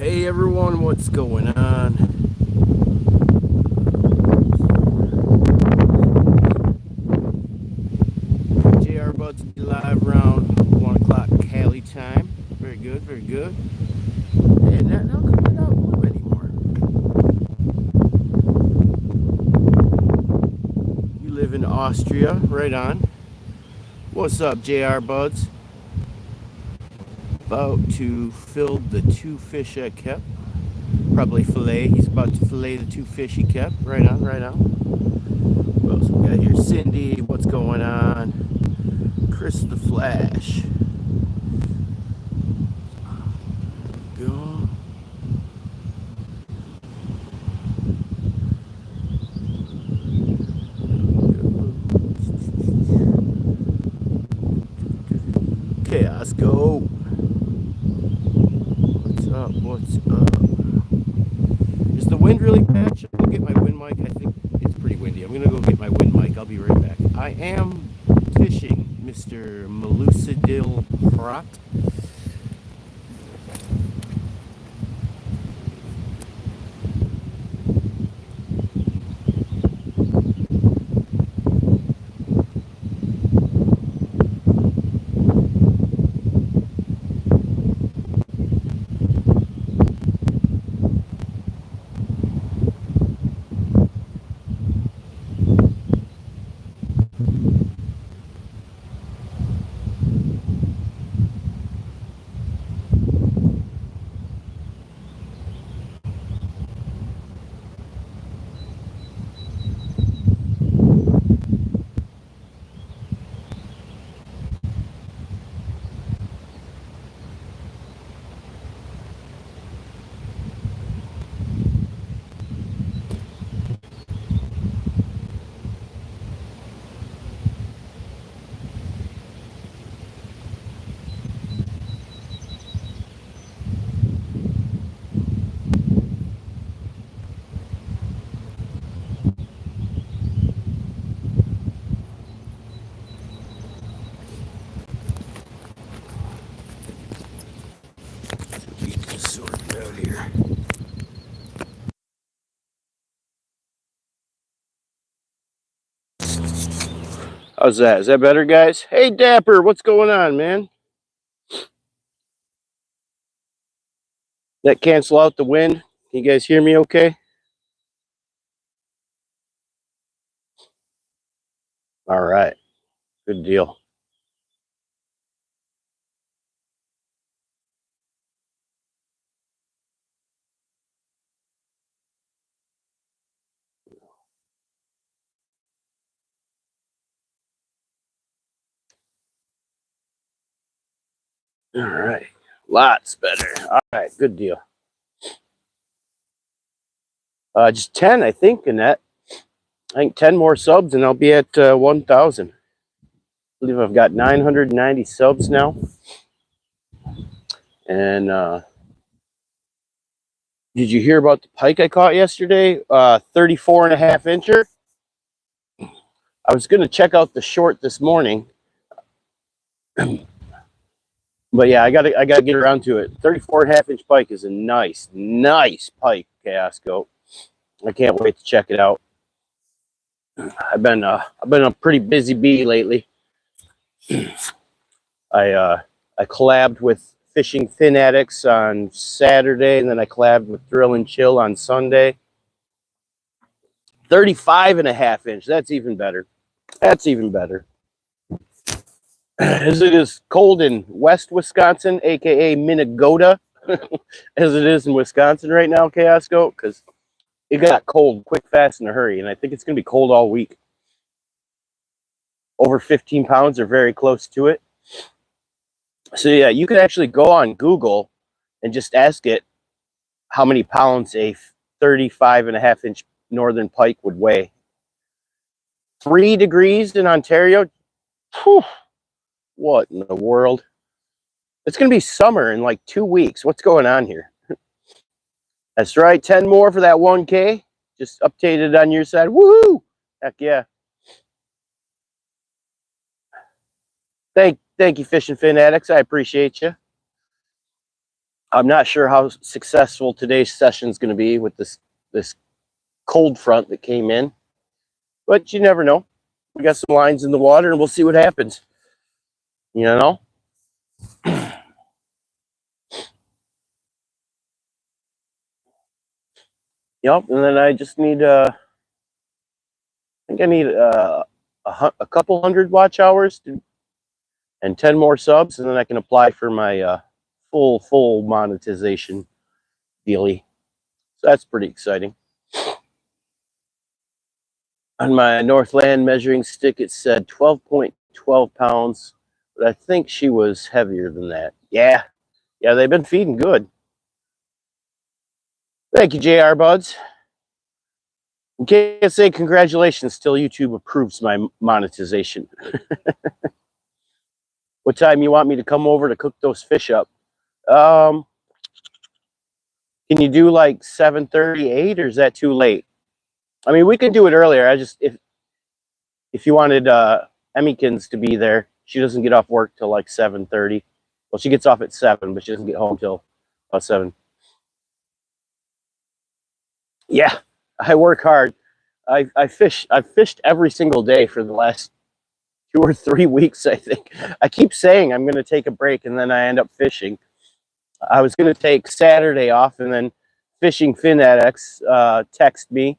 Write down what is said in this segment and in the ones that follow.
Hey everyone, what's going on? JR Buds live around 1 o'clock Cali time. Very good, very good. Hey, not coming out blue anymore. You live in Austria, right on. What's up, JR Buds? About to fill the 2 fish I kept. Probably fillet. He's about to fillet the 2 fish he kept. Right on, right on. What else we got here? Cindy, what's going on? Chris the Flash. Go. Chaos, go. What's up? What's up? Is the wind really bad? Should I go get my wind mic? I think it's pretty windy. I'm gonna go get my wind mic. I'll be right back. I am fishing, Mr. Melucidil Prat. Sort it out here. How's that? Is that better, guys? Hey, Dapper, what's going on, man? That cancel out the wind? Can you guys hear me okay? All right. Good deal. All right. Lots better. All right. Good deal. Just 10, I think, Annette. I think 10 more subs and I'll be at 1,000. I believe I've got 990 subs now. And did you hear about the pike I caught yesterday? 34.5 incher. I was going to check out the short this morning. But yeah, I gotta get around to it. 34.5 inch pike is a nice pike, Chaos Goat. I can't wait to check it out. I've been a pretty busy bee lately. I collabed with Fishing Fin Addicts on Saturday, and then I collabed with Thrill and Chill on Sunday. 35.5 inch. That's even better. That's even better. As it is cold in West Wisconsin, aka Minnesota, as it is in Wisconsin right now, Chaos Goat, because it got cold quick, fast, in a hurry, and I think it's going to be cold all week. Over 15 pounds or very close to it. So yeah, you could actually go on Google and just ask it how many pounds a 35.5 inch northern pike would weigh. 3 degrees in Ontario. Whew, what in the world? It's going to be summer in like 2 weeks. What's going on here? That's right. 10 more for that 1K. Just updated on your side. Woohoo! Heck yeah. Thank you, Fishing Fin Addicts. I appreciate you. I'm not sure how successful today's session is going to be with this cold front that came in, but you never know. We got some lines in the water, and we'll see what happens. You know. Yep. And then I just need I think I need a couple hundred watch hours and 10 more subs, and then I can apply for my full monetization dealie. So that's pretty exciting. On my Northland measuring stick, it said 12.12 pounds, but I think she was heavier than that. Yeah, they've been feeding good. Thank you, JR Buds. Can't say congratulations till YouTube approves my monetization. What time you want me to come over to cook those fish up? Can you do like 7:38, or is that too late? I mean, we can do it earlier. I just if you wanted Emmykins to be there, she doesn't get off work till like 7:30. Well, she gets off at 7, but she doesn't get home till about 7. Yeah, I work hard. I fish. I've fished every single day for the last 2 or 3 weeks, I think. I keep saying I'm going to take a break, and then I end up fishing. I was going to take Saturday off, and then Fishing Finedex texted me,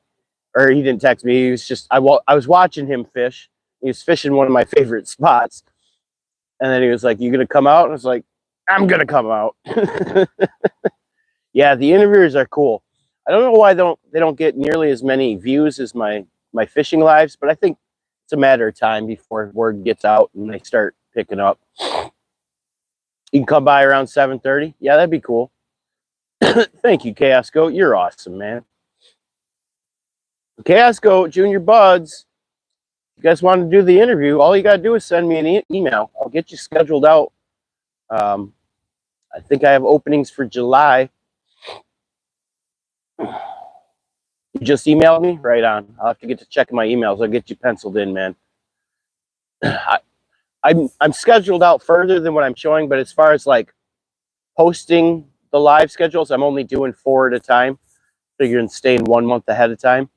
or he didn't text me. He was just I was watching him fish. He was fishing one of my favorite spots, and then he was like, "You going to come out?" And I was like, "I'm going to come out." Yeah, the interviewers are cool. I don't know why they don't get nearly as many views as my fishing lives, but I think it's a matter of time before word gets out and they start picking up. You can come by around 7:30. Yeah, that'd be cool. Thank you, Chaos Goat. You're awesome, man. Chaos Goat, Junior Buds. If you guys want to do the interview, all you got to do is send me an email. I'll get you scheduled out. I think I have openings for July. You just emailed me? Right on. I'll have to get to checking my emails. I'll get you penciled in, man. I'm scheduled out further than what I'm showing, but as far as like posting the live schedules, I'm only doing 4 at a time. Figuring staying 1 month ahead of time.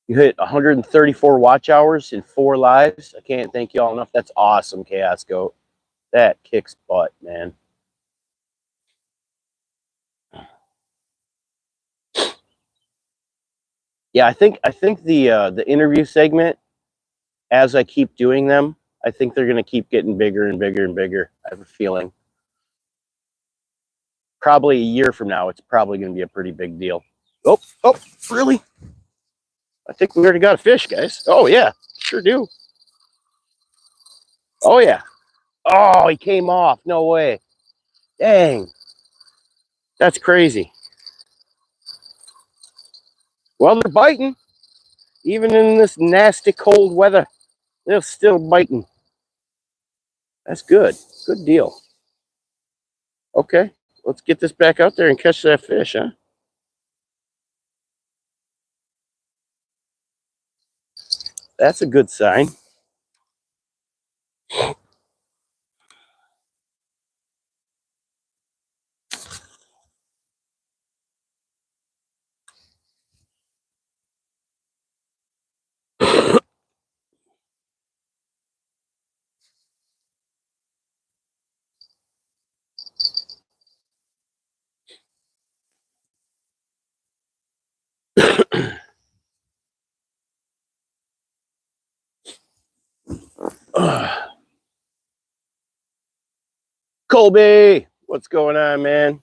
You hit 134 watch hours in 4 lives. I can't thank you all enough. That's awesome, Chaos Goat. That kicks butt, man. Yeah, I think the interview segment, as I keep doing them, I think they're gonna keep getting bigger and bigger and bigger. I have a feeling. Probably a year from now, it's probably gonna be a pretty big deal. Oh, really? I think we already got a fish, guys. Oh yeah, sure do. Oh yeah. Oh, he came off. No way. Dang. That's crazy. Well, they're biting. Even in this nasty cold weather, they're still biting. That's good. Good deal. Okay, let's get this back out there and catch that fish, huh? That's a good sign. Colby, what's going on, man?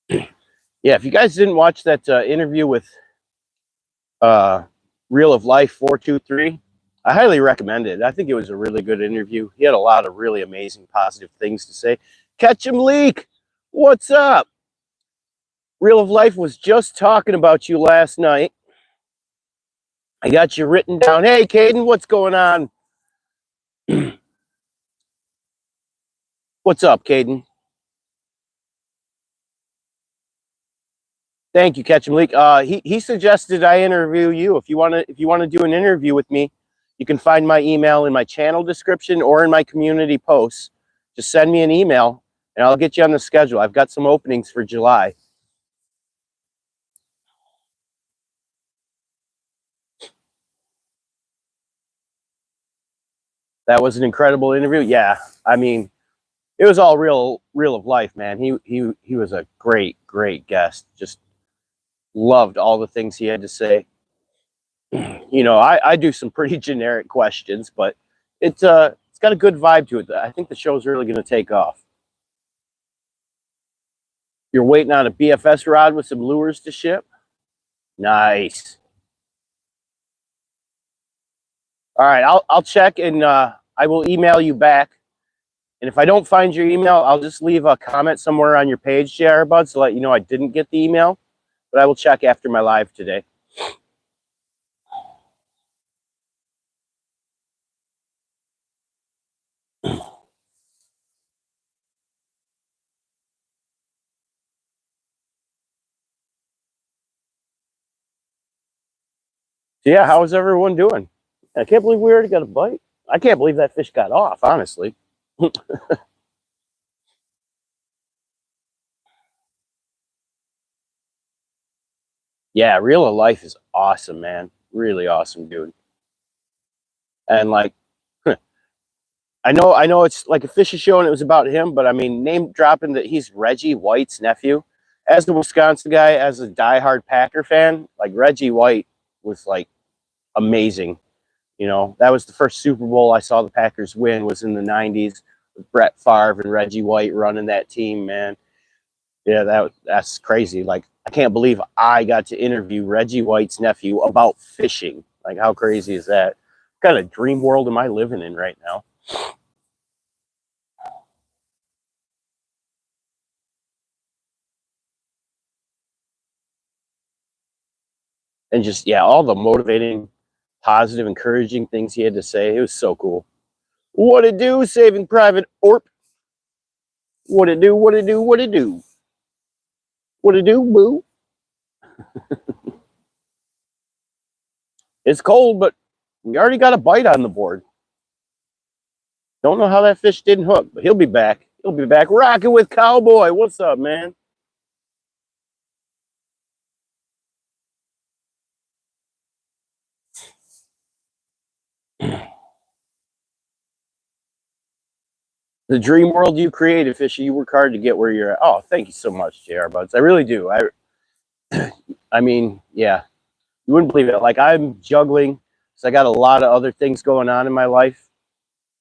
Yeah, if you guys didn't watch that interview with Real of Life 423, I highly recommend it. I think it was a really good interview. He had a lot of really amazing, positive things to say. Catch him, Leak. What's up? Real of Life was just talking about you last night. I got you written down. Hey, Caden, what's going on? What's up, Caden? Thank you, Catch 'em Leak. He suggested I interview you. If you wanna do an interview with me, you can find my email in my channel description or in my community posts. Just send me an email and I'll get you on the schedule. I've got some openings for July. That was an incredible interview. Yeah, I mean, it was all real of life, man. He was a great guest. Just loved all the things he had to say. You know, I do some pretty generic questions, but it's got a good vibe to it. I think the show's really going to take off. You're waiting on a BFS rod with some lures to ship? Nice. All right, I'll check and I will email you back. And if I don't find your email, I'll just leave a comment somewhere on your page, JR Buds, to let you know I didn't get the email. But I will check after my live today. So yeah, how is everyone doing? I can't believe we already got a bite. I can't believe that fish got off, honestly. Yeah, real life is awesome, man. Really awesome, dude. And like, I know it's like a fishing show and it was about him, but I mean, name dropping that he's Reggie White's nephew. As the Wisconsin guy, as a diehard Packer fan, like Reggie White was like amazing. You know, that was the first Super Bowl I saw the Packers win was in the 90s with Brett Favre and Reggie White running that team, man. Yeah, that's crazy. Like, I can't believe I got to interview Reggie White's nephew about fishing. Like, how crazy is that? What kind of dream world am I living in right now? And just, yeah, all the motivating, positive, encouraging things he had to say. It was so cool. What it do, Saving Private Orp? What it do, what it do, what it do? What it do, boo? It's cold, but we already got a bite on the board. Don't know how that fish didn't hook, but he'll be back. He'll be back rocking with Cowboy. What's up, man? The dream world you created, Fishy. You work hard to get where you're at. Oh, thank you so much, JR Buds. I really do. I mean, yeah, you wouldn't believe it. Like, I'm juggling, so I got a lot of other things going on in my life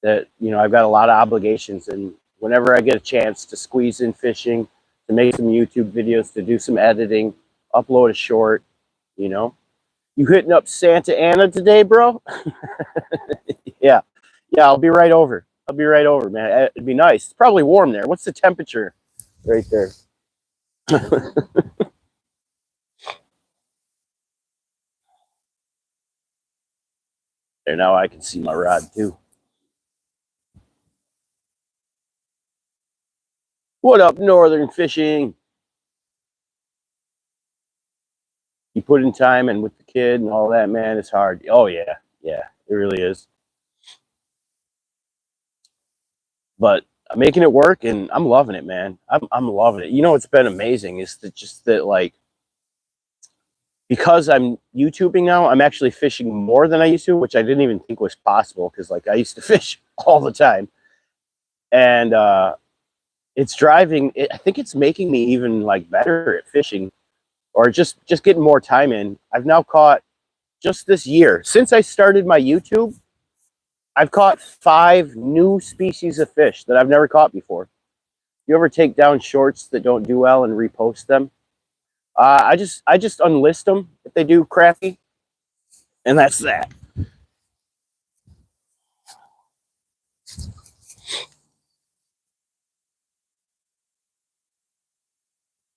that, you know, I've got a lot of obligations. And whenever I get a chance to squeeze in fishing, to make some YouTube videos, to do some editing, upload a short, you know, you hitting up Santa Ana today, bro? Yeah. Yeah, I'll be right over. I'll be right over, man. It'd be nice. It's probably warm there. What's the temperature right there? There, now I can see my rod too. What up, Northern Fishing? You put in time and with the kid and all that, man, it's hard. Oh, yeah. Yeah, it really is. But I'm making it work and I'm loving it, man. I'm loving it. You know what's been amazing is that just that, like, because I'm YouTubing now, I'm actually fishing more than I used to, which I didn't even think was possible because, like, I used to fish all the time. And it's driving, I think it's making me even, like, better at fishing or just getting more time in. I've now caught, just this year, since I started my YouTube, I've caught 5 new species of fish that I've never caught before. You ever take down shorts that don't do well and repost them? I just unlist them if they do crappy, and that's that.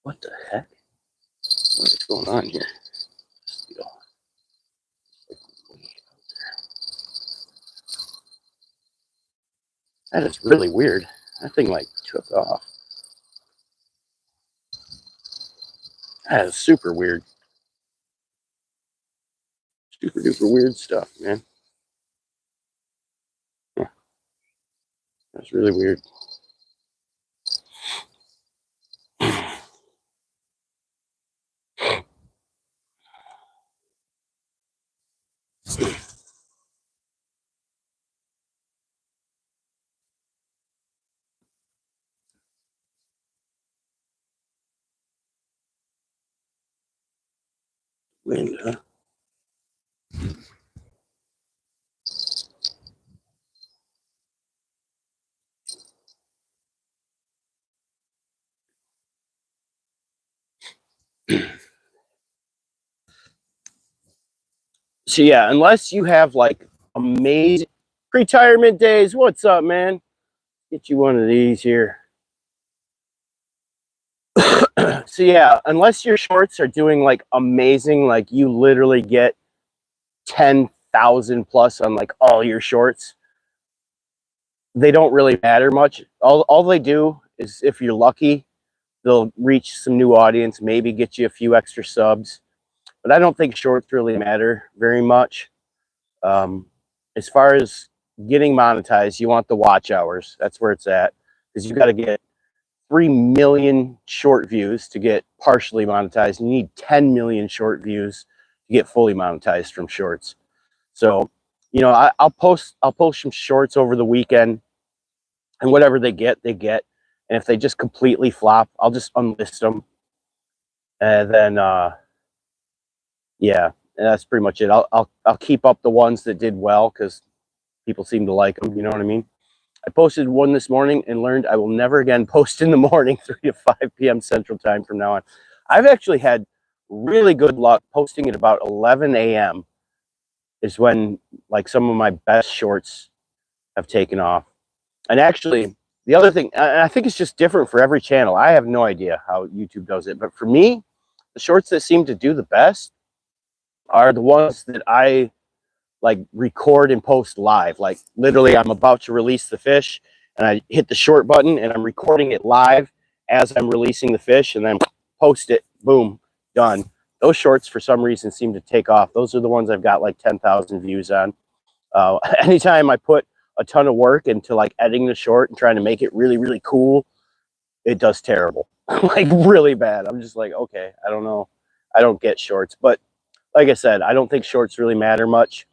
What the heck? What is going on here? That is really weird. That thing like took off. That is super weird. Super duper weird stuff, man. Yeah. That's really weird. Wind, huh? So yeah, unless you have like amazing retirement days, what's up, man? Get you one of these here. So yeah, unless your shorts are doing like amazing, like you literally get 10,000 plus on like all your shorts, they don't really matter much. All they do is, if you're lucky, they'll reach some new audience, maybe get you a few extra subs. But I don't think shorts really matter very much. Um, as far as getting monetized, you want the watch hours. That's where it's at, because you got to get 3 million short views to get partially monetized. You need 10 million short views to get fully monetized from shorts. So, you know, I'll post some shorts over the weekend, and whatever they get, they get. And if they just completely flop, I'll just unlist them. And then, yeah, and that's pretty much it. I'll keep up the ones that did well, because people seem to like them. You know what I mean? I posted one this morning and learned I will never again post in the morning, 3 to 5 p.m. Central Time from now on. I've actually had really good luck posting at about 11 a.m. is when like some of my best shorts have taken off. And actually, the other thing, and I think it's just different for every channel. I have no idea how YouTube does it, but for me, the shorts that seem to do the best are the ones that I like record and post live. Like literally, I'm about to release the fish and I hit the short button and I'm recording it live as I'm releasing the fish, and then post it, boom, done. Those shorts for some reason seem to take off. Those are the ones I've got like 10,000 views on. Anytime I put a ton of work into like editing the short and trying to make it really, really cool, it does terrible. Like really bad. I'm just like, okay, I don't know. I don't get shorts. But like I said, I don't think shorts really matter much,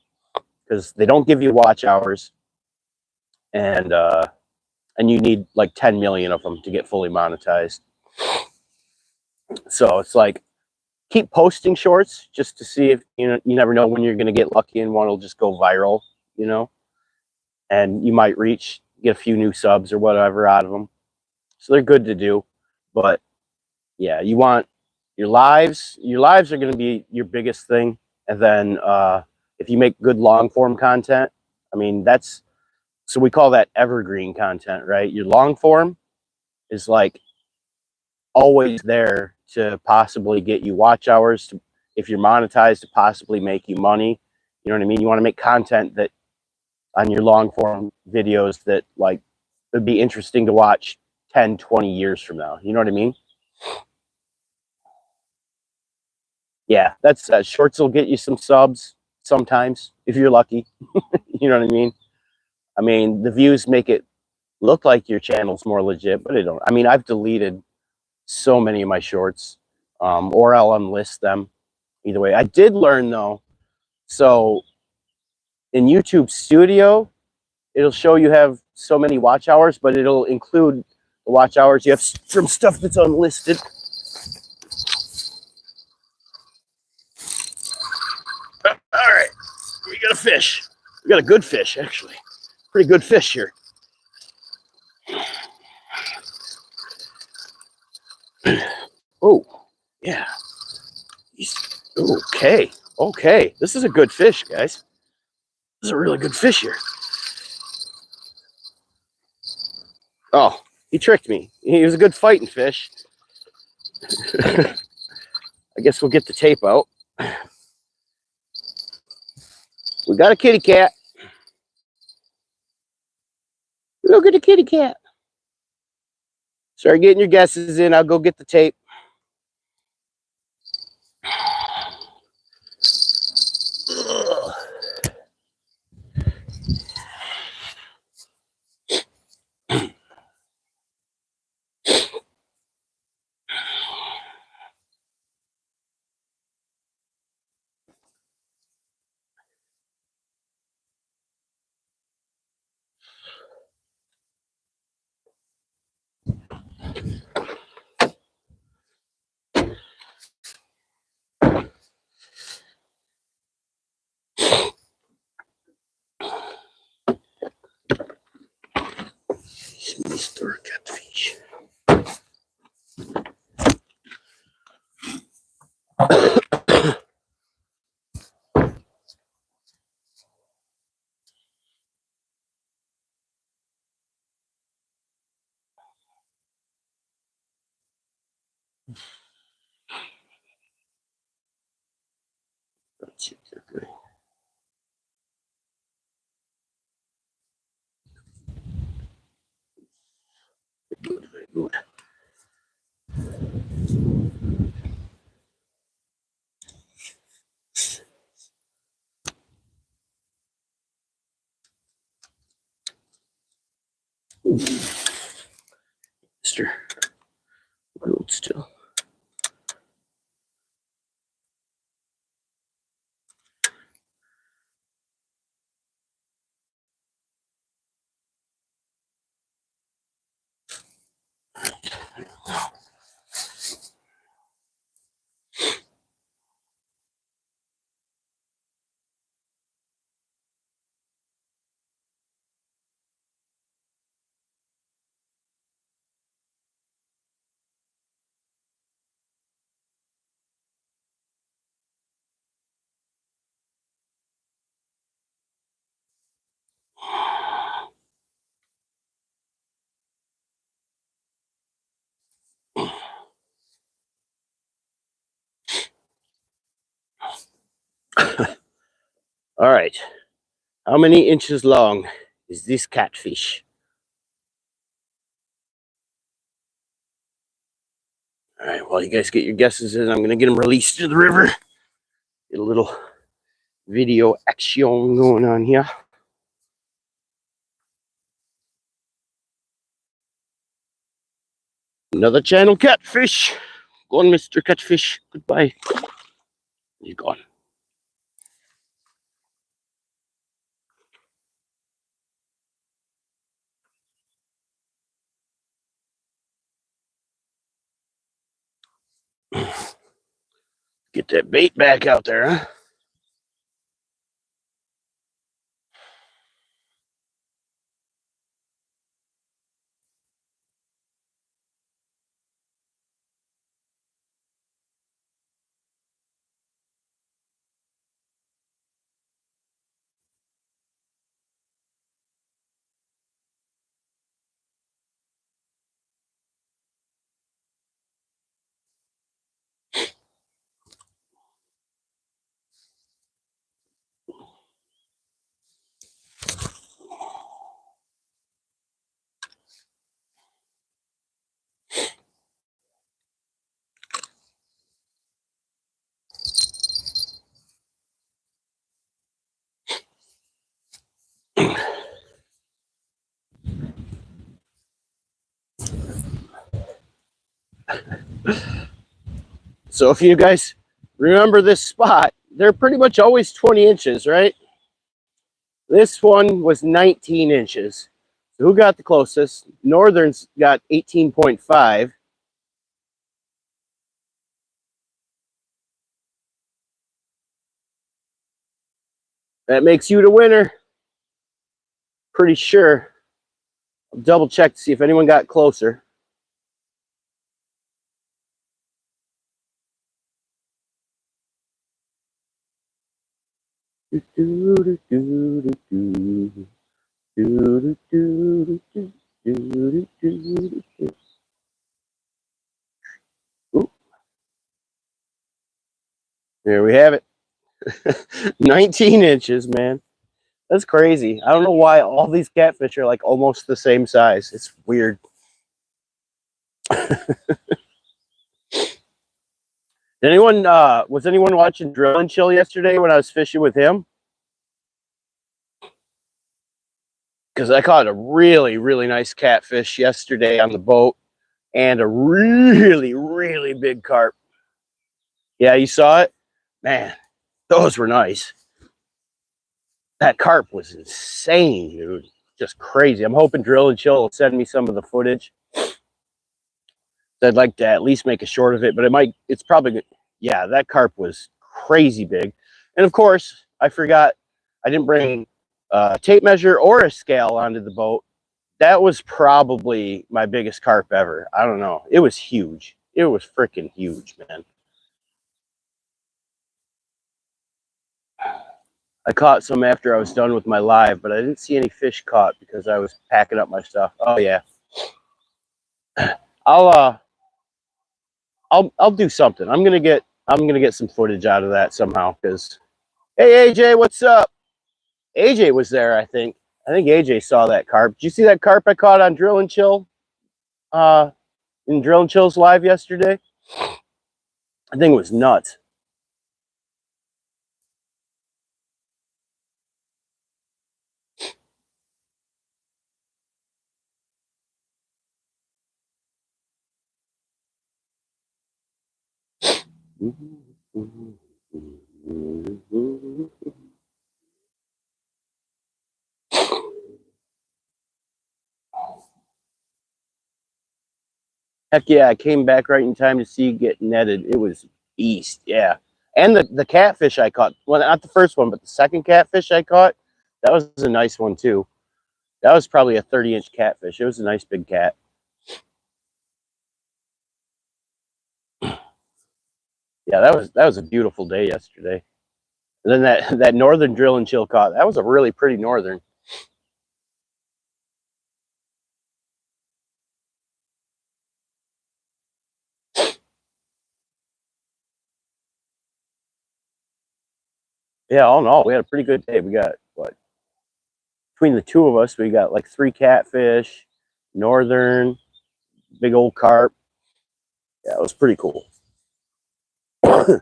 because they don't give you watch hours, and you need like 10 million of them to get fully monetized. So it's like, keep posting shorts just to see if, you know, you never know when you're going to get lucky and one will just go viral, you know, and you might get a few new subs or whatever out of them. So they're good to do. But yeah, you want your lives. Your lives are going to be your biggest thing. And then if you make good long form content, I mean, so we call that evergreen content, right? Your long form is like always there to possibly get you watch hours, to, if you're monetized, to possibly make you money. You know what I mean? You want to make content that on your long form videos that like would be interesting to watch 10, 20 years from now. You know what I mean? Yeah, that's shorts will get you some subs sometimes if you're lucky. You know what I mean? I mean, the views make it look like your channel's more legit, but it don't. I mean, I've deleted so many of my shorts, or I'll unlist them. Either way, I did learn though. So in YouTube Studio, it'll show you have so many watch hours, but it'll include the watch hours you have from stuff that's unlisted. All right, we got a fish. We got a good fish, actually. Pretty good fish here. Oh, yeah. Okay. Okay. This is a good fish, guys. This is a really good fish here. Oh, he tricked me. He was a good fighting fish. I guess we'll get the tape out. We got a kitty cat. Look at the kitty cat. Start getting your guesses in. I'll go get the tape. Ugh. Mr. Catfish. Let's see if they're good. Good, very good. Mr. Good still. All right. How many inches long is this catfish? All right. While you guys get your guesses in, I'm going to get them released to the river. Get a little video action going on here. Another channel catfish. Go on, Mr. Catfish. Goodbye. He's gone. Get that bait back out there, huh? So if you guys remember this spot, they're pretty much always 20 inches, right? This one was 19 inches. So who got the closest? Northern's got 18.5. That makes you the winner. Pretty sure. I'll double check to see if anyone got closer. Ooh. There we have it. 19 inches, man. That's crazy. I don't know why all these catfish are like almost the same size. It's weird. Did anyone was anyone watching Drill and Chill yesterday when I was fishing with him? Because I caught a really, really nice catfish yesterday on the boat and a really, really big carp. Yeah, you saw it? Man, those were nice. That carp was insane, dude. Just crazy. I'm hoping Drill and Chill will send me some of the footage. I'd like to at least make a short of it, but it's probably, yeah, that carp was crazy big. And of course, I forgot, I didn't bring a tape measure or a scale onto the boat. That was probably my biggest carp ever. I don't know. It was huge. It was freaking huge, man. I caught some after I was done with my live, but I didn't see any fish caught because I was packing up my stuff. Oh yeah. I'll do something. I'm gonna get some footage out of that somehow. Because hey AJ, what's up? AJ was there, I think. I think AJ saw that carp. Did you see that carp I caught on Drill and Chill? In Drill and Chill's live yesterday? I think it was nuts. Heck yeah, I came back right in time to see you get netted. It was beast, yeah. And the catfish I caught, well, not the first one, but the second catfish I caught, that was a nice one too. That was probably a 30-inch catfish. It was a nice big cat. Yeah, that was a beautiful day yesterday. And then that northern Drill and Chill caught, that was a really pretty northern. Yeah, all in all, we had a pretty good day. We got, what, between the two of us, we got like 3 catfish, northern, big old carp. Yeah, it was pretty cool. I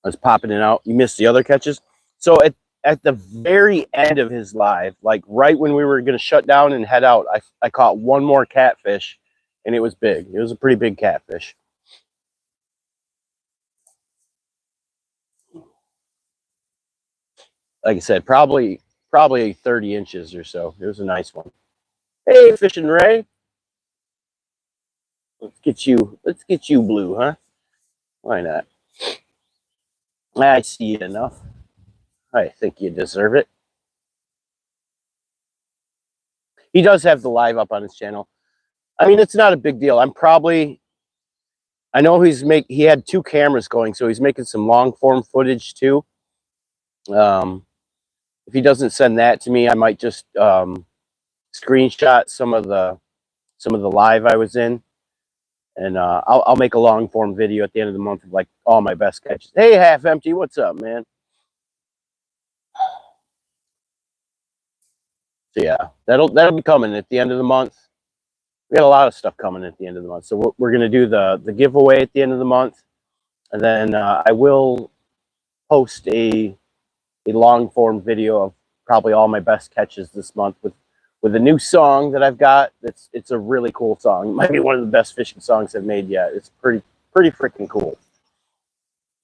was popping it out. You missed the other catches. So at the very end of his live, like right when we were going to shut down and head out, I caught one more catfish, and it was big. It was a pretty big catfish. Like I said, probably 30 inches or so. It was a nice one. Hey, Fishing Ray. Let's get you blue, huh? Why not? I see it enough. I think you deserve it. He does have the live up on his channel. I mean, it's not a big deal. I know he had 2 cameras going, so he's making some long form footage too. If he doesn't send that to me, I might just screenshot some of the live I was in, and I'll make a long form video at the end of the month of like all my best catches. Hey, Half Empty, what's up, man? So yeah, that'll be coming at the end of the month. We got a lot of stuff coming at the end of the month, so we're gonna do the giveaway at the end of the month, and then I will post a long form video of probably all my best catches this month with a new song that I've got. It's a really cool song. It might be one of the best fishing songs I've made yet. It's pretty freaking cool.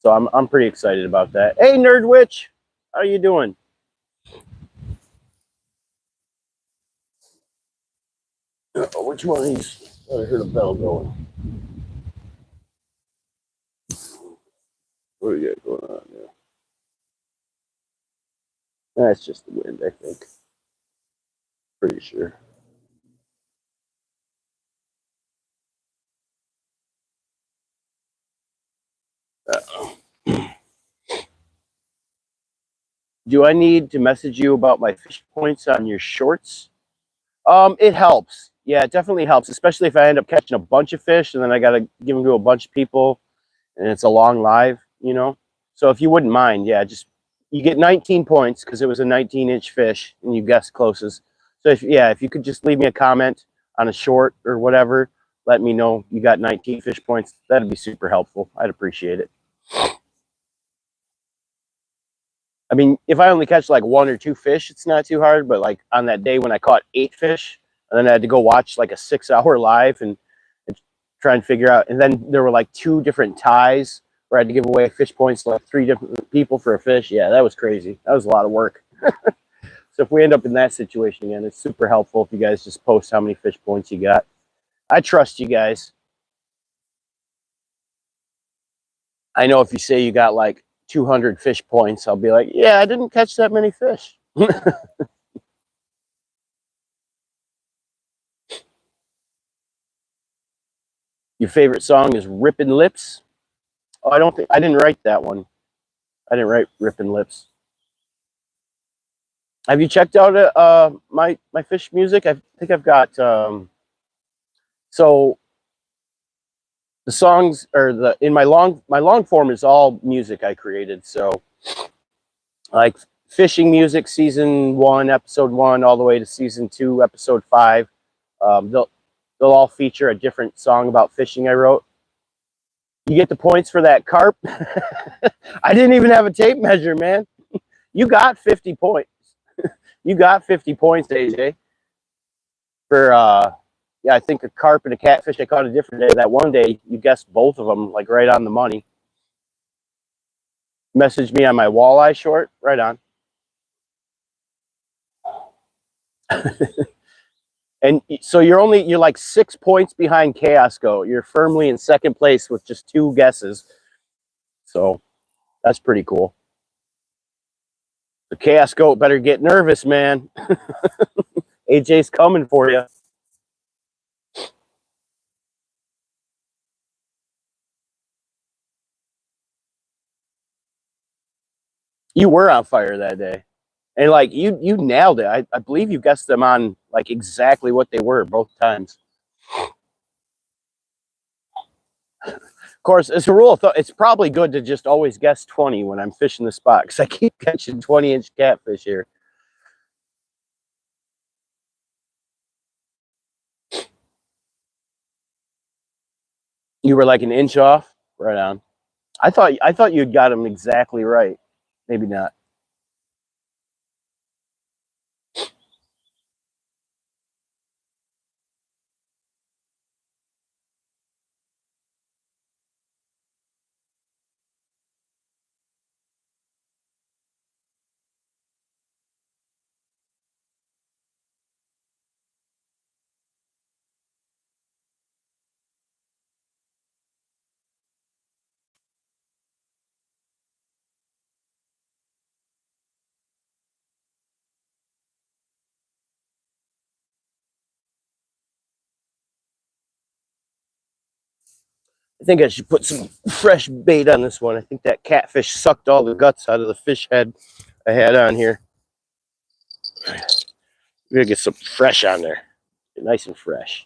So I'm pretty excited about that. Hey, Nerd Witch, how you doing? Which one of these? I heard a bell going. What do you got going on there? That's just the wind, I think. Pretty sure. Uh-oh. Do I need to message you about my fish points on your shorts? It helps. Yeah, it definitely helps, especially if I end up catching a bunch of fish and then I got to give them to a bunch of people and it's a long live, you know? So if you wouldn't mind, yeah, you get 19 points because it was a 19-inch fish and you guessed closest. So if you could just leave me a comment on a short or whatever, let me know you got 19 fish points. That'd be super helpful. I'd appreciate it. I mean, if I only catch like 1 or 2 fish, it's not too hard. But like on that day when I caught 8 fish, and then I had to go watch like a 6-hour live and try and figure out. And then there were like 2 different ties where I had to give away fish points to like 3 different people for a fish. Yeah, that was crazy. That was a lot of work. So if we end up in that situation again, it's super helpful if you guys just post how many fish points you got. I trust you guys. I know if you say you got like 200 fish points, I'll be like, yeah, I didn't catch that many fish. Your favorite song is Rippin' Lips? Oh, I didn't write that one. I didn't write Rippin' Lips. Have you checked out my fish music? I think I've got so the songs or the in my long form is all music I created. So like fishing music, season 1, episode 1, all the way to season 2, episode 5. They'll all feature a different song about fishing I wrote. You get the points for that carp. I didn't even have a tape measure, man. You got 50 points. You got 50 points, AJ. For yeah, I think a carp and a catfish I caught a different day. That one day you guessed both of them like right on the money. Message me on my walleye short. Right on. And so you're like 6 points behind Chaos Goat. You're firmly in second place with just 2 guesses. So that's pretty cool. The Chaos Goat better get nervous, man. AJ's coming for you. You were on fire that day. And like you nailed it. I believe you guessed them on like exactly what they were both times. Of course, as a rule of thumb, it's probably good to just always guess 20 when I'm fishing the spot because I keep catching 20-inch catfish here. You were like an inch off? Right on. I thought you'd got them exactly right. Maybe not. I think I should put some fresh bait on this one. I think that catfish sucked all the guts out of the fish head I had on here. We gotta get some fresh on there. Get nice and fresh.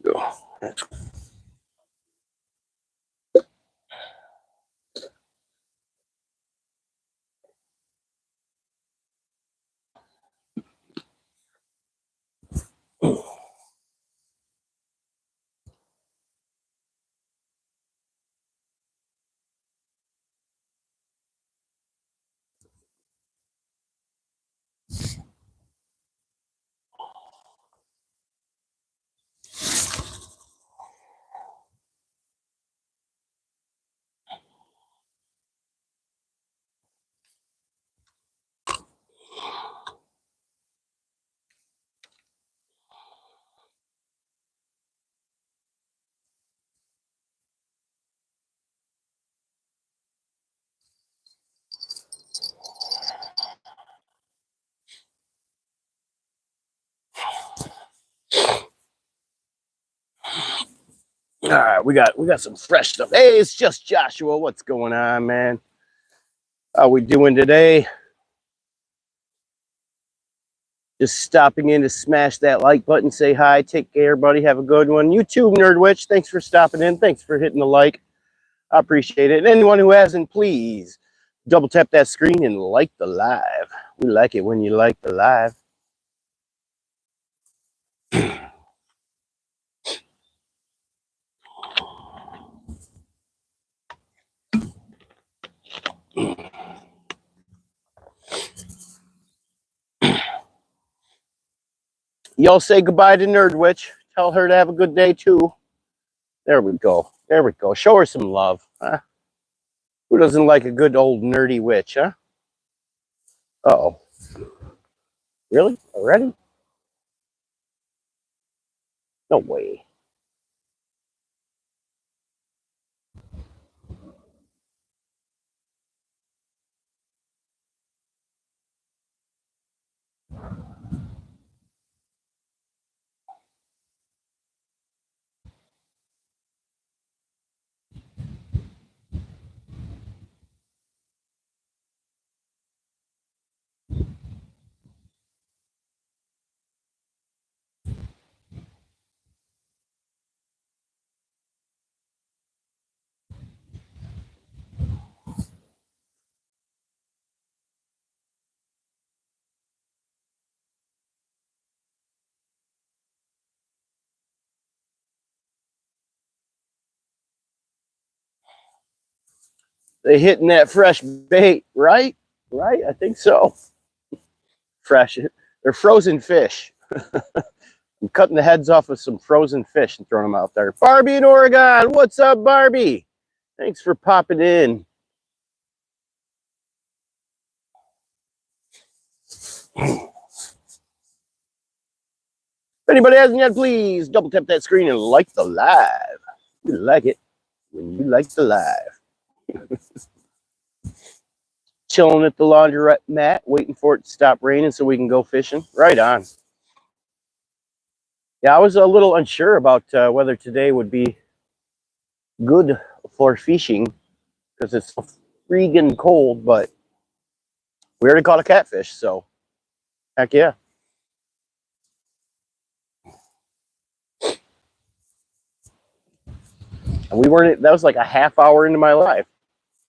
Go. That's All right, we got some fresh stuff. Hey, it's just Joshua. What's going on, man? How we doing today? Just stopping in to smash that like button, say hi, take care, buddy. Have a good one. You too, Nerdwitch. Thanks for stopping in. Thanks for hitting the like. I appreciate it. And anyone who hasn't, please double tap that screen and like the live. We like it when you like the live. Y'all say goodbye to Nerdwitch. Tell her to have a good day too. There we go. There we go. Show her some love. Huh? Who doesn't like a good old nerdy witch, huh? Uh-oh. Really? Already? No way. They hitting that fresh bait, right? Right? I think so. Fresh. They're frozen fish. I'm cutting the heads off of some frozen fish and throwing them out there. Barbie in Oregon. What's up, Barbie? Thanks for popping in. If anybody hasn't yet, please double tap that screen and like the live. We like it when you like the live. Chilling at the laundrette mat, waiting for it to stop raining so we can go fishing. Right on. Yeah, I was a little unsure about whether today would be good for fishing because it's so freaking cold, but we already caught a catfish, so heck yeah. And we weren't, that was like a half hour into my life.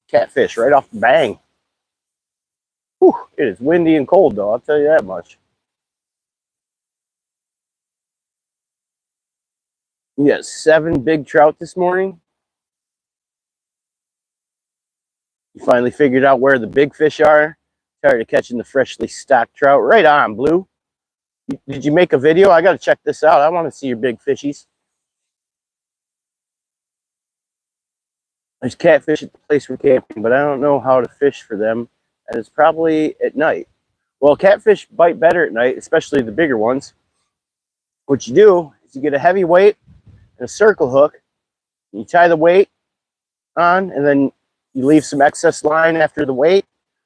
Catfish right off the bang. Whew, it is windy and cold though, I'll tell you that much. We got 7 big trout this morning. You finally figured out where the big fish are. Tired of catching the freshly stocked trout. Right on, Blue. Did you make a video? I got to check this out. I want to see your big fishies. There's catfish at the place we're camping, but I don't know how to fish for them, and it's probably at night. Well, catfish bite better at night, especially the bigger ones. What you do is you get a heavy weight and a circle hook. You tie the weight on, and then you leave some excess line after the weight,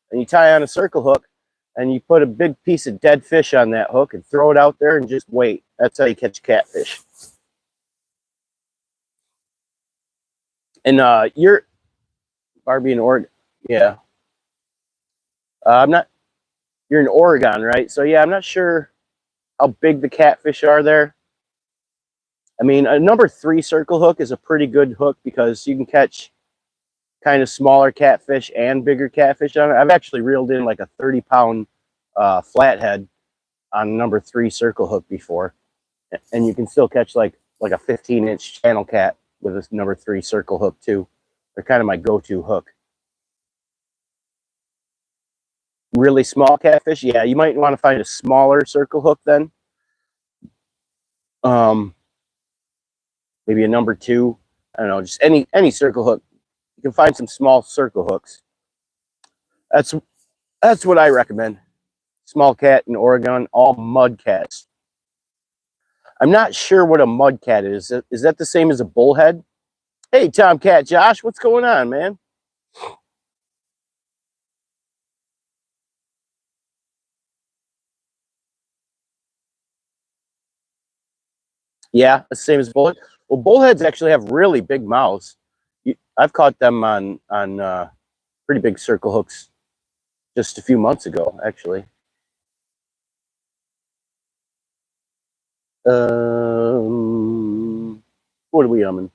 and you tie on a circle hook, and you put a big piece of dead fish on that hook and throw it out there and just wait. That's how you catch catfish. And you're Barbie in Oregon. Yeah. I'm not, you're in Oregon, right? So yeah, I'm not sure how big the catfish are there. I mean, a number 3 circle hook is a pretty good hook because you can catch kind of smaller catfish and bigger catfish on it. I've actually reeled in like a 30-pound flathead on a number 3 circle hook before, and you can still catch like a 15-inch channel cat with a number 3 circle hook too. They're kind of my go-to hook. Really small catfish, yeah, you might want to find a smaller circle hook then. Maybe a number 2. I don't know, just any circle hook. You can find some small circle hooks. That's what I recommend. Small cat in Oregon, all mud cats. I'm not sure what a mud cat is. Is that the same as a bullhead? Hey, Tomcat Josh, what's going on, man? Yeah, the same as bullet. Well, bullheads actually have really big mouths. I've caught them on pretty big circle hooks just a few months ago, actually. What are we umming?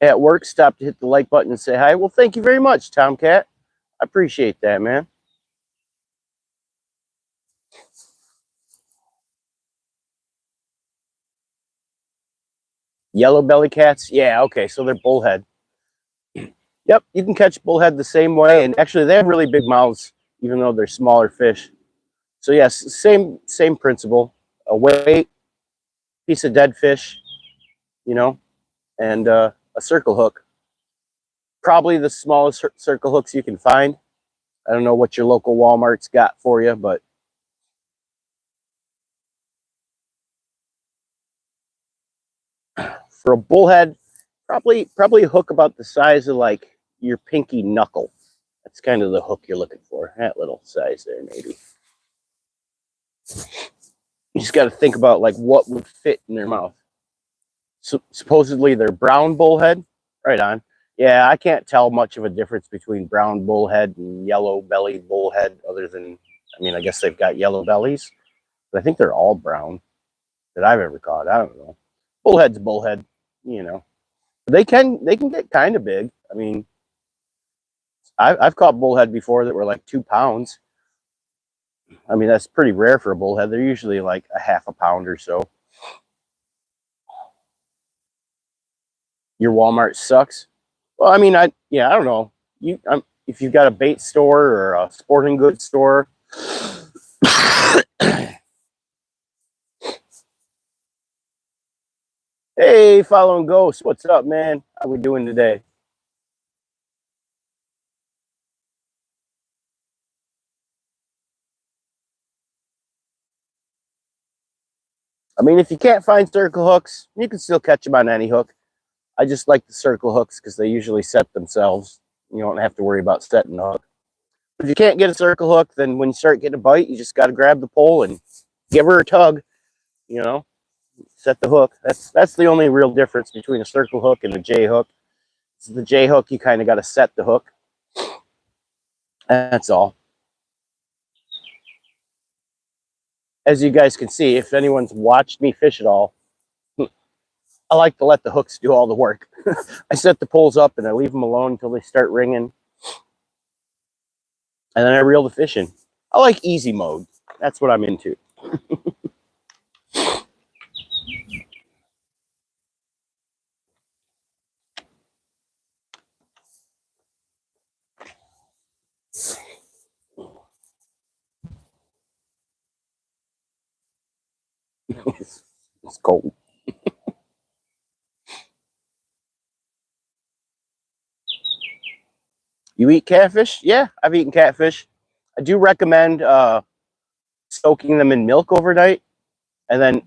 At work, stop to hit the like button and say hi. Well, thank you very much, Tomcat. I appreciate that, man. Yellow belly cats? Yeah, okay, so they're bullhead. Yep, you can catch bullhead the same way, and actually they have really big mouths, even though they're smaller fish. So yes, same principle. A weight, piece of dead fish, you know, and a circle hook. Probably the smallest circle hooks you can find. I don't know what your local Walmart's got for you, but for a bullhead, probably a hook about the size of like your pinky knuckle. That's kind of the hook you're looking for. That little size there, maybe. You just got to think about like what would fit in their mouth. So supposedly they're brown bullhead. Right on. Yeah, I can't tell much of a difference between brown bullhead and yellow belly bullhead, other than, I mean, I guess they've got yellow bellies, but I think they're all brown that I've ever caught. I don't know. Bullhead's bullhead, you know. They can get kind of big. I mean, I've caught bullhead before that were like 2 pounds. I mean, that's pretty rare for a bullhead. They're usually like a half a pound or so. Your Walmart sucks. Well, I mean, I don't know. If you've got a bait store or a sporting goods store. Hey, following Ghost, what's up, man? How we doing today? I mean, if you can't find circle hooks, you can still catch them on any hook. I just like the circle hooks because they usually set themselves. You don't have to worry about setting the hook. If you can't get a circle hook, then when you start getting a bite, you just got to grab the pole and give her a tug. You know, set the hook. That's the only real difference between a circle hook and a J hook. It's the J hook, you kind of got to set the hook. That's all. As you guys can see, if anyone's watched me fish at all, I like to let the hooks do all the work. I set the poles up and I leave them alone until they start ringing. And then I reel the fish in. I like easy mode. That's what I'm into. It's cold. You eat catfish? Yeah, I've eaten catfish. I do recommend soaking them in milk overnight. And then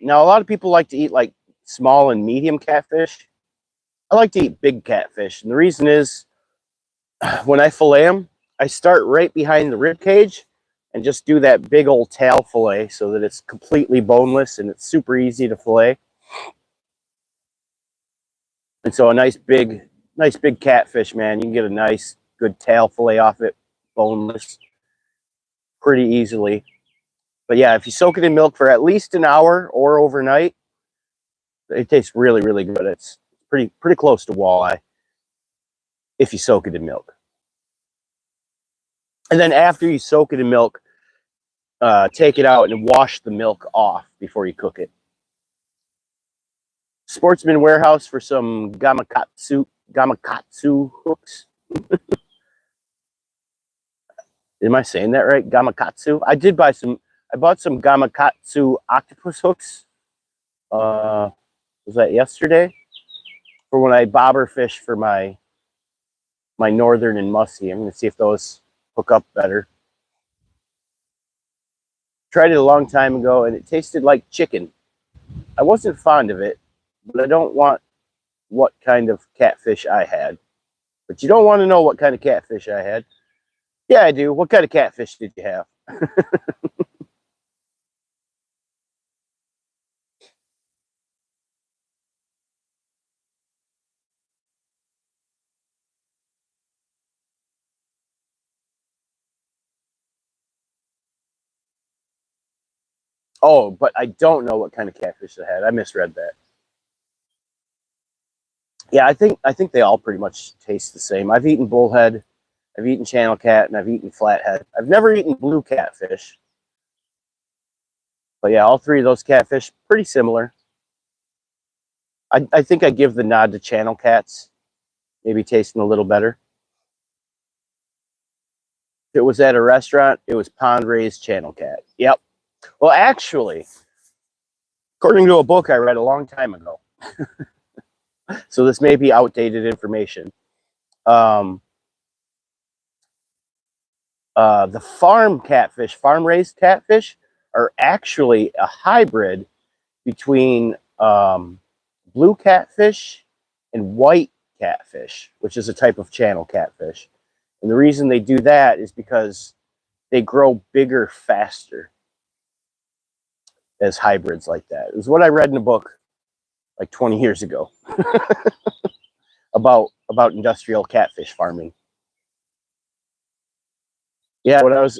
now a lot of people like to eat like small and medium catfish. I like to eat big catfish. And the reason is when I fillet them, I start right behind the rib cage and just do that big old tail fillet so that it's completely boneless and it's super easy to fillet. And so a nice big catfish, man, you can get a nice good tail fillet off it, boneless, pretty easily. But yeah, if you soak it in milk for at least an hour or overnight, it tastes really, really good. It's pretty close to walleye if you soak it in milk. And then after you soak it in milk, take it out and wash the milk off before you cook it. Sportsman Warehouse for some gamakatsu hooks. Am I saying that right? Gamakatsu. I bought some gamakatsu octopus hooks. Was that yesterday? For when I bobber fish for my northern and musky. I'm gonna see if those hook up better. Tried it a long time ago and it tasted like chicken. I wasn't fond of it, but I don't want what kind of catfish I had. But you don't want to know what kind of catfish I had. Yeah, I do. What kind of catfish did you have? Oh, but I don't know what kind of catfish I had. I misread that. Yeah, I think they all pretty much taste the same. I've eaten bullhead, I've eaten channel cat, and I've eaten flathead. I've never eaten blue catfish. But yeah, all three of those catfish pretty similar. I think I give the nod to channel cats, maybe tasting a little better. If it was at a restaurant, it was pond raised channel cat. Yep. Well, actually, according to a book I read a long time ago, so this may be outdated information. The farm raised catfish, are actually a hybrid between blue catfish and white catfish, which is a type of channel catfish. And the reason they do that is because they grow bigger faster as hybrids like that. It was what I read in a book like 20 years ago about industrial catfish farming. Yeah, when I was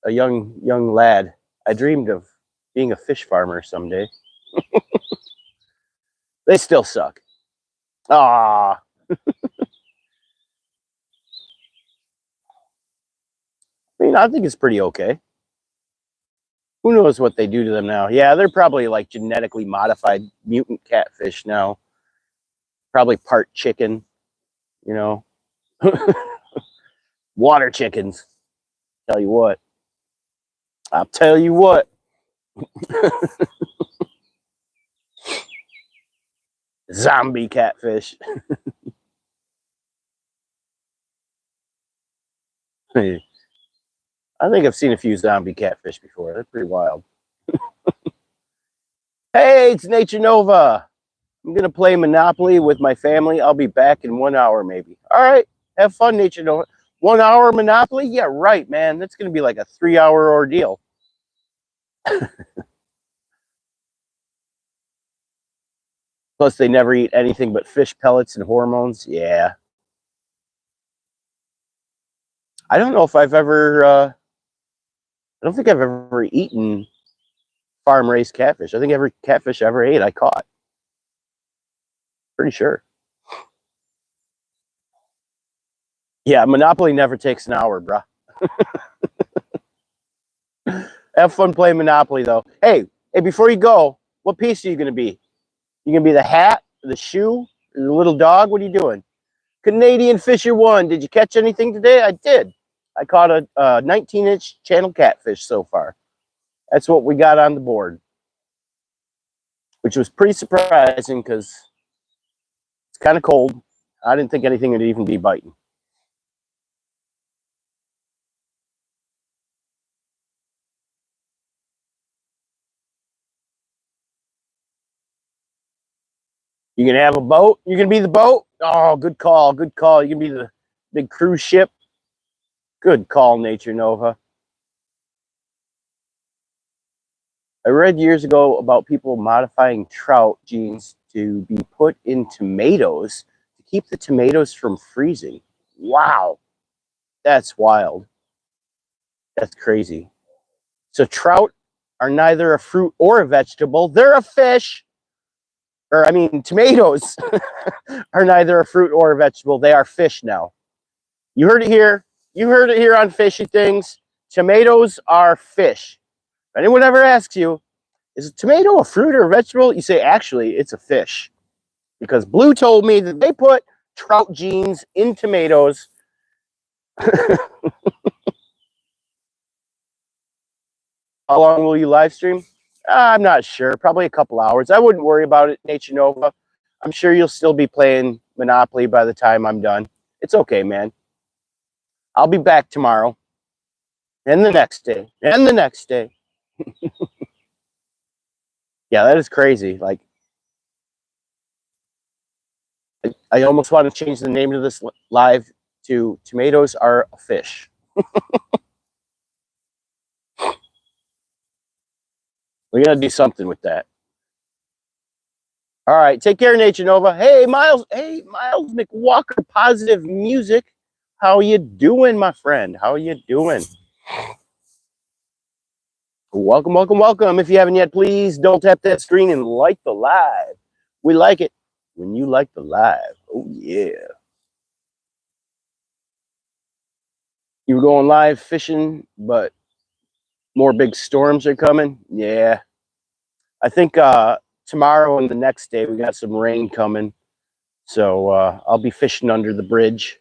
a young lad, I dreamed of being a fish farmer someday. They still suck. Ah, I mean, I think it's pretty okay. Who knows what they do to them now? Yeah, they're probably like genetically modified mutant catfish now. Probably part chicken, you know. Water chickens. Tell you what. I'll tell you what. Zombie catfish. I think I've seen a few zombie catfish before. They're pretty wild. Hey, it's Nature Nova. I'm going to play Monopoly with my family. I'll be back in 1 hour, maybe. All right. Have fun, Nature Nova. 1 hour Monopoly? Yeah, right, man. That's going to be like a 3-hour ordeal. Plus, they never eat anything but fish pellets and hormones. Yeah. I don't know if I've ever, I don't think I've ever eaten farm raised catfish. I think every catfish I ever ate, I caught. Pretty sure. Yeah, Monopoly never takes an hour, bruh. Have fun playing Monopoly, though. Hey, before you go, what piece are you going to be? You going to be the hat, the shoe, the little dog? What are you doing? Canadian Fisher 1. Did you catch anything today? I did. I caught a 19-inch channel catfish so far. That's what we got on the board, which was pretty surprising because it's kind of cold. I didn't think anything would even be biting. You can have a boat. You can be the boat. Oh, good call. Good call. You can be the big cruise ship. Good call, Nature Nova. I read years ago about people modifying trout genes to be put in tomatoes to keep the tomatoes from freezing. Wow. That's wild. That's crazy. So trout are neither a fruit or a vegetable. They're a fish. Or, I mean, tomatoes are neither a fruit or a vegetable. They are fish now. You heard it here. You heard it here on Fishy Things. Tomatoes are fish. If anyone ever asks you, is a tomato a fruit or a vegetable? You say, actually, it's a fish. Because Blue told me that they put trout genes in tomatoes. How long will you live stream? I'm not sure. Probably a couple hours. I wouldn't worry about it, Nature Nova. I'm sure you'll still be playing Monopoly by the time I'm done. It's okay, man. I'll be back tomorrow. And the next day. And the next day. Yeah, that is crazy. Like, I almost want to change the name of this live to Tomatoes Are a Fish. We got to do something with that. All right. Take care, Nature Nova. Hey, Miles. Hey, Miles McWalker, Positive Music. How you doing, my friend? How you doing? Welcome, welcome, welcome. If you haven't yet, please don't tap that screen and like the live. We like it when you like the live. Oh, yeah. You were going live fishing, but more big storms are coming. Yeah. I think tomorrow and the next day we got some rain coming. So I'll be fishing under the bridge.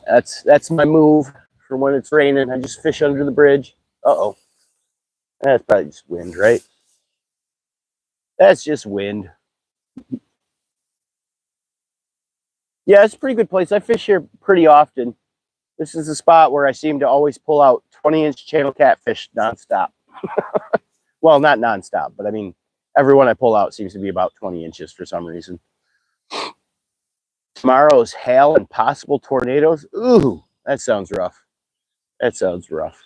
That's my move for when it's raining. I just fish under the bridge. Uh-oh. That's probably just wind, right? That's just wind. Yeah, it's a pretty good place. I fish here pretty often. This is a spot where I seem to always pull out 20-inch channel catfish nonstop. Well, not nonstop, but I mean, every one I pull out seems to be about 20 inches for some reason. Tomorrow's hail and possible tornadoes. Ooh, that sounds rough. That sounds rough.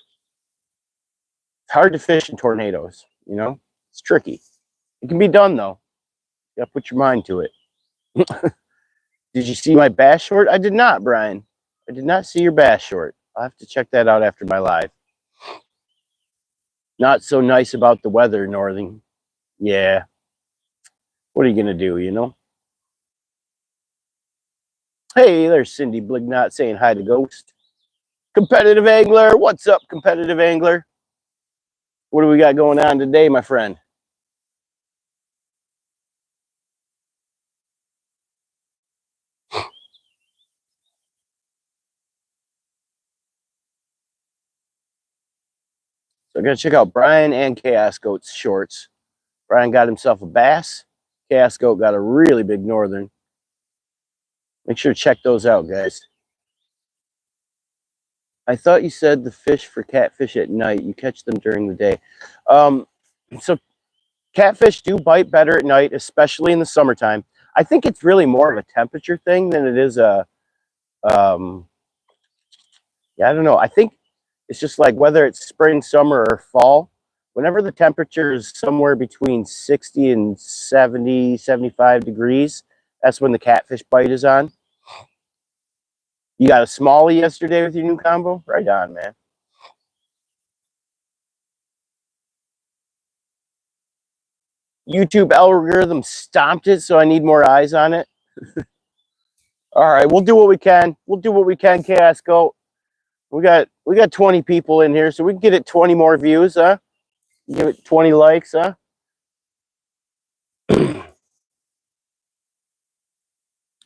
It's hard to fish in tornadoes, you know? It's tricky. It can be done, though. You gotta put your mind to it. Did you see my bass short? I did not, Brian. I did not see your bass short. I'll have to check that out after my live. Not so nice about the weather, Northern. Yeah. What are you going to do, you know? Hey, there's Cindy Blignot saying hi to Ghost. Competitive Angler. What's up, Competitive Angler? What do we got going on today, my friend? So I got to check out Brian and Chaos Goat's shorts. Brian got himself a bass. Chaos Goat got a really big northern. Make sure to check those out, guys. I thought you said the fish for catfish at night. You catch them during the day. So catfish do bite better at night, especially in the summertime. I think it's really more of a temperature thing than it is a, yeah, I don't know. I think it's just like whether it's spring, summer, or fall. Whenever the temperature is somewhere between 60 and 70, 75 degrees, that's when the catfish bite is on. You got a smallie yesterday with your new combo? Right on, man. YouTube algorithm stomped it, so I need more eyes on it. All right, we'll do what we can. We'll do what we can, Chaos Goat. We got 20 people in here, so we can get it 20 more views, huh? Give it 20 likes, huh?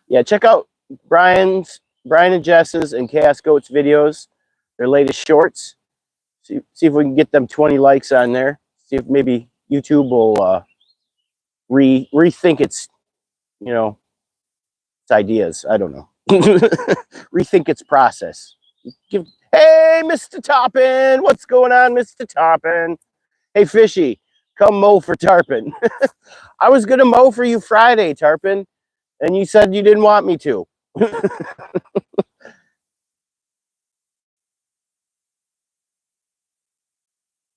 Yeah, check out Brian and Jess's and Chaos Goat's videos, their latest shorts. See if we can get them 20 likes on there. See if maybe YouTube will rethink its, you know, its ideas. I don't know. Rethink its process. Hey, Mr. Toppin, what's going on, Mr. Toppin? Hey, Fishy, come mow for Tarpon. I was gonna mow for you Friday, Tarpon, and you said you didn't want me to.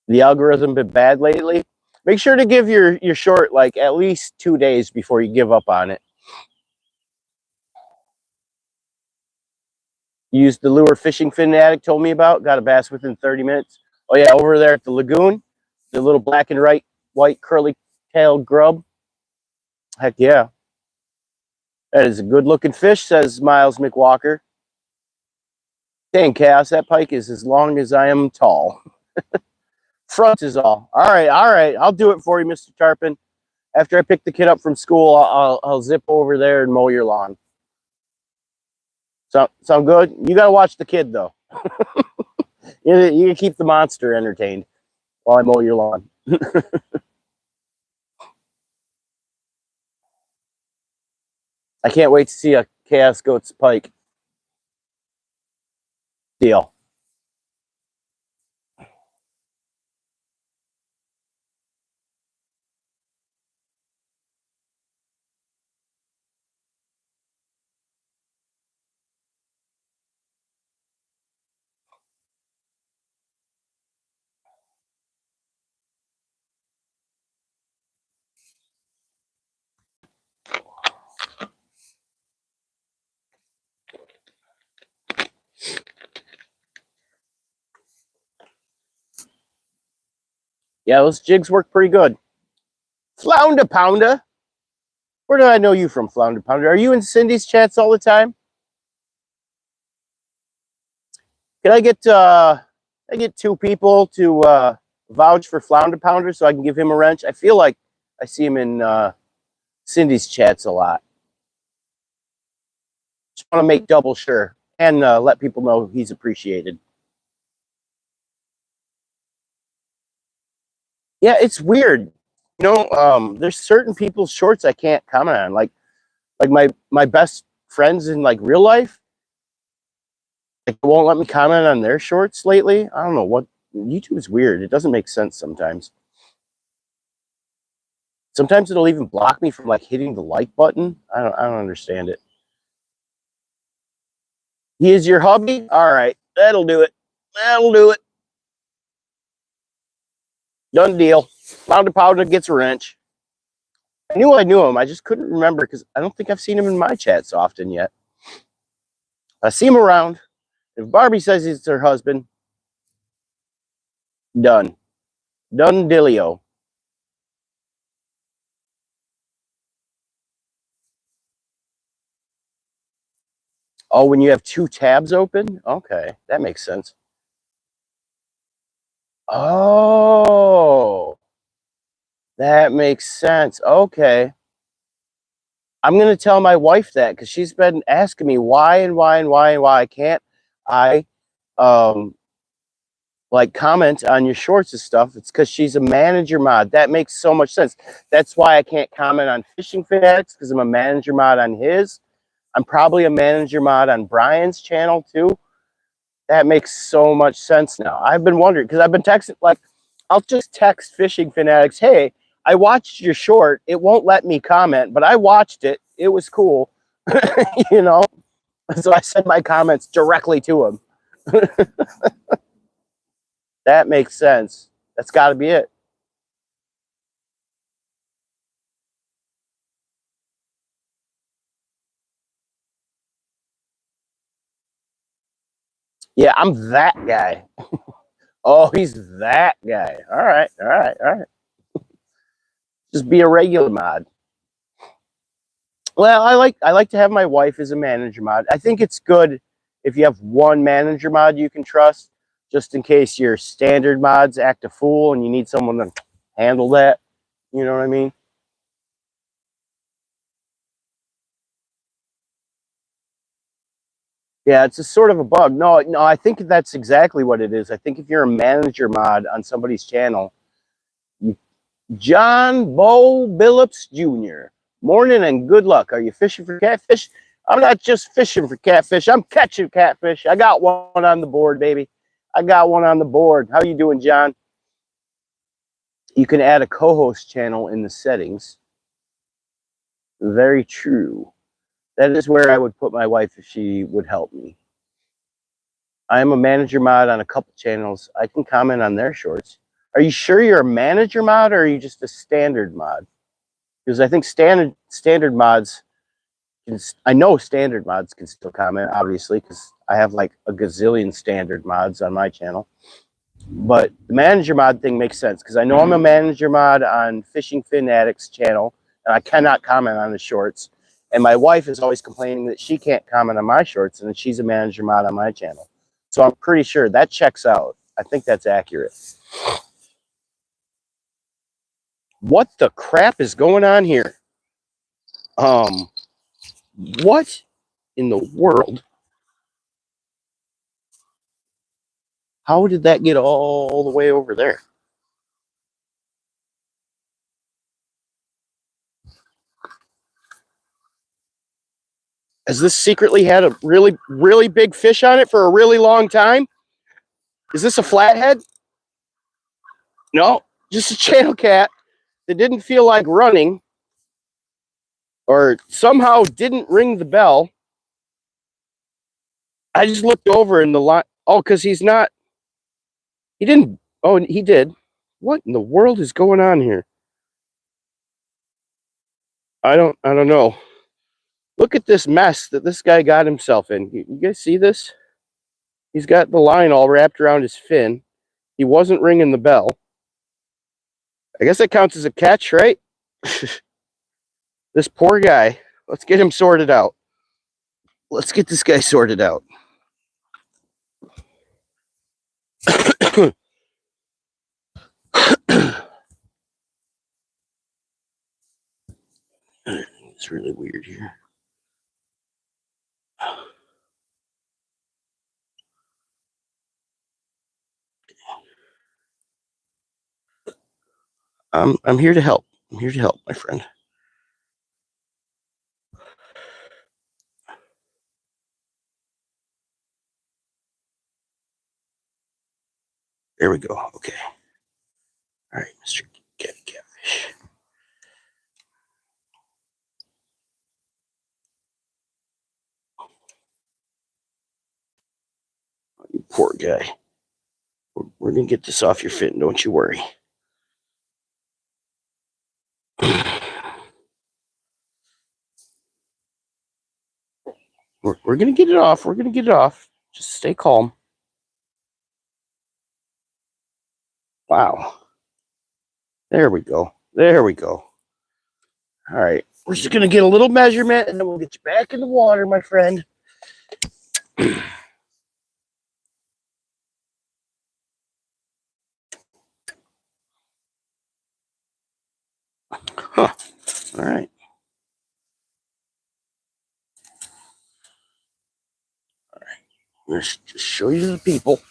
The algorithm been bad lately. Make sure to give your short like at least 2 days before you give up on it. Use the lure Fishing Fanatic told me about. Got a bass within 30 minutes. Oh yeah, over there at the lagoon, the little black and white curly tailed grub. Heck yeah. That is a good looking fish, says Miles McWalker. Dang, Chaos, that pike is as long as I am tall. Front is all. All right. I'll do it for you, Mr. Tarpon. After I pick the kid up from school, I'll zip over there and mow your lawn. Sound good? You got to watch the kid, though. You can keep the monster entertained while I mow your lawn. I can't wait to see a Chaos Goat's pike. Deal. Yeah, those jigs work pretty good. Flounder Pounder. Where do I know you from, Flounder Pounder? Are you in Cindy's chats all the time? Can I get two people to vouch for Flounder Pounder so I can give him a wrench? I feel like I see him in Cindy's chats a lot. Just want to make double sure and let people know he's appreciated. Yeah, it's weird. You know, there's certain people's shorts I can't comment on. Like my best friends in like real life, like won't let me comment on their shorts lately. I don't know what YouTube is weird. It doesn't make sense sometimes. Sometimes it'll even block me from like hitting the like button. I don't understand it. He is your hubby? All right, that'll do it. That'll do it. Done deal. Flounder Powder gets a wrench. I knew him. I just couldn't remember because I don't think I've seen him in my chats often yet. I see him around. If Barbie says he's her husband, done. Done dealio. Oh, when you have two tabs open? Okay, that makes sense. Oh, that makes sense. Okay. I'm going to tell my wife that because she's been asking me why I can't I like comment on your shorts and stuff. It's because she's a manager mod. That makes so much sense. That's why I can't comment on Fishing Fanatics because I'm a manager mod on his. I'm probably a manager mod on Brian's channel too. That makes so much sense now. I've been wondering because I've been texting, like, I'll just text Fishing Fanatics, hey, I watched your short. It won't let me comment, but I watched it. It was cool, you know? So I send my comments directly to him. That makes sense. That's got to be it. Yeah, I'm that guy. Oh, he's that guy. All right. Just be a regular mod. Well, I like to have my wife as a manager mod. I think it's good if you have one manager mod you can trust, just in case your standard mods act a fool and you need someone to handle that. You know what I mean? Yeah, it's a sort of a bug. No, I think that's exactly what it is. I think if you're a manager mod on somebody's channel, John Bo Billups Jr. Morning and good luck. Are you fishing for catfish? I'm not just fishing for catfish. I'm catching catfish. I got one on the board, baby. I got one on the board. How you doing, John? You can add a co-host channel in the settings. Very true. That is where I would put my wife if she would help me. I am a manager mod on a couple channels. I can comment on their shorts. Are you sure you're a manager mod or are you just a standard mod? Because I think standard mods can, I know standard mods can still comment, obviously, because I have like a gazillion standard mods on my channel. But the manager mod thing makes sense because I know I'm a manager mod on Fishing Fanatics channel and I cannot comment on the shorts. And my wife is always complaining that she can't comment on my shorts and that she's a manager mod on my channel. So I'm pretty sure that checks out. I think that's accurate. What the crap is going on here? What in the world? How did that get all the way over there? Has this secretly had a really, really big fish on it for a really long time? Is this a flathead? No, just a channel cat that didn't feel like running or somehow didn't ring the bell. I just looked over in the line. Oh, because he's not. He didn't. Oh, he did. What in the world is going on here? I don't know. Look at this mess that this guy got himself in. You guys see this? He's got the line all wrapped around his fin. He wasn't ringing the bell. I guess that counts as a catch, right? This poor guy. Let's get him sorted out. Let's get this guy sorted out. It's really weird here. I'm here to help. I'm here to help, my friend. There we go. Okay. All right, Mr. Catfish. You poor guy. We're going to get this off your fin. Don't you worry. We're going to get it off. We're going to get it off. Just stay calm. Wow. There we go. There we go. All right. We're just going to get a little measurement, and then we'll get you back in the water, my friend. Huh. All right. All right. Let's just show you the people.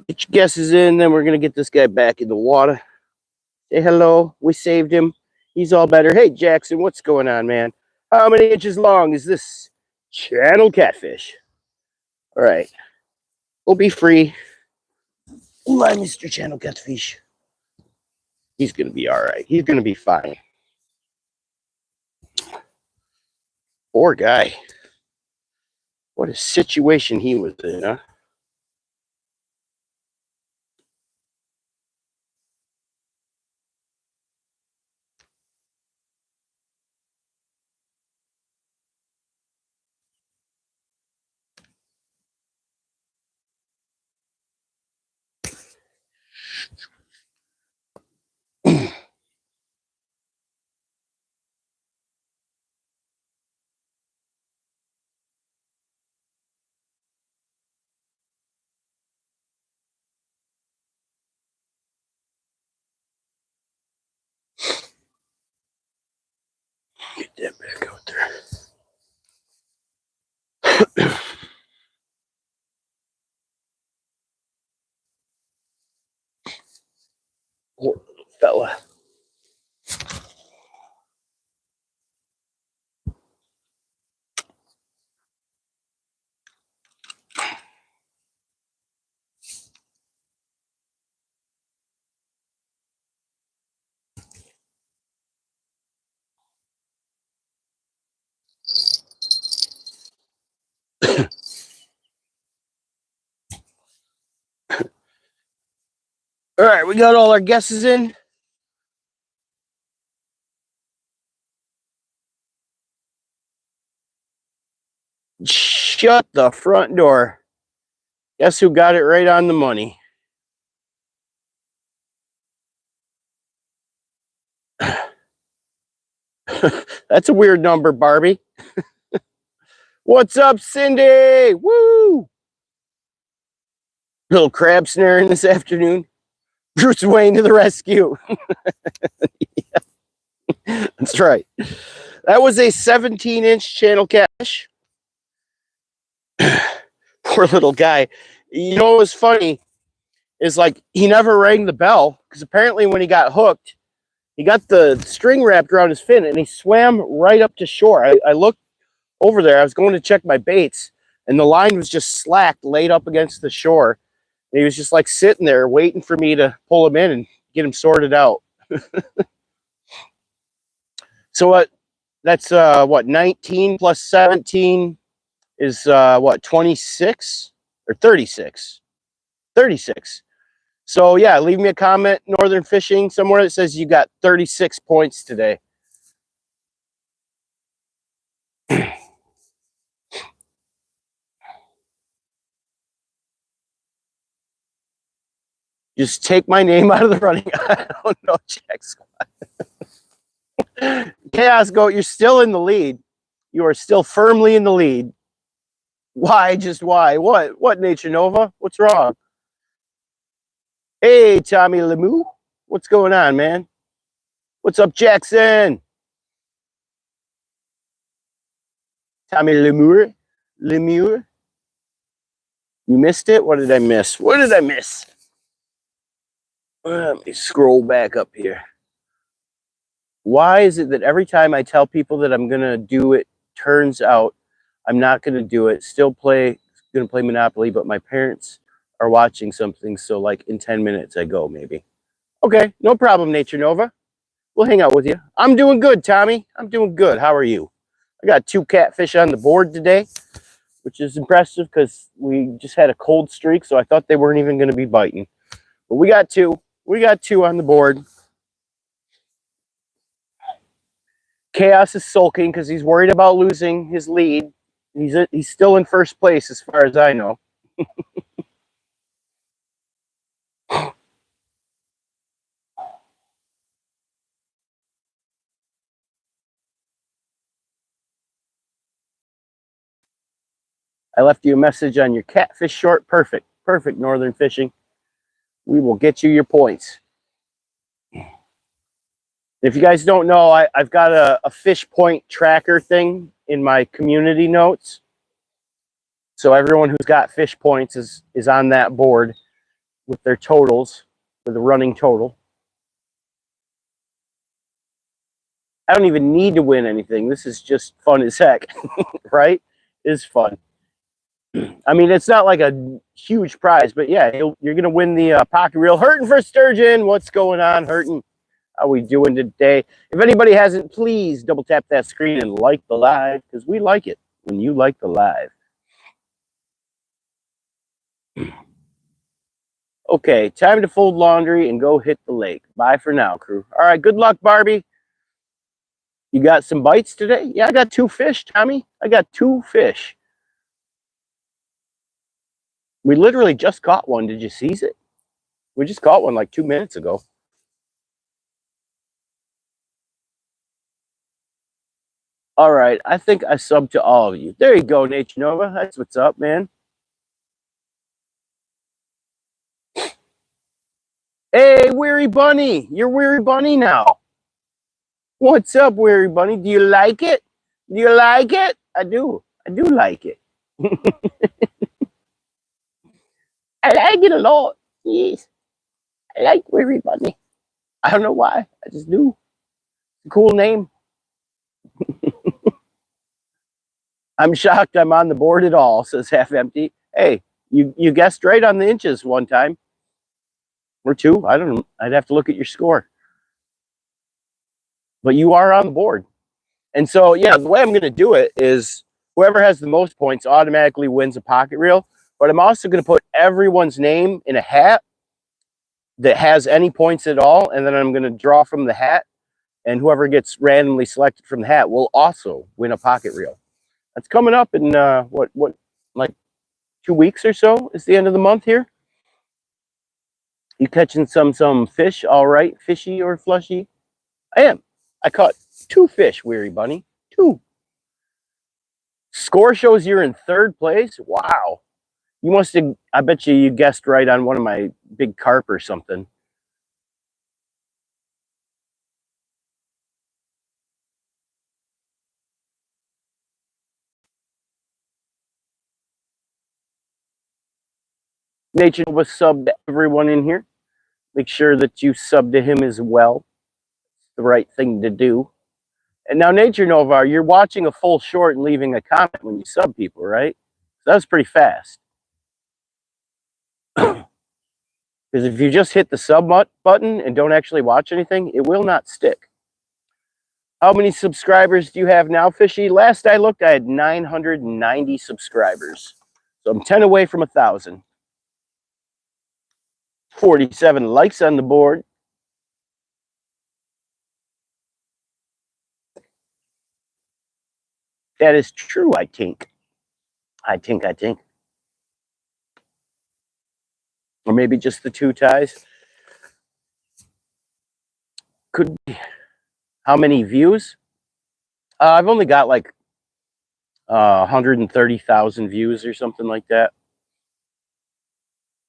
Get your guesses in, then we're going to get this guy back in the water. Say hello. We saved him. He's all better. Hey, Jackson, what's going on, man? How many inches long is this channel catfish? All right. We'll be free. My Mr. Channel Catfish. He's going to be all right. He's going to be fine. Poor guy. What a situation he was in, huh? Get that back out there. Poor little fella. All right, we got all our guesses in. Shut the front door. Guess who got it right on the money? That's a weird number, Barbie. What's up, Cindy? Woo! Little crab snaring this afternoon. Bruce Wayne to the rescue. That's right. That was a 17-inch channel catfish. Poor little guy. You know what was funny is like he never rang the bell because apparently when he got hooked, he got the string wrapped around his fin and he swam right up to shore. I looked over there. I was going to check my baits and the line was just slacked, laid up against the shore. And he was just like sitting there waiting for me to pull him in and get him sorted out. So what? That's what, 19 plus 17 is what, 26 or 36? 36. So yeah, leave me a comment, Northern Fishing, somewhere that says you got 36 points today. Just take my name out of the running. I don't know, Jack Squad. Chaos Goat, you're still in the lead. You are still firmly in the lead. Why? Just why? What, Nature Nova? What's wrong? Hey, Tommy Lemieux. What's going on, man? What's up, Jackson? Tommy Lemieux? Lemieux? You missed it? What did I miss? What did I miss? Let me scroll back up here. Why is it that every time I tell people that I'm going to do it, turns out I'm not going to do it, still going to play Monopoly, but my parents are watching something, so like in 10 minutes I go maybe. Okay, no problem, Nature Nova. We'll hang out with you. I'm doing good, Tommy. I'm doing good. How are you? I got 2 catfish on the board today, which is impressive because we just had a cold streak, so I thought they weren't even going to be biting. But we got 2. We got 2 on the board. Chaos is sulking because he's worried about losing his lead. He's still in first place as far as I know. I left you a message on your catfish short. Perfect. Perfect, Northern Fishing. We will get you your points. If you guys don't know, I've got a fish point tracker thing in my community notes. So everyone who's got fish points is on that board with their totals, with the running total. I don't even need to win anything. This is just fun as heck, right? It's fun. I mean, it's not like a huge prize, but yeah, you're going to win the pocket reel. Hurting for Sturgeon. What's going on, Hurting? How we doing today? If anybody hasn't, please double tap that screen and like the live, because we like it when you like the live. Okay, time to fold laundry and go hit the lake. Bye for now, crew. All right, good luck, Barbie. You got some bites today? Yeah, I got 2 fish, Tommy. I got 2 fish. We literally just caught one. Did you seize it? We just caught one like 2 minutes ago. All right, I think I subbed to all of you. There you go, Nature Nova. That's what's up, man. Hey, Weary Bunny. You're Weary Bunny now. What's up, Weary Bunny? Do you like it? Do you like it? I do. I do like it. I like it a lot. Yes. I like Weary Bunny. I don't know why. I just do. It's a cool name. I'm shocked I'm on the board at all, says Half Empty. Hey, you guessed right on the inches one time. Or 2. I don't know. I'd have to look at your score. But you are on the board. And so, yeah, the way I'm going to do it is whoever has the most points automatically wins a pocket reel. But I'm also going to put everyone's name in a hat that has any points at all. And then I'm going to draw from the hat. And whoever gets randomly selected from the hat will also win a pocket reel. That's coming up in, like 2 weeks or so is the end of the month here. You catching some fish, all right, fishy or flushy? I am. I caught 2 fish, Weary Bunny. 2. Score shows you're in 3rd place. Wow. You must have, I bet you guessed right on one of my big carp or something. Nature was sub to everyone in here. Make sure that you sub to him as well. It's the right thing to do. And now, Nature Nova, you're watching a full short and leaving a comment when you sub people, right? So that was pretty fast. Because if you just hit the sub button and don't actually watch anything, it will not stick. How many subscribers do you have now, Fishy? Last I looked, I had 990 subscribers. So I'm 10 away from 1,000. 47 likes on the board. That is true, I think. I think. Or maybe just the 2 ties. Could be. How many views? I've only got like 130,000 views or something like that.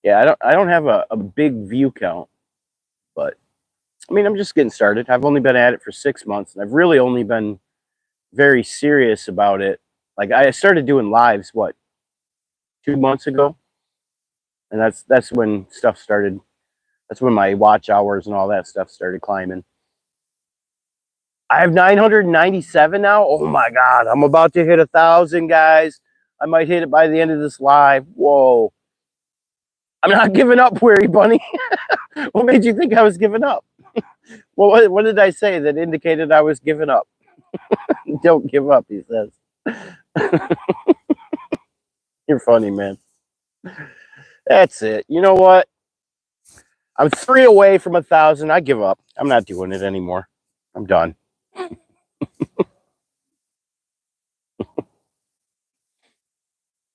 Yeah, I don't have a big view count, but I mean, I'm just getting started. I've only been at it for 6 months, and I've really only been very serious about it. Like I started doing lives, what, 2 months ago? And that's when stuff started. That's when my watch hours and all that stuff started climbing. I have 997 now. Oh my God, I'm about to hit 1,000, guys. I might hit it by the end of this live. Whoa. I'm not giving up, Weary Bunny. What made you think I was giving up? Well, what did I say that indicated I was giving up? Don't give up, he says. You're funny, man. That's it. You know what? I'm 3 away from 1,000. I give up. I'm not doing it anymore. I'm done.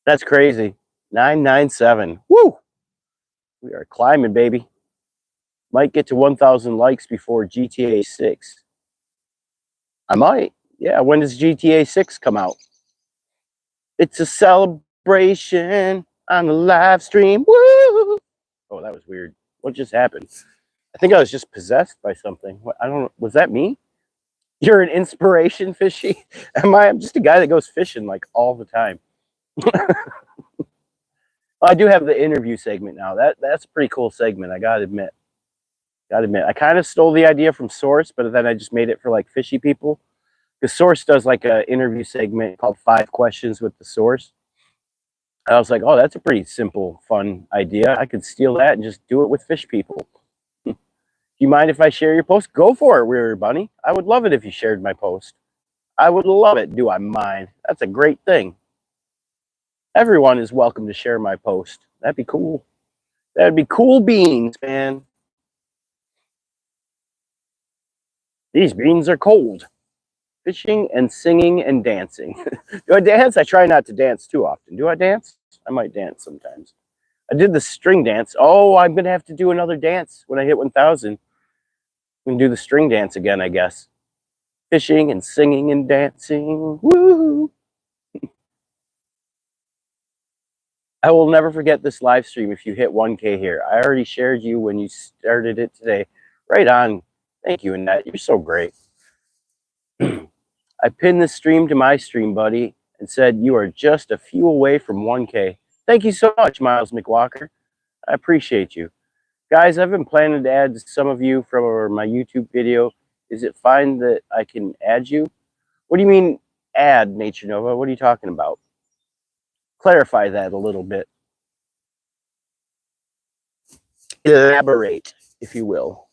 That's crazy. 997. Woo! We are climbing, baby. Might get to 1,000 likes before GTA 6. I might. Yeah, when does GTA 6 come out? It's a celebration on the live stream. Woo! Oh, that was weird. What just happened? I think I was just possessed by something. What, I don't know. Was that me? You're an inspiration, Fishy? I'm just a guy that goes fishing like all the time. I do have the interview segment now. That's a pretty cool segment, I gotta admit. I kind of stole the idea from Source, but then I just made it for like fishy people. Because Source does like an interview segment called 5 Questions with the Source. I was like, oh, that's a pretty simple, fun idea. I could steal that and just do it with fish people. Do you mind if I share your post? Go for it, Weary Bunny. I would love it if you shared my post. I would love it. Do I mind? That's a great thing. Everyone is welcome to share my post. That'd be cool. That'd be cool beans, man. These beans are cold. Fishing and singing and dancing. Do I dance? I try not to dance too often. Do I dance? I might dance sometimes. I did the string dance. Oh, I'm going to have to do another dance when I hit 1,000. I'm going to do the string dance again, I guess. Fishing and singing and dancing. Woo! I will never forget this live stream if you hit 1K here. I already shared you when you started it today. Right on. Thank you, Annette. You're so great. I pinned this stream to my stream, buddy, and said you are just a few away from 1K. Thank you so much, Miles McWalker. I appreciate you. Guys, I've been planning to add some of you from my YouTube video. Is it fine that I can add you? What do you mean add, Nature Nova? What are you talking about? Clarify that a little bit. Elaborate, if you will.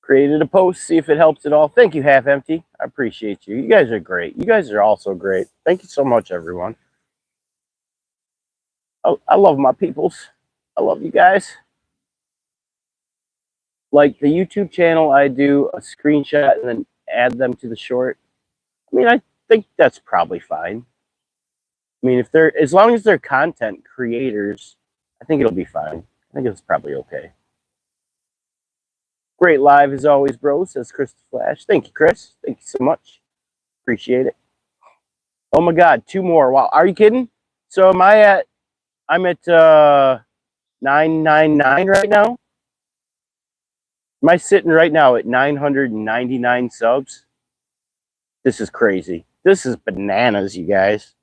Created a post, see if it helps at all. Thank you, Half Empty. I appreciate you. You guys are great. You guys are also great. Thank you so much, everyone. I love my peoples. I love you guys. Like the YouTube channel, I do a screenshot and then add them to the short. I mean, I think that's probably fine. I mean, if they're, as long as they're content creators, I think it'll be fine. I think it's probably okay. Great live as always, bro, says Chris the Flash. Thank you, Chris. Thank you so much. Appreciate it. Oh my God, 2 more. Wow, are you kidding? So I'm at 999 right now. Am I sitting right now at 999 subs? This is crazy. This is bananas, you guys.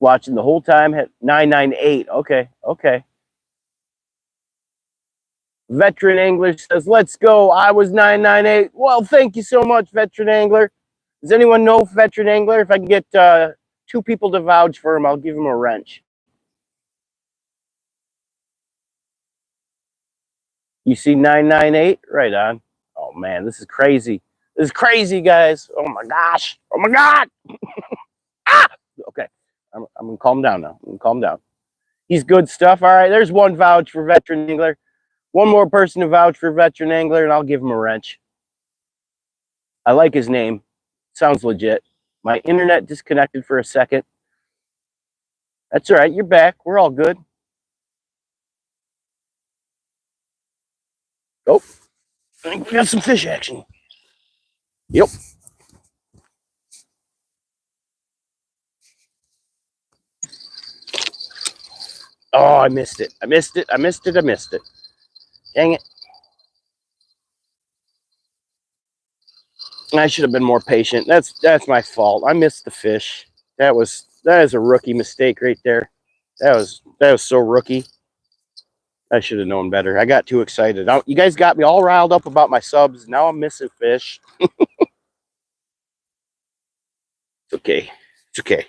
Watching the whole time at 998. Okay, okay. Veteran Angler says, let's go. I was 998. Well, thank you so much, Veteran Angler. Does anyone know Veteran Angler? If I can get 2 people to vouch for him, I'll give him a wrench. You see 998? Right on. Oh, man, this is crazy. This is crazy, guys. Oh, my gosh. Oh, my God. Ah! Okay, I'm going to calm down now. I'm going to calm down. He's good stuff. All right, there's 1 vouch for Veteran Angler. One more person to vouch for Veteran Angler, and I'll give him a wrench. I like his name. Sounds legit. My internet disconnected for a second. That's all right. You're back. We're all good. Oh, I think we got some fish action. Yep. Oh, I missed it. I missed it. I missed it. I missed it. Dang it. I should have been more patient. That's my fault. I missed the fish. That is a rookie mistake right there. That was so rookie. I should have known better. I got too excited. You guys got me all riled up about my subs. Now I'm missing fish. It's okay. It's okay.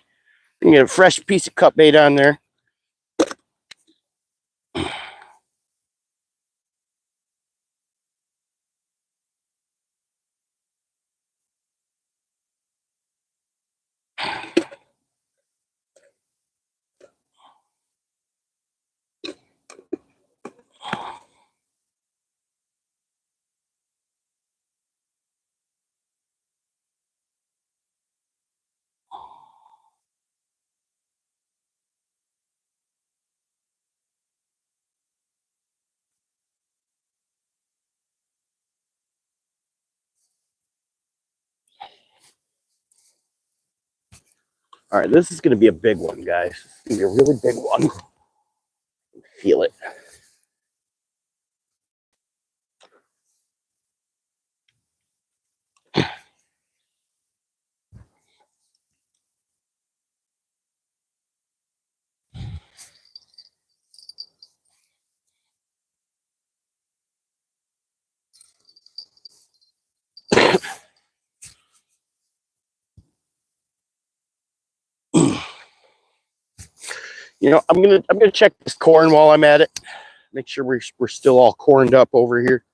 You can get a fresh piece of cut bait on there. All right, this is going to be a big one, guys. It's going to be a really big one. Feel it. You know, I'm gonna check this corn while I'm at it. Make sure we're still all corned up over here.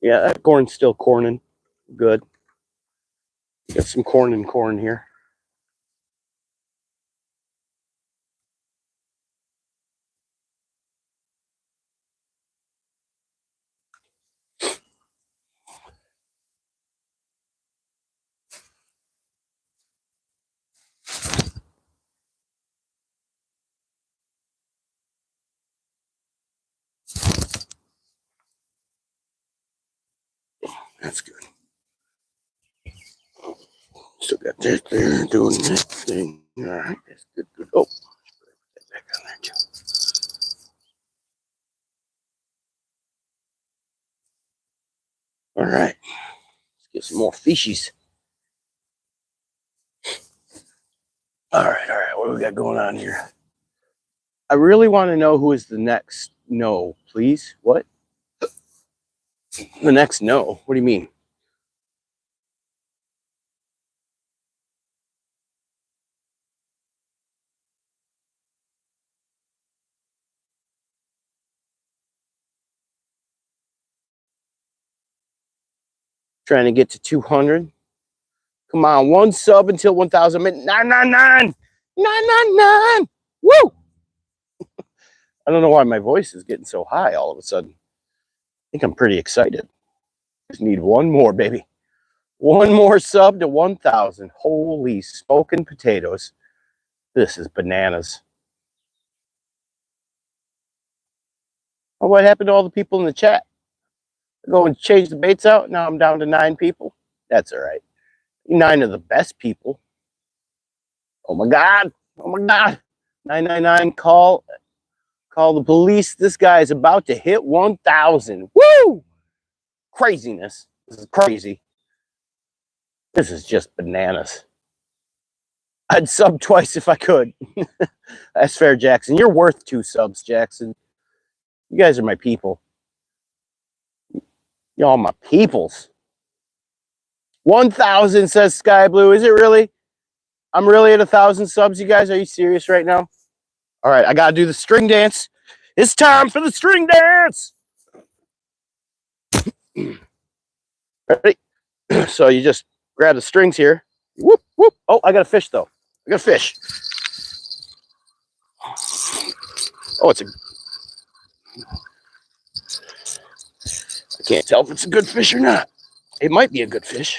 Yeah, that corn's still corning. Good. Got some corn and corn here. That's good. Still got that there doing that thing. All right, that's good. Good. Oh, put that back on there too. All right, let's get some more fishies. All right. What do we got going on here? I really want to know who is the next. No, please. What? The next no. What do you mean? Trying to get to 200. Come on, one sub until 1,000. 999. 999. Woo! I don't know why my voice is getting so high all of a sudden. I think I'm pretty excited. Just need one more, baby. One more sub to 1,000. Holy smoking potatoes. This is bananas. Oh, what happened to all the people in the chat? Go and change the baits out. Now I'm down to 9 people. That's all right. 9 of the best people. Oh my God. Oh my God. 999, call the police. This guy is about to hit 1,000. Woo! Craziness. This is crazy. This is just bananas. I'd sub twice if I could. That's fair, Jackson. You're worth 2 subs, Jackson. You guys are my people. Y'all my peoples. 1,000, says Sky Blue. Is it really? I'm really at 1,000 subs, you guys. Are you serious right now? All right, I got to do the string dance. It's time for the string dance. Ready? So you just grab the strings here. Whoop, whoop. Oh, I got a fish though. I got a fish. Oh, it's a... I can't tell if it's a good fish or not. It might be a good fish.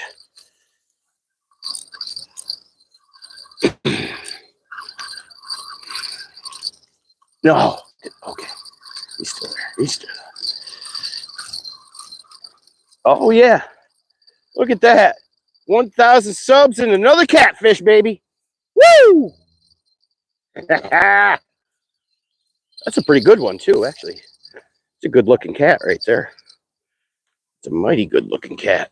No. Okay. He's still there. He's still there. Oh, yeah. Look at that. 1,000 subs and another catfish, baby. Woo! That's a pretty good one, too, actually. It's a good-looking cat right there. It's a mighty good-looking cat.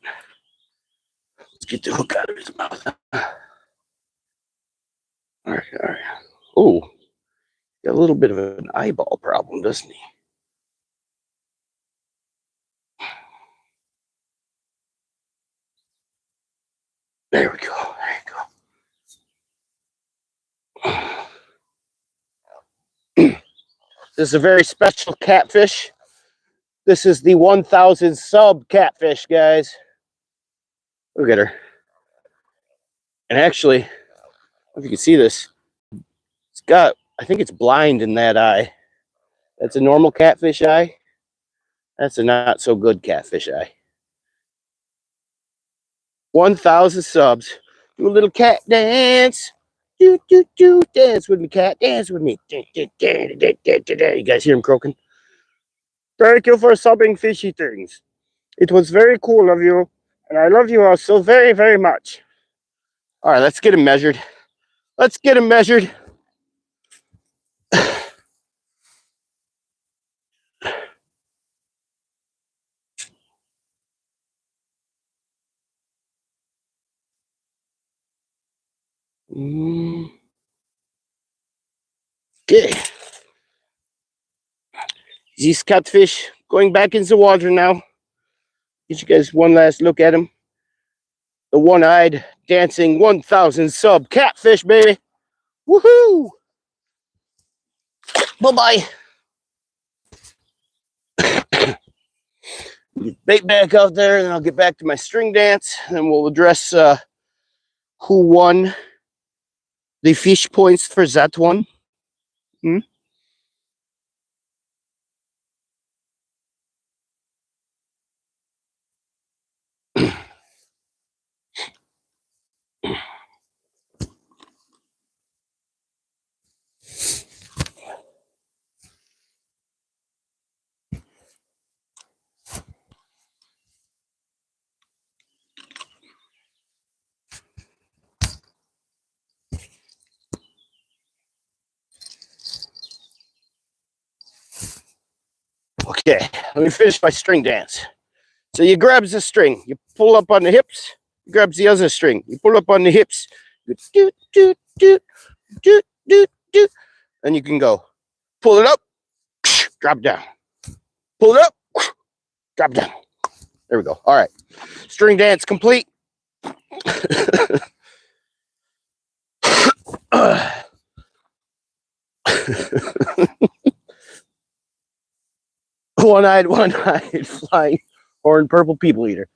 Let's get the hook out of his mouth. All right, all right. Oh, got a little bit of an eyeball problem, doesn't he? There we go. There you go. This is a very special catfish. This is the 1,000 sub catfish, guys. Look at her. And actually, I don't know if you can see this. It's got, I think it's blind in that eye. That's a normal catfish eye. That's a not so good catfish eye. 1,000 subs. Do a little cat dance. Do, do, do. Dance with me, cat. Dance with me. You guys hear him croaking? Thank you for subbing fishy things. It was very cool of you. And I love you all so very, very much. All right, let's get him measured. Let's get him measured. Okay. These catfish going back into the water now. Get you guys one last look at him. The one-eyed dancing 1,000 sub catfish, baby. Woohoo! Bye-bye. Get bait back out there, and then I'll get back to my string dance, and we'll address who won the fish points for that one. Okay, let me finish my string dance. So you grab the string, you pull up on the hips, you grab the other string, you pull up on the hips, you doot, doot, doot, doot, doot, doot, and you can go. Pull it up, drop down. Pull it up, drop down. There we go. All right, string dance complete. One-eyed, flying horn purple people eater.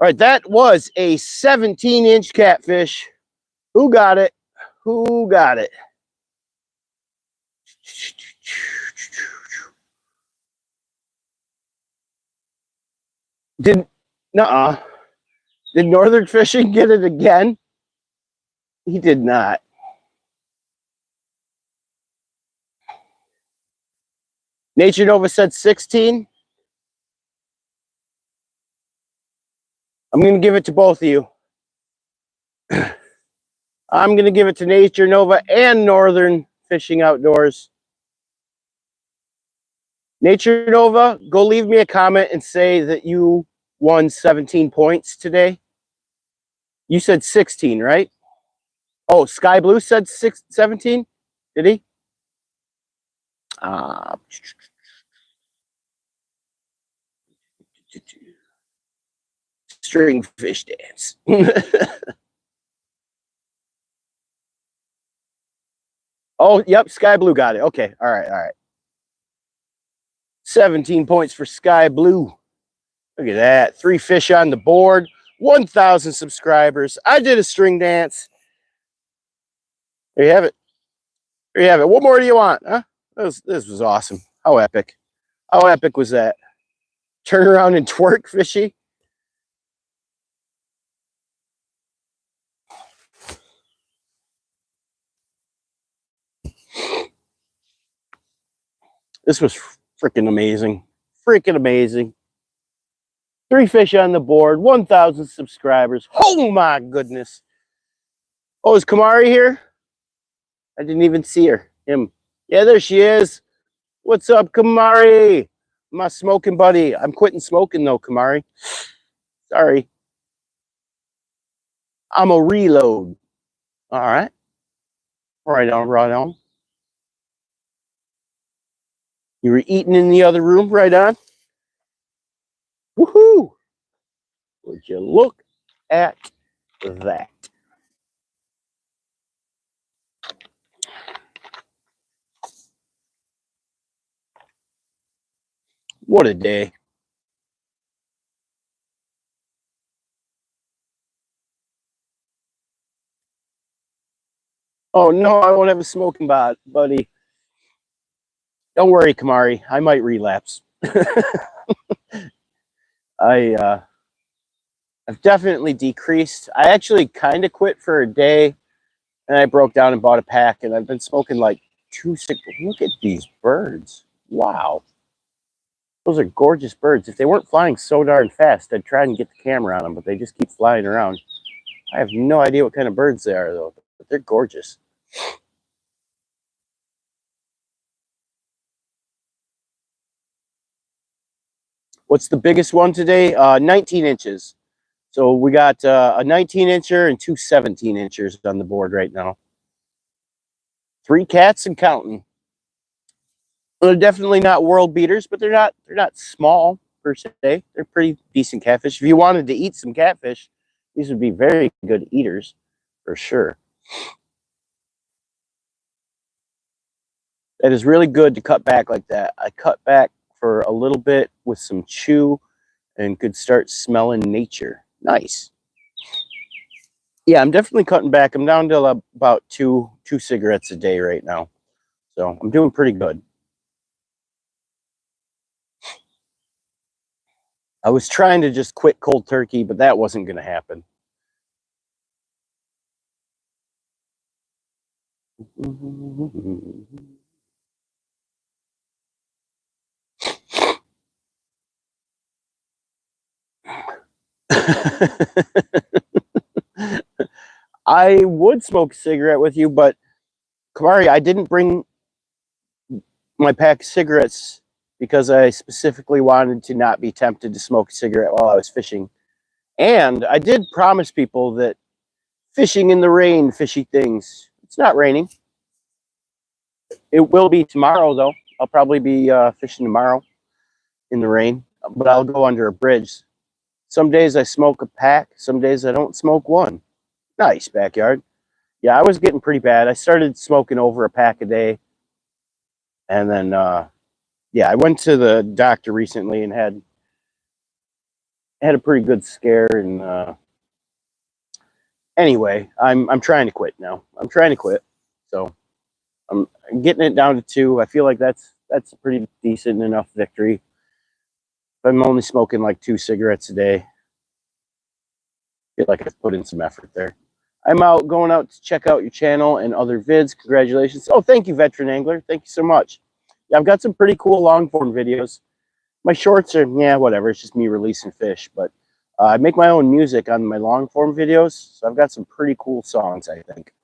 All right, that was a 17-inch catfish. Who got it? Who got it? Did Northern Fishing get it again? He did not. Nature Nova said 16. I'm going to give it to both of you. I'm going to give it to Nature Nova and Northern Fishing Outdoors. Nature Nova, go leave me a comment and say that you won 17 points today. You said 16, right? Oh, Sky Blue said 17? Did he? String fish dance. Oh, yep, Sky Blue got it. Okay, all right. 17 points for Sky Blue. Look at that. 3 fish on the board. 1,000 subscribers. I did a string dance. There you have it. There you have it. What more do you want? Huh? This was awesome. How epic. How epic was that? Turn around and twerk, fishy. This was freaking amazing. Freaking amazing. 3 fish on the board, 1,000 subscribers. Oh my goodness. Oh, is Kamari here? I didn't even see her. Him. Yeah, there she is. What's up, Kamari? My smoking buddy. I'm quitting smoking though, Kamari. Sorry. I'm a reload. All right. Right on, right on. You were eating in the other room, right on. Woohoo! Would you look at that? What a day. Oh no, I won't have a smoking buddy. Don't worry, Kamari. I might relapse. I've definitely decreased. I actually kind of quit for a day, and I broke down and bought a pack, and I've been smoking like 2 cigarettes. Look at these birds. Wow. Those are gorgeous birds. If they weren't flying so darn fast, I'd try and get the camera on them, but they just keep flying around. I have no idea what kind of birds they are, though, but they're gorgeous. What's the biggest one today? 19 inches. So we got a 19-incher and 2 17-inchers on the board right now. 3 cats and counting. They're definitely not world beaters, but they're not small per se. They're pretty decent catfish. If you wanted to eat some catfish, these would be very good eaters for sure. It is really good to cut back like that. I cut back for a little bit with some chew and could start smelling nature. Nice. Yeah, I'm definitely cutting back. I'm down to about two cigarettes a day right now. So I'm doing pretty good. I was trying to just quit cold turkey, but that wasn't going to happen. I would smoke a cigarette with you, but Kamari, I didn't bring my pack of cigarettes because I specifically wanted to not be tempted to smoke a cigarette while I was fishing. And I did promise people that fishing in the rain, fishy things. It's not raining. It will be tomorrow, though. I'll probably be fishing tomorrow in the rain, but I'll go under a bridge. Some days I smoke a pack. Some days I don't smoke one. Nice backyard. Yeah, I was getting pretty bad. I started smoking over a pack a day. And then, yeah, I went to the doctor recently and had a pretty good scare. And anyway, I'm trying to quit now. I'm trying to quit. So I'm getting it down to 2. I feel like that's a pretty decent enough victory. I'm only smoking like 2 cigarettes a day. I feel like I've put in some effort there. I'm going out to check out your channel and other vids. Congratulations. Oh, thank you, Veteran Angler. Thank you so much. Yeah, I've got some pretty cool long form videos. My shorts are, yeah, whatever. It's just me releasing fish. But I make my own music on my long form videos. So I've got some pretty cool songs, I think.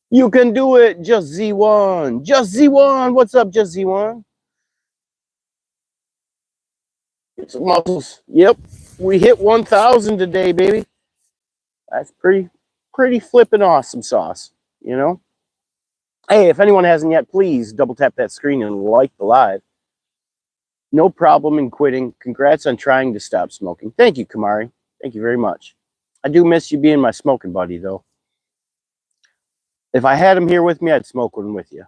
You can do it, Just Z1. Just Z1. What's up, Just Z1? Get some muscles. Yep. We hit 1,000 today, baby. That's pretty flipping awesome sauce, you know? Hey, if anyone hasn't yet, please double tap that screen and like the live. No problem in quitting. Congrats on trying to stop smoking. Thank you, Kamari. Thank you very much. I do miss you being my smoking buddy, though. If I had him here with me, I'd smoke one with you.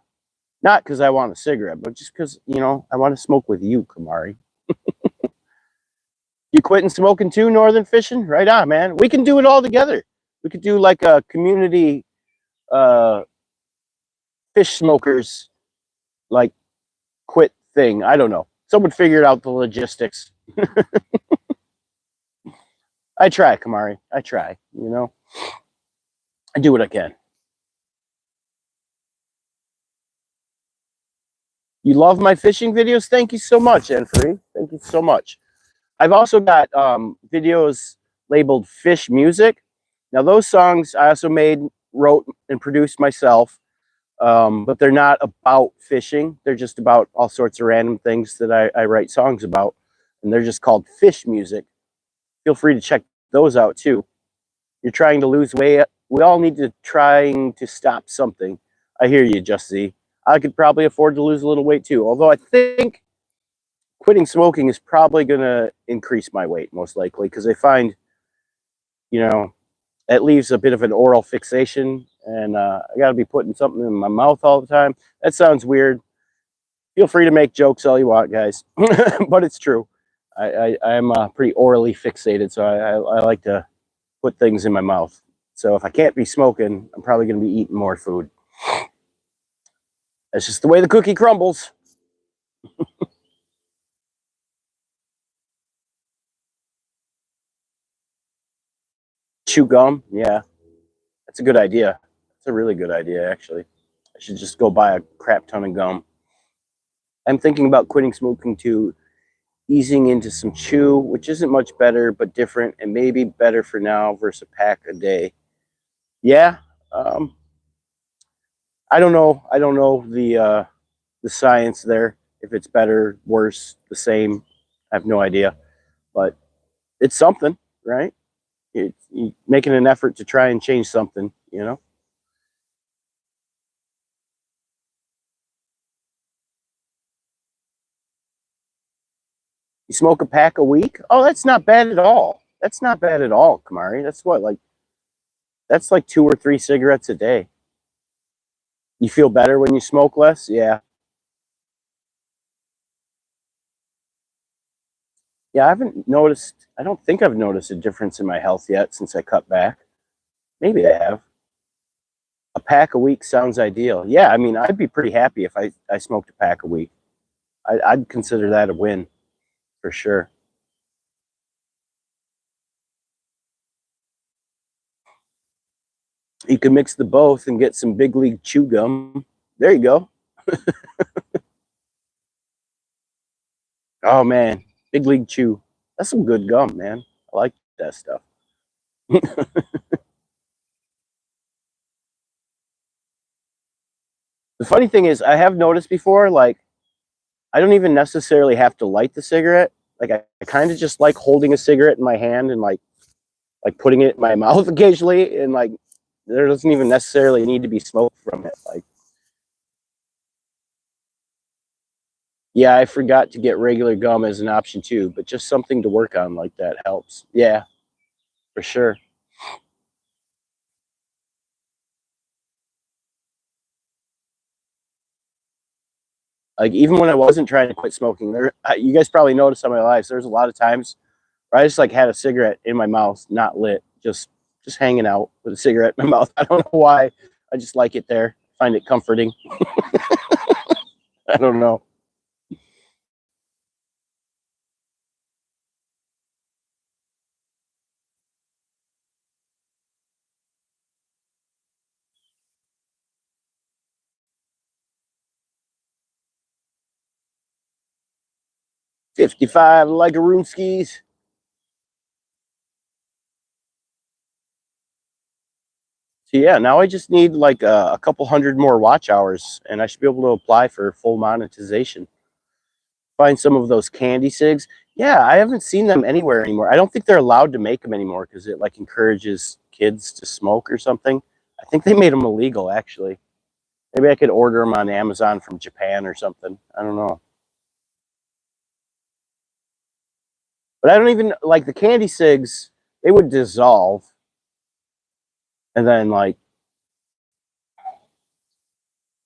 Not because I want a cigarette, but just because, you know, I want to smoke with you, Kamari. You quitting smoking too, Northern Fishing? Right on, man. We can do it all together. We could do like a community uh, fish smokers like quit thing. I don't know. Someone figured out the logistics. I try, Kamari. I try. You know, I do what I can. You love my fishing videos? Thank you so much, Enfree. Thank you so much. I've also got videos labeled Fish Music. Now, those songs I also made, wrote, and produced myself, but they're not about fishing. They're just about all sorts of random things that I write songs about, and they're just called Fish Music. Feel free to check those out, too. You're trying to lose weight. We all need to trying to stop something. I hear you, Just Z. I could probably afford to lose a little weight, too, although I think quitting smoking is probably going to increase my weight, most likely, because I find, you know, it leaves a bit of an oral fixation, and I got to be putting something in my mouth all the time. That sounds weird. Feel free to make jokes all you want, guys, but it's true. I'm pretty orally fixated, so I like to put things in my mouth. So if I can't be smoking, I'm probably going to be eating more food. That's just the way the cookie crumbles. Chew gum, yeah, that's a good idea. That's a really good idea, actually. I should just go buy a crap ton of gum. I'm thinking about quitting smoking too, easing into some chew, which isn't much better, but different, and maybe better for now versus a pack a day. Yeah, um, I don't know. I don't know the science there. If it's better, worse, the same, I have no idea. But it's something, right? It's making an effort to try and change something. You know, you smoke a pack a week. Oh, that's not bad at all. That's not bad at all, Kamari. That's what like that's like 2 or 3 cigarettes a day. You feel better when you smoke less? Yeah. Yeah, I haven't noticed, I don't think I've noticed a difference in my health yet since I cut back. Maybe I have. A pack a week sounds ideal. Yeah, I mean, I'd be pretty happy if I smoked a pack a week. I'd consider that a win for sure. You can mix the both and get some big league chew gum. There you go. Oh man, big league chew. That's some good gum, man. I like that stuff. The funny thing is, I have noticed before, like, I don't even necessarily have to light the cigarette. Like, I kind of just like holding a cigarette in my hand and like putting it in my mouth occasionally, and like there doesn't even necessarily need to be smoke from it. Like, yeah, I forgot to get regular gum as an option too, but just something to work on like that helps. Yeah, for sure. Like even when I wasn't trying to quit smoking, you guys probably noticed on my lives. There's a lot of times where I just like had a cigarette in my mouth, not lit, just hanging out with a cigarette in my mouth. I don't know why. I just like it there. Find it comforting. I don't know. 55 like a room skis. So yeah, now I just need like a couple hundred more watch hours, and I should be able to apply for full monetization. Find some of those candy cigs. Yeah, I haven't seen them anywhere anymore. I don't think they're allowed to make them anymore because it like encourages kids to smoke or something. I think they made them illegal actually. Maybe I could order them on Amazon from Japan or something. I don't know. But I don't even like the candy cigs. They would dissolve, and then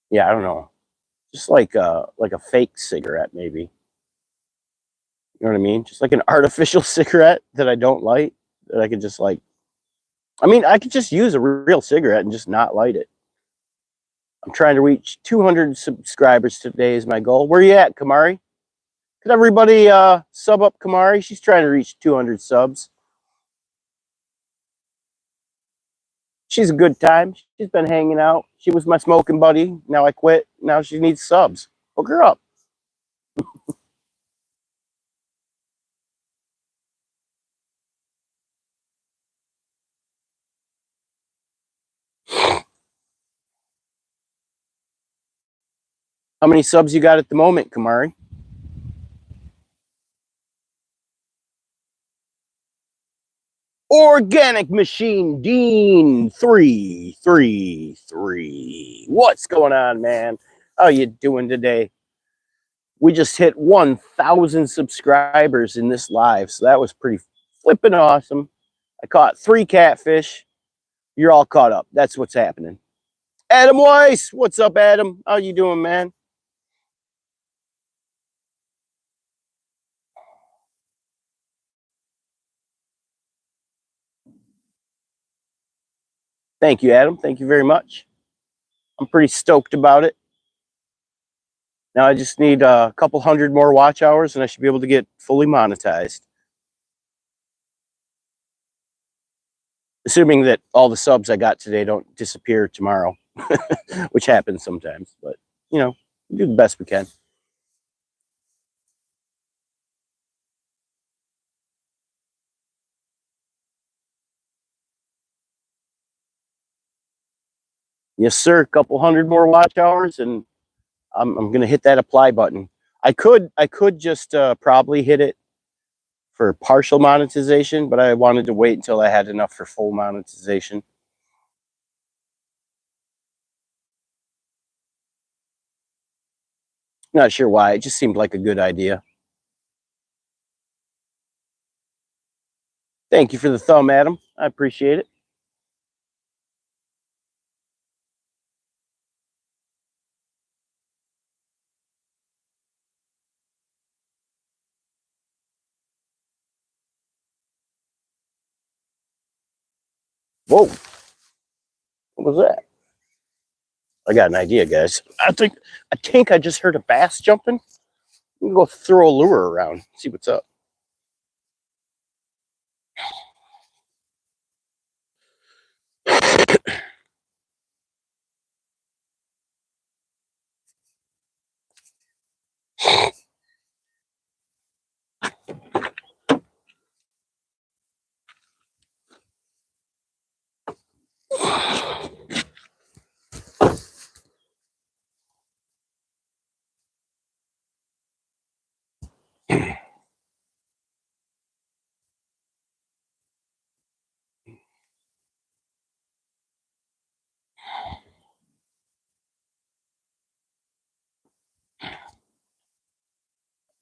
yeah, I don't know. Just like a fake cigarette maybe. You know what I mean? Just like an artificial cigarette that I don't light, that I could just like, I mean, I could just use a real cigarette and just not light it. I'm trying to reach 200 subscribers today is my goal. Where you at, Kamari? Could everybody sub up Kamari? She's trying to reach 200 subs. She's a good time. She's been hanging out. She was my smoking buddy. Now I quit. Now she needs subs. Hook her up. How many subs you got at the moment, Kamari? Organic Machine Dean 333. What's going on, man? How you doing today? We just hit 1,000 subscribers in this live, so that was pretty flipping awesome. I caught 3 catfish. You're all caught up. That's what's happening. Adam Weiss, what's up, Adam? How you doing, man? Thank you, Adam. Thank you very much. I'm pretty stoked about it. Now I just need a couple hundred more watch hours and I should be able to get fully monetized. Assuming that all the subs I got today don't disappear tomorrow, which happens sometimes. But, you know, we do the best we can. Yes, sir. A couple hundred more watch hours and I'm going to hit that apply button. I could just probably hit it for partial monetization, but I wanted to wait until I had enough for full monetization. Not sure why. It just seemed like a good idea. Thank you for the thumb, Adam. I appreciate it. Whoa. What was that? I got an idea, guys. I think I just heard a bass jumping. I'm gonna go throw a lure around, see what's up.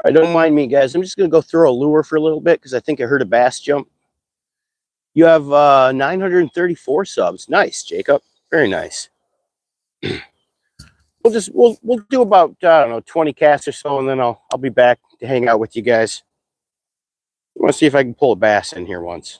All right, don't mind me, guys. I'm just gonna go throw a lure for a little bit because I think I heard a bass jump. You have 934 subs. Nice, Jacob. Very nice. We'll do about I don't know 20 casts or so, and then I'll be back to hang out with you guys. I want to see if I can pull a bass in here once.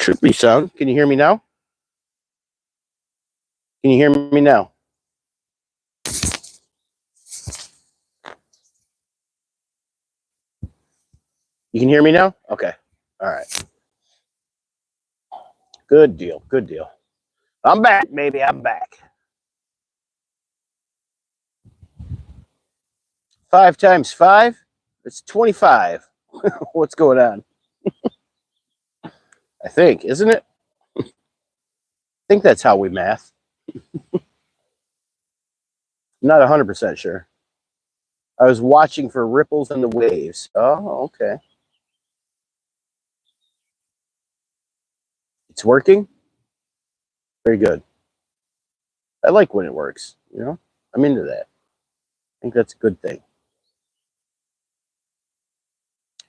Should be sound. Can you hear me now? Can you hear me now? You can hear me now? Okay. All right. Good deal. Good deal. I'm back, baby. I'm back. 5 times 5? It's 25. What's going on? I think, isn't it? I think that's how we math. I'm not 100% sure. I was watching for ripples in the waves. Oh, okay. It's working? Very good. I like when it works, you know? I'm into that. I think that's a good thing.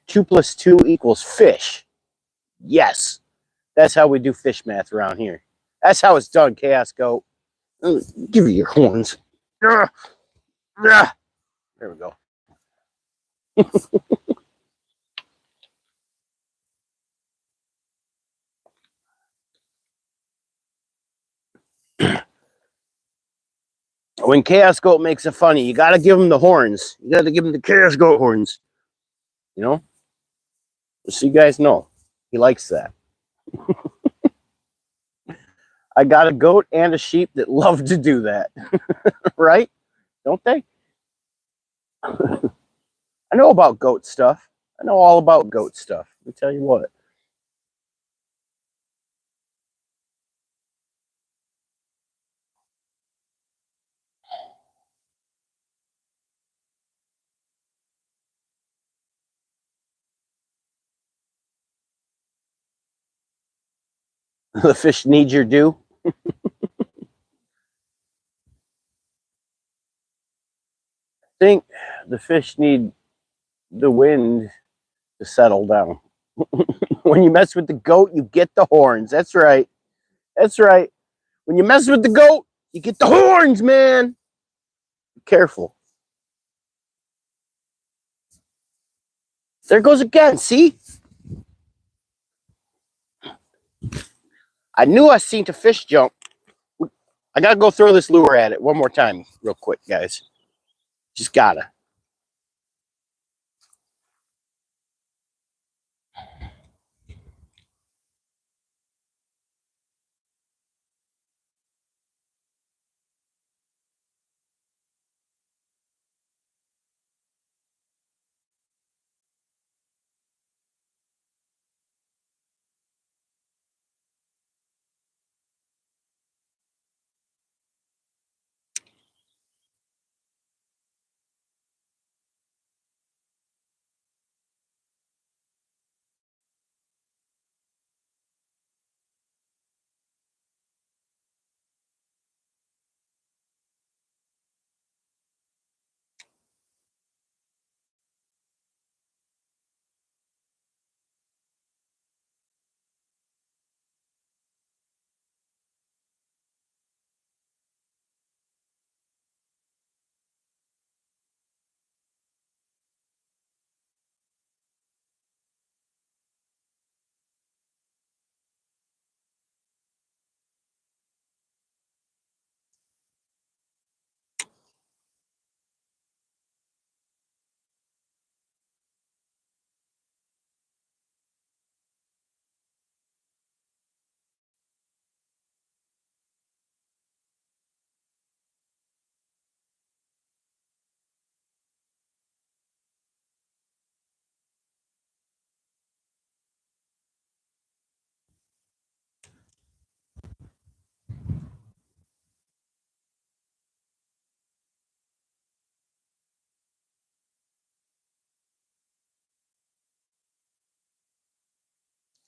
2 plus 2 equals fish. Yes. That's how we do fish math around here. That's how it's done, Chaos Goat. Give you your horns. There we go. When Chaos Goat makes it funny, you got to give him the horns. You got to give him the Chaos Goat horns. You know? Just so you guys know. He likes that. I got a goat and a sheep that love to do that. Right? Don't they? I know about goat stuff. I know all about goat stuff. Let me tell you what. The fish need your dew. I think the fish need the wind to settle down. When you mess with the goat, you get the horns. That's right. That's right. When you mess with the goat, you get the horns, man. Be careful. There goes again. See? I knew I seen a fish jump. I got to go throw this lure at it one more time real quick, guys. Just gotta.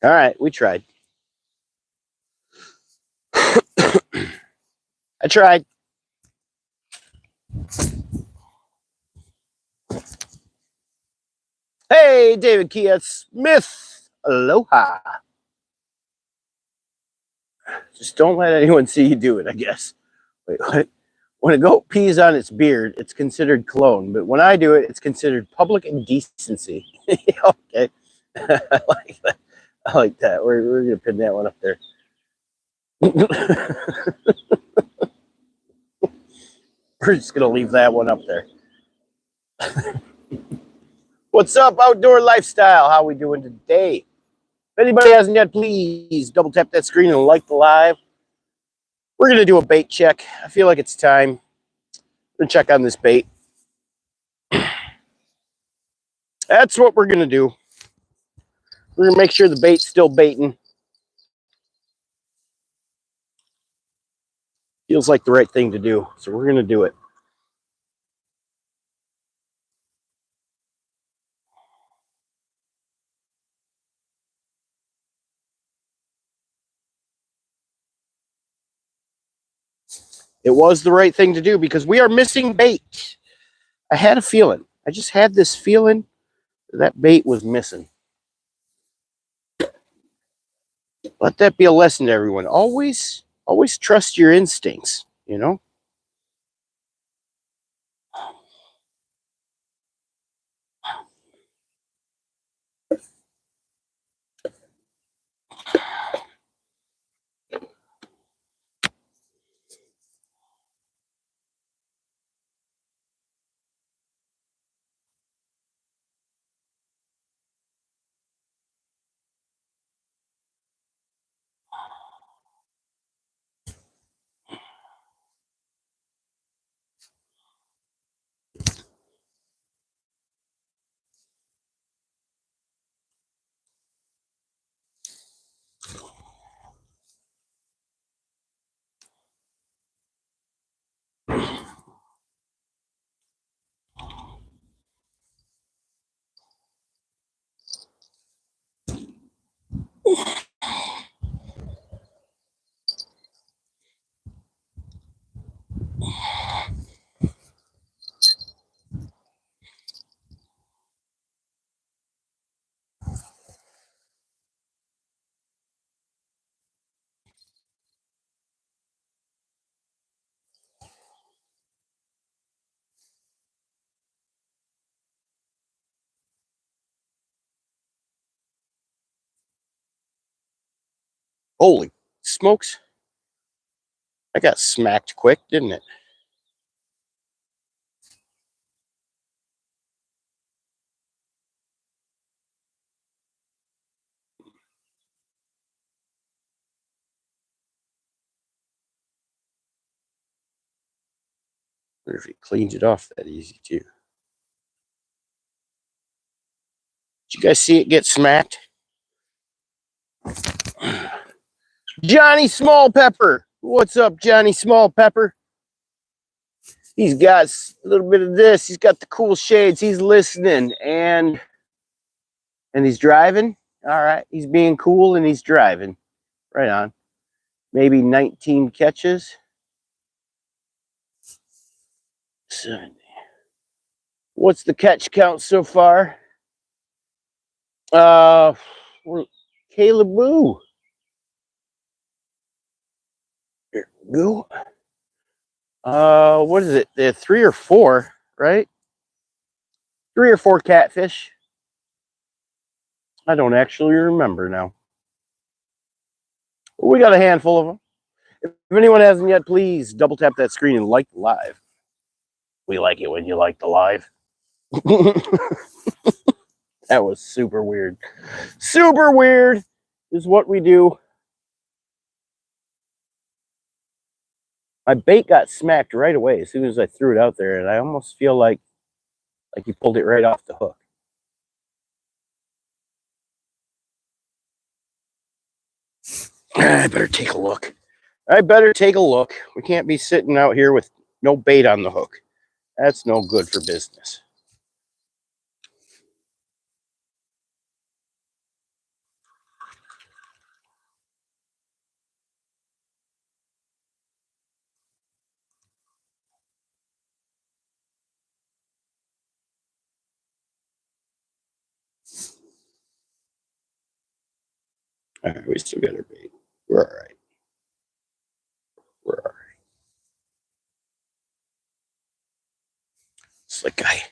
All right, we tried. I tried. Hey, David Kia Smith. Aloha. Just don't let anyone see you do it, I guess. Wait, what? When a goat pees on its beard, it's considered cologne. But when I do it, it's considered public indecency. Okay. I like that. I like that. We're going to pin that one up there. We're just going to leave that one up there. What's up, Outdoor Lifestyle? How we doing today? If anybody hasn't yet, please double tap that screen and like the live. We're going to do a bait check. I feel like it's time. We're going to check on this bait. That's what we're going to do. We're going to make sure the bait's still baiting. Feels like the right thing to do, so we're going to do it. It was the right thing to do because we are missing bait. I had a feeling. I just had this feeling that bait was missing. Let that be a lesson to everyone. Always trust your instincts, you know? Holy smokes. I got smacked quick, didn't it? I wonder if he cleaned it off that easy, too. Did you guys see it get smacked? Johnny Small Pepper. What's up, Johnny Small Pepper? He's got a little bit of this. He's got the cool shades. He's listening and he's driving. All right. He's being cool and he's driving. Right on. Maybe 19 catches. 70. What's the catch count so far? Caleb Boo. Here we go. What is it? 3 or 4, right? 3 or 4 catfish. I don't actually remember now. We got a handful of them. If anyone hasn't yet, please double tap that screen and like the live. We like it when you like the live. That was super weird. Super weird is what we do. My bait got smacked right away as soon as I threw it out there, and I almost feel like he pulled it right off the hook. I better take a look. We can't be sitting out here with no bait on the hook. That's no good for business. All right, we still got our bait. We're all right. We're all right. It's like I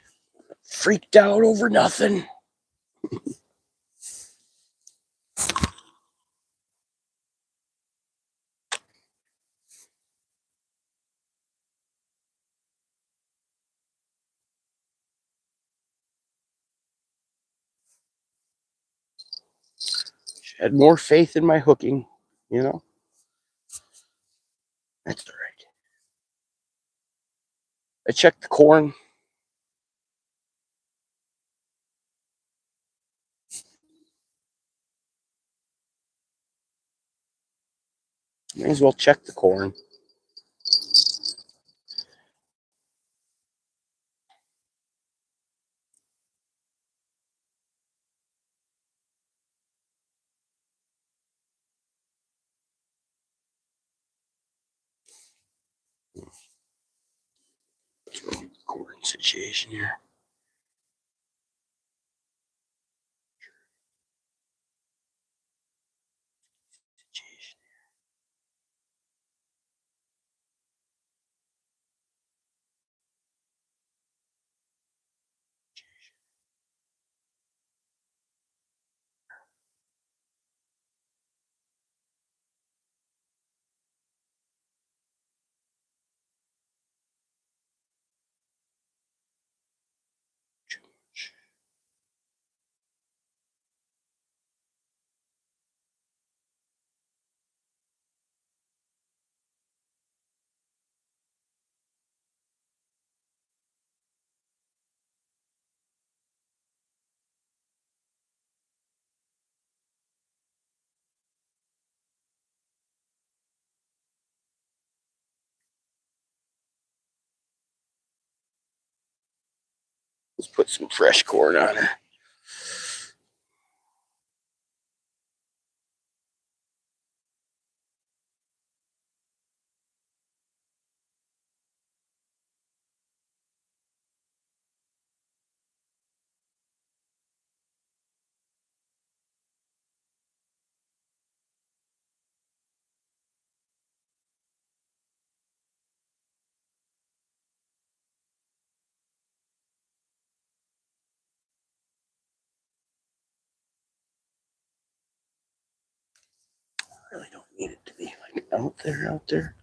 freaked out over nothing. Had more faith in my hooking, you know. That's all right. I checked the corn. May as well check the corn. What's wrong with the corn situation here? Let's put some fresh corn on her. I really don't need it to be like out there.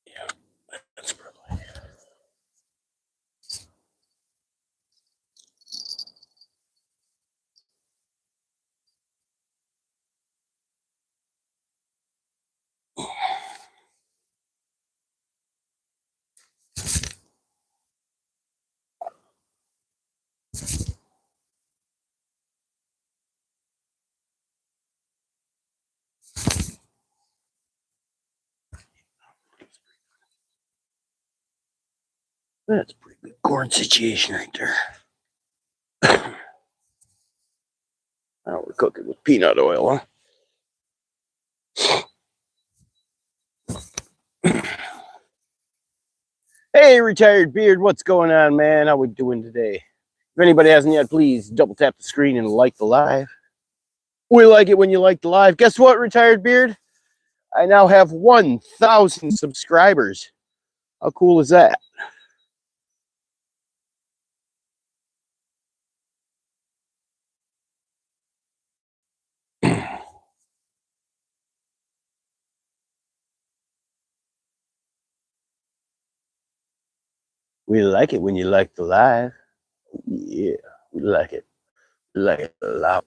Yeah, that's probably. That's a pretty good corn situation right there. Now we're cooking with peanut oil, huh? Hey, Retired Beard, what's going on, man? How we doing today? If anybody hasn't yet, please double tap the screen and like the live. We like it when you like the live. Guess what, Retired Beard? I now have 1,000 subscribers. How cool is that? We like it when you like the live. Yeah, we like it. We like it a lot.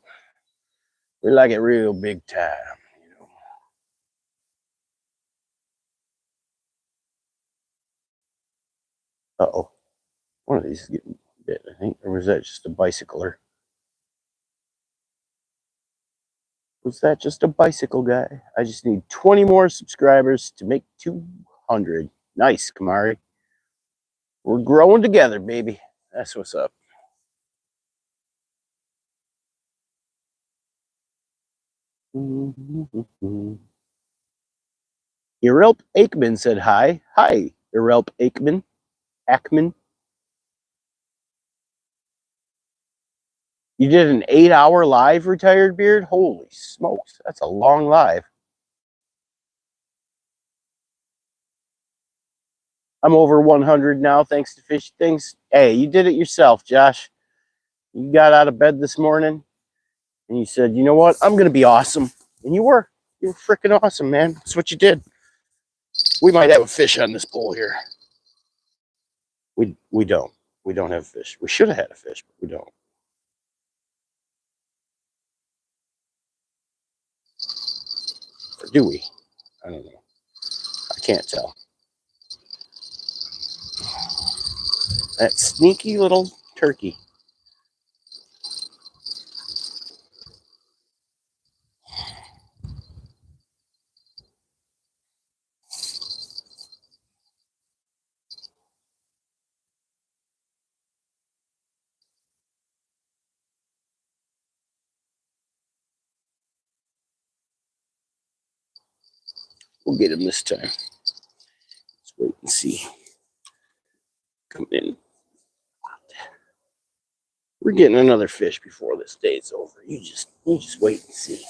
We like it real big time, you know. Uh-oh. One of these is getting bit, I think. Or was that just a bicycler? Was that just a bicycle guy? I just need 20 more subscribers to make 200. Nice, Kamari. We're growing together, baby. That's what's up. Irelp Aikman said hi. Hi, Irelp Aikman. Ackman. You did an 8-hour live, Retired Beard? Holy smokes, that's a long live. I'm over 100 now, thanks to Fish Things. Hey, you did it yourself, Josh. You got out of bed this morning and you said, you know what? I'm going to be awesome. And you were. You're freaking awesome, man. That's what you did. We might have a fish on this pole here. We don't. We don't have fish. We should have had a fish, but we don't. Or do we? I don't know. I can't tell. That sneaky little turkey. We'll get him this time. Let's wait and see. Come in. We're getting another fish before this day's over. You just wait and see.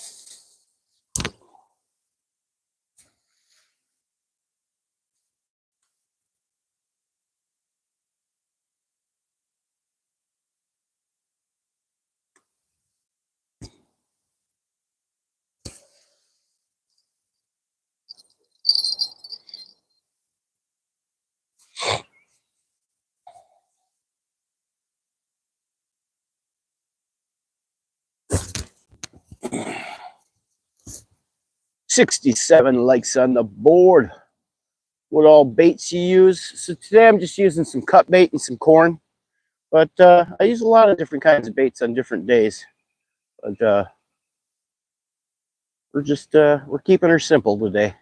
$67 likes on the board. What all baits you use? So today I'm just using some cut bait and some corn. But I use a lot of different kinds of baits on different days. But we're keeping her simple today.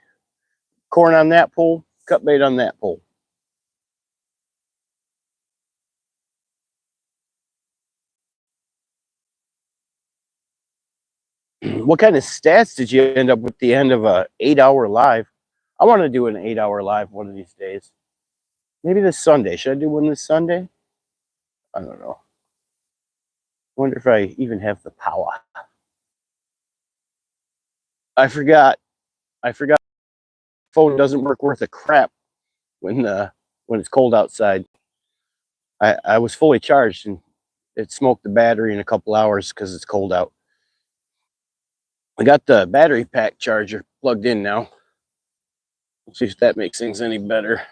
Corn on that pole, cut bait on that pole. What kind of stats did you end up with at the end of a 8-hour live? I want to do an 8-hour live one of these days. Maybe this Sunday. Should I do one this Sunday? I don't know. I wonder if I even have the power. I forgot. Phone doesn't work worth a crap when it's cold outside. I was fully charged and it smoked the battery in a couple hours because it's cold out. I got the battery pack charger plugged in now. Let's see if that makes things any better.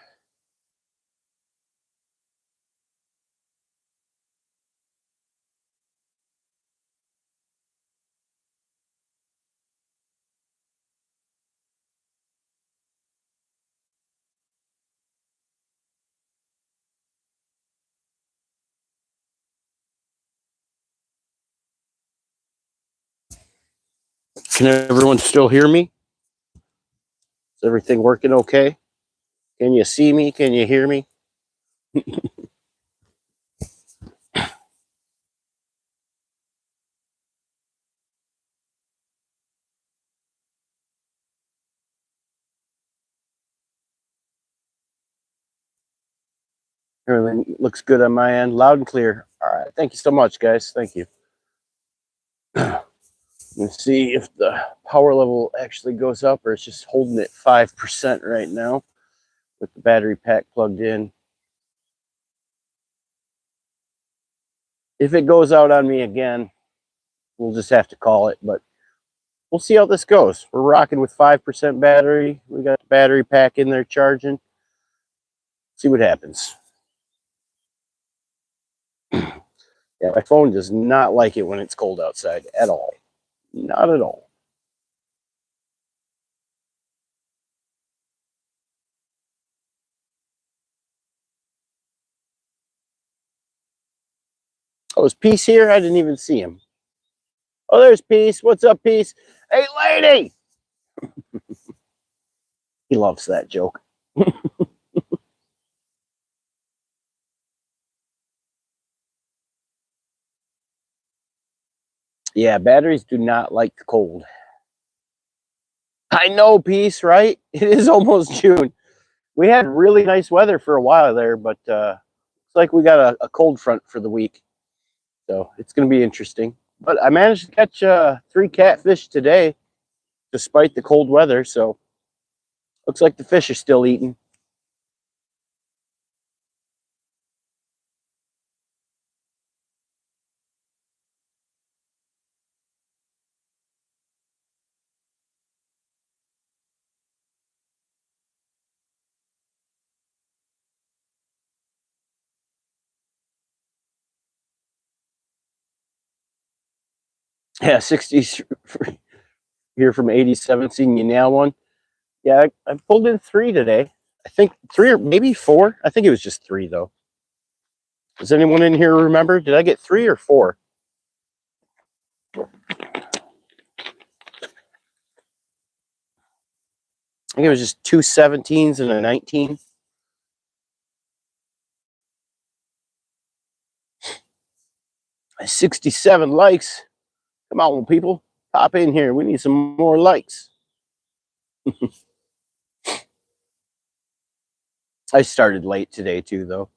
Can everyone still hear me? Is everything working okay? Can you see me? Can you hear me? Everything looks good on my end. Loud and clear. All right. Thank you so much, guys. Thank you. Let's see if the power level actually goes up or it's just holding at 5% right now with the battery pack plugged in. If it goes out on me again, we'll just have to call it, but we'll see how this goes. We're rocking with 5% battery. We got the battery pack in there charging. See what happens. Yeah, my phone does not like it when it's cold outside at all. Not at all. Oh, is Peace here? I didn't even see him. Oh, there's Peace. What's up, Peace? Hey, lady! He loves that joke. Yeah, batteries do not like the cold. I know, Peace, right? It is almost June. We had really nice weather for a while there, but it's like we got a cold front for the week. So it's going to be interesting. But I managed to catch 3 catfish today, despite the cold weather. So looks like the fish are still eating. Yeah, 60s here from 87, seeing you nail one. Yeah, I pulled in 3 today. I think 3 or maybe 4. I think it was just 3 though. Does anyone in here remember? Did I get 3 or 4? I think it was just 2 17s and a 19. At 67 likes. Come on, people. Pop in here. We need some more likes. I started late today too, though.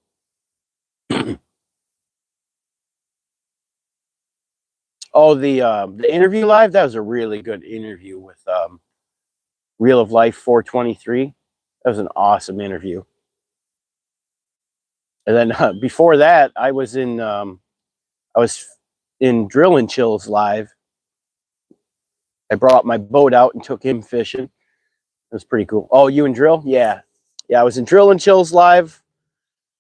Oh, the interview live, that was a really good interview with Real of Life 423. That was an awesome interview. And then before that, I was in Drill and Chill's live. I brought my boat out and took him fishing. It was pretty cool. Oh, you and Drill? Yeah. Yeah, I was in Drill and Chill's live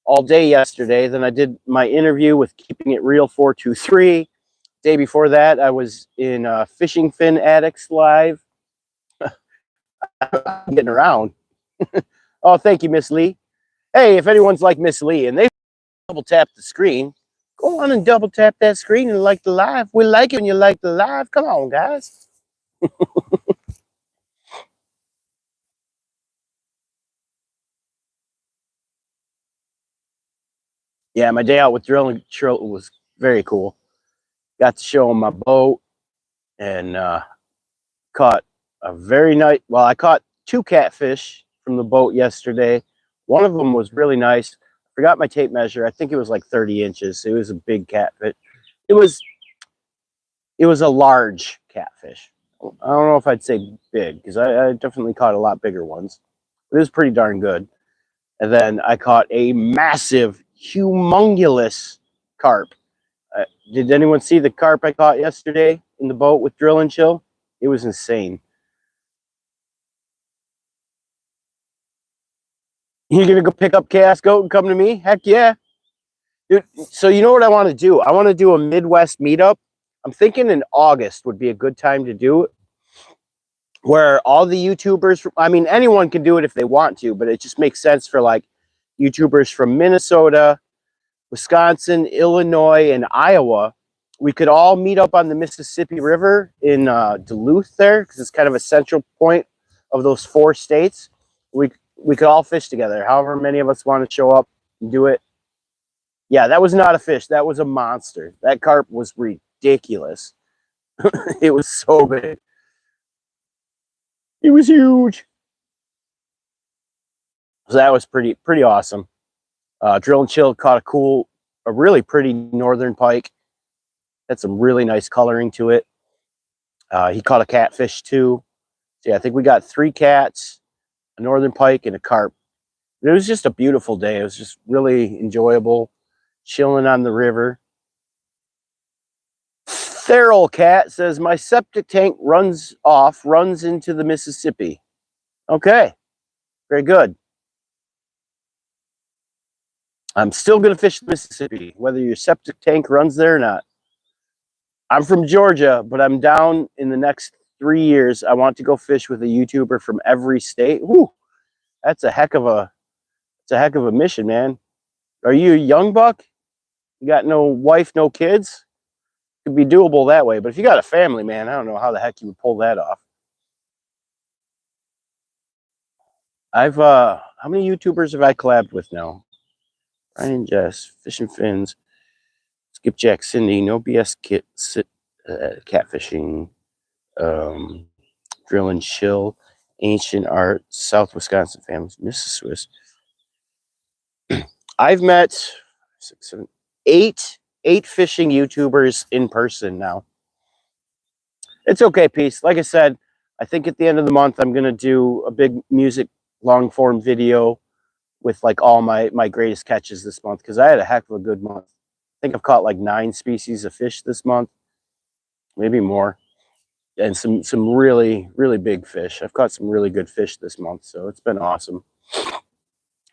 all day yesterday. Then I did my interview with Keeping It Real 423. Day before that, I was in Fishing Fin Addicts live. I'm getting around. Oh, thank you, Miss Lee. Hey, if anyone's like Miss Lee and they double tap the screen, go on and double tap that screen and like the live. We like it when you like the live. Come on, guys. Yeah, my day out with Drill and Chill was very cool. Got to show them my boat and caught a very nice. Well, I caught 2 catfish from the boat yesterday. One of them was really nice. Forgot my tape measure. I think it was like 30 inches. It was a big catfish. It was a large catfish. I don't know if I'd say big because I definitely caught a lot bigger ones. It was pretty darn good. And then I caught a massive, humongous carp. Did anyone see the carp I caught yesterday in the boat with Drill and Chill? It was insane. You gonna go pick up Chaos Goat and come to me? Heck yeah. Dude, so you know what I want to do? I want to do a Midwest meetup. I'm thinking in August would be a good time to do it, where all the YouTubers, I mean, anyone can do it if they want to, but it just makes sense for like YouTubers from Minnesota, Wisconsin, Illinois, and Iowa. We could all meet up on the Mississippi River in Duluth there, because it's kind of a central point of those 4 states. We could all fish together, however many of us want to show up and do it. Yeah, that was not a fish. That was a monster. That carp was ridiculous. It was so big. It was huge. So that was pretty awesome. Drill and Chill caught a really pretty northern pike. Had some really nice coloring to it. He caught a catfish too. So yeah, I think we got 3 cats, a northern pike, and a carp. It was just a beautiful day. It was just really enjoyable, chilling on the river. Feral Cat says, my septic tank runs into the Mississippi. Okay, very good. I'm still going to fish the Mississippi, whether your septic tank runs there or not. I'm from Georgia, but I'm down in the next 3 years. I want to go fish with a YouTuber from every state. Whew, that's a heck of a mission, man. Are you a young buck? You got no wife, no kids? Could be doable that way. But if you got a family, man, I don't know how the heck you would pull that off. How many YouTubers have I collabed with now? Ryan Jess, Fish and Fins, Skipjack Cindy, No BS Catfishing, Drill and Chill, Ancient Art, South Wisconsin Families, Mrs. Swiss. I've met 6, 7, 8 fishing YouTubers in person now. It's okay, peace. Like I said, I think at the end of the month I'm gonna do a big music long form video with like all my greatest catches this month, because I had a heck of a good month. I think I've caught like 9 species of fish this month, maybe more, and some really big fish. I've caught some really good fish this month, so it's been awesome.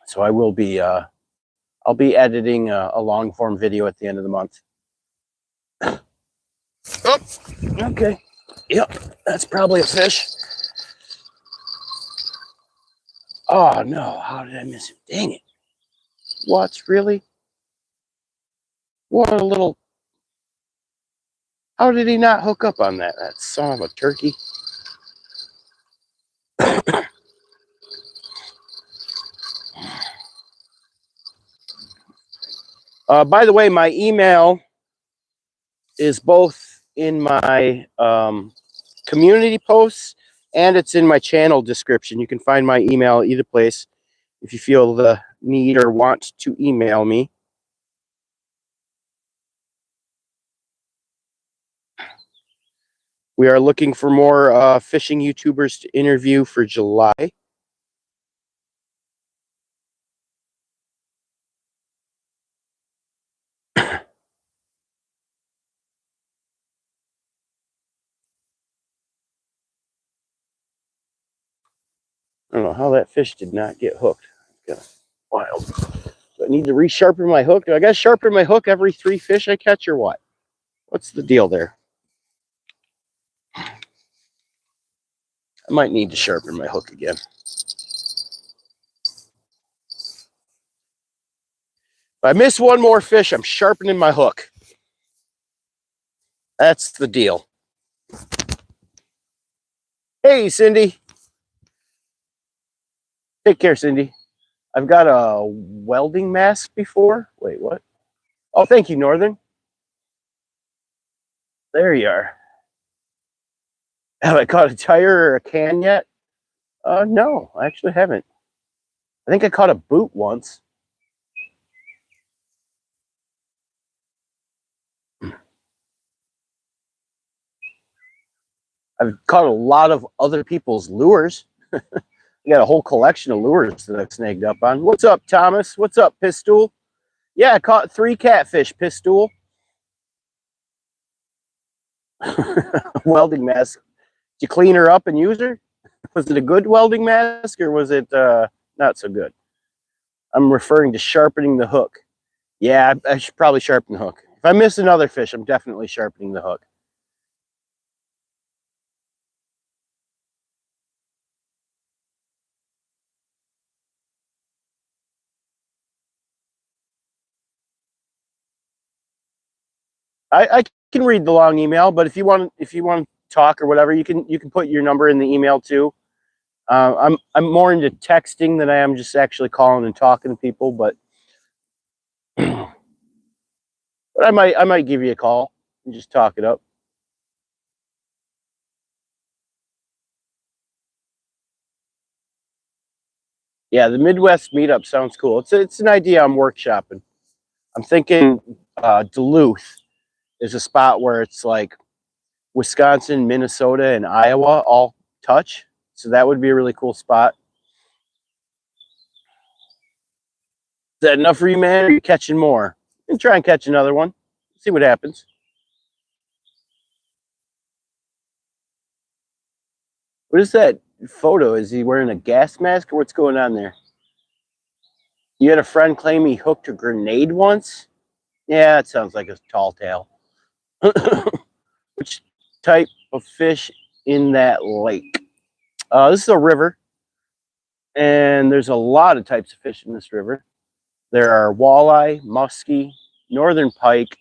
So I will be I'll be editing a long form video at the end of the month. Oh, okay. Yep, that's probably a fish. Oh no, how did I miss it? Dang it. What, really? What a little... How did he not hook up on that? That son of a turkey. By the way, my email is both in my community posts and it's in my channel description. You can find my email either place if you feel the need or want to email me. We are looking for more fishing YouTubers to interview for July. I don't know how that fish did not get hooked. Wild. Do I need to resharpen my hook? Do I got to sharpen my hook every 3 fish I catch or what? What's the deal there? I might need to sharpen my hook again. If I miss one more fish, I'm sharpening my hook. That's the deal. Hey, Cindy. Take care, Cindy. I've got a welding mask before. Wait, what? Oh, thank you, Northern. There you are. Have I caught a tire or a can yet? No, I actually haven't. I think I caught a boot once. I've caught a lot of other people's lures. I got a whole collection of lures that I've snagged up on. What's up, Thomas? What's up, Pistol? Yeah, I caught 3 catfish, Pistol. Welding mask. Did you clean her up and use her? Was it a good welding mask or was it not so good? I'm referring to sharpening the hook. Yeah, I should probably sharpen the hook. If I miss another fish, I'm definitely sharpening the hook. I can read the long email, but if you want to talk or whatever, you can put your number in the email too. I'm more into texting than I am just actually calling and talking to people, but I might give you a call and just talk it up. Yeah, the Midwest meetup sounds cool. It's an idea I'm workshopping. I'm thinking Duluth is a spot where it's like Wisconsin, Minnesota, and Iowa all touch. So that would be a really cool spot. Is that enough for you, man? Or are you catching more? And try and catch another one. See what happens. What is that photo? Is he wearing a gas mask or what's going on there? You had a friend claim he hooked a grenade once? Yeah, that sounds like a tall tale. Which type of fish in that lake? This is a river, and there's a lot of types of fish in this river. There are walleye, muskie, northern pike,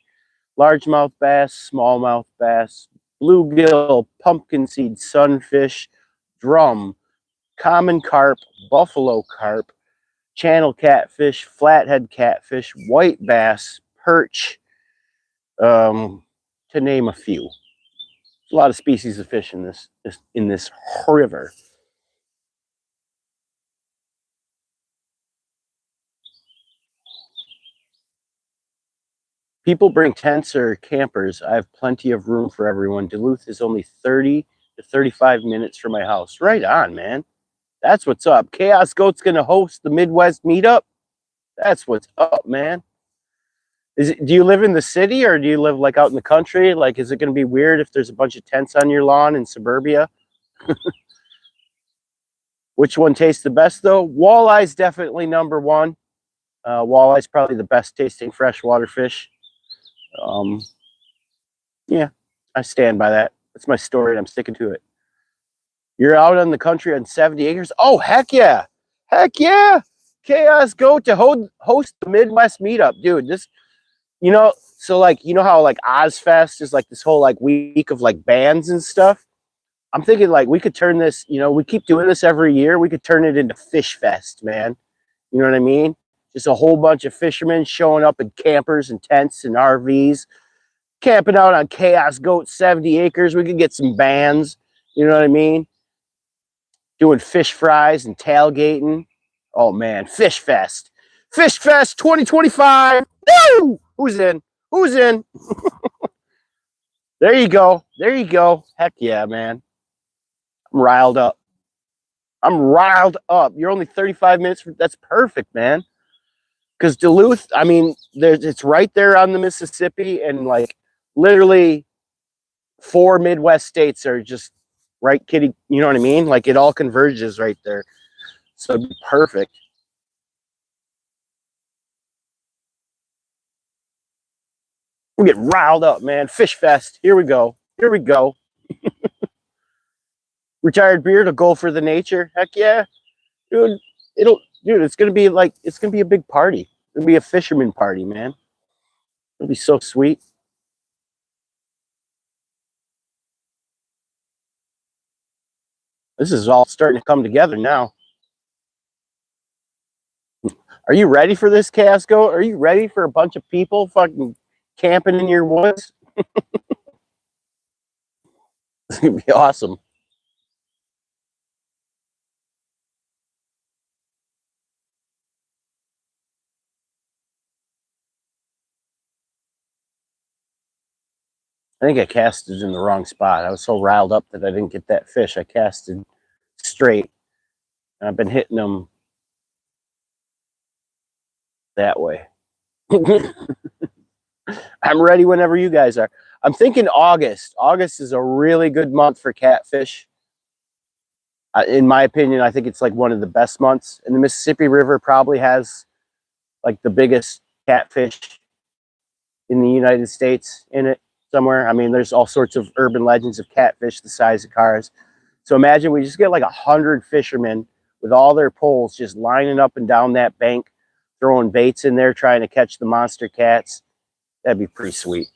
largemouth bass, smallmouth bass, bluegill, pumpkin seed, sunfish, drum, common carp, buffalo carp, channel catfish, flathead catfish, white bass, perch, to name a few. A lot of species of fish in this river. People bring tents or campers. I have plenty of room for everyone. Duluth is only 30 to 35 minutes from my house. Right on, man. That's what's up. Chaos Goat's going to host the Midwest meetup. That's what's up, man. Do you live in the city or do you live like out in the country? Like, is it going to be weird if there's a bunch of tents on your lawn in suburbia? Which one tastes the best, though? Walleye's definitely number one. Walleye's probably the best tasting freshwater fish. Yeah, I stand by that. That's my story, and I'm sticking to it. You're out on the country on 70 acres? Oh, heck yeah. Heck yeah. Chaos Goat to host the Midwest meetup. Dude, this, so like, how like Ozfest is like this whole like week of like bands and stuff? I'm thinking like we could turn this, we keep doing this every year. We could turn it into Fishfest, man. You know what I mean? Just a whole bunch of fishermen showing up in campers and tents and RVs, camping out on Chaos Goat 70 acres. We could get some bands, you know what I mean? Doing fish fries and tailgating. Oh man, Fish Fest. Fish Fest 2025. Woo! Who's in? Who's in? There you go. There you go. Heck yeah, man. I'm riled up. I'm riled up. You're only 35 minutes. That's perfect, man. Because Duluth, I mean, it's right there on the Mississippi, and like literally 4 Midwest states are just right, kitty. You know what I mean? Like it all converges right there. So it'd be perfect. We get riled up, man. Fish Fest. Here we go. Here we go. Retired beer to go for the nature. Heck yeah, dude. Dude. It's gonna be like it's gonna be a big party. It'll be a fisherman party, man. It'll be so sweet. This is all starting to come together now. Are you ready for this, Casco? Are you ready for a bunch of people fucking camping in your woods? It's gonna be awesome. I think I casted in the wrong spot. I was so riled up that I didn't get that fish. I casted straight, and I've been hitting them that way. I'm ready whenever you guys are. I'm thinking August. August is a really good month for catfish. In my opinion, I think it's like one of the best months. And the Mississippi River probably has like the biggest catfish in the United States in it somewhere. I mean, there's all sorts of urban legends of catfish the size of cars. So imagine we just get like 100 fishermen with all their poles just lining up and down that bank, throwing baits in there, trying to catch the monster cats. That'd be pretty sweet.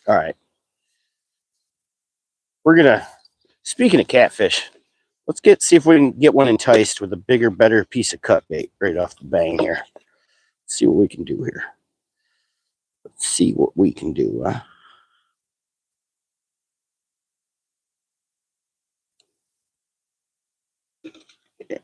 All right. We're gonna, speaking of catfish, let's see if we can get one enticed with a bigger, better piece of cut bait right off the bang here. Let's see what we can do here. Let's see what we can do. Yeah.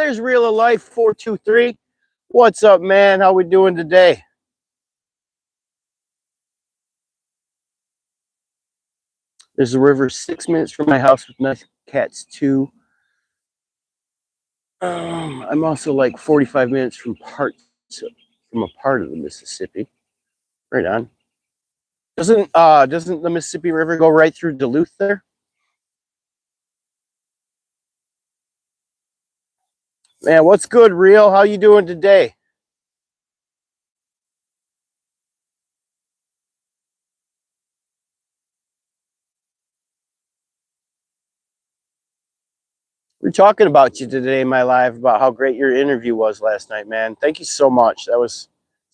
there's Real Life 423. What's up, man? How we doing today? There's a river 6 minutes from my house with nice cats too. I'm also like 45 minutes from a part of the Mississippi. Right on. Doesn't the Mississippi River go right through Duluth there? Man, what's good, Real? How you doing today? We're talking about you today in my live about how great your interview was last night, man. Thank you so much. It was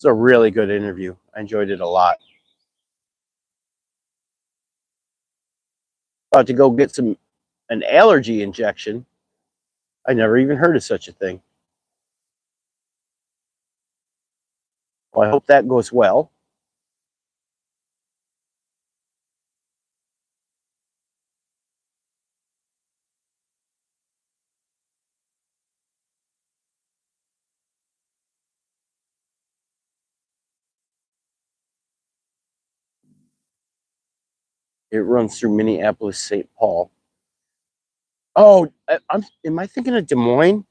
a really good interview. I enjoyed it a lot. About to go get an allergy injection. I never even heard of such a thing. Well, I hope that goes well. It runs through Minneapolis, St. Paul. Oh, am I thinking of Des Moines?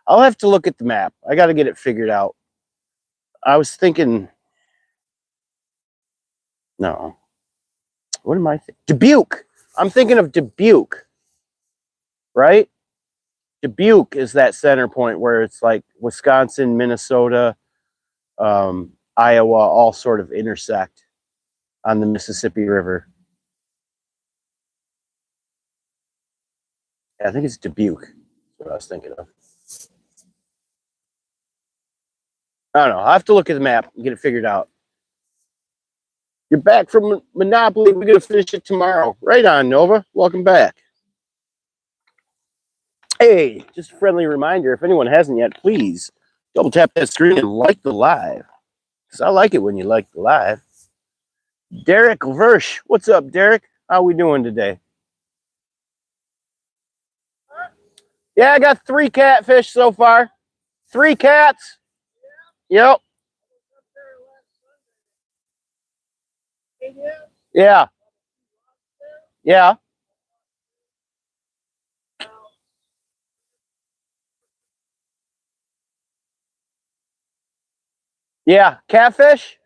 I'll have to look at the map. I got to get it figured out. I was thinking, no. What am I thinking? Dubuque. I'm thinking of Dubuque, right? Dubuque is that center point where it's like Wisconsin, Minnesota, Iowa, all sort of intersect on the Mississippi River. Yeah, I think it's Dubuque. That's what I was thinking of. I don't know. I'll have to look at the map and get it figured out. You're back from Monopoly. We're going to finish it tomorrow. Right on, Nova. Welcome back. Hey, just a friendly reminder, if anyone hasn't yet, please double tap that screen and like the live. Because I like it when you like the live. Derek Versh. What's up, Derek? How we doing today? Yeah, I got 3 catfish so far. 3 cats. Yep. Yeah. Yeah. Yeah. Catfish?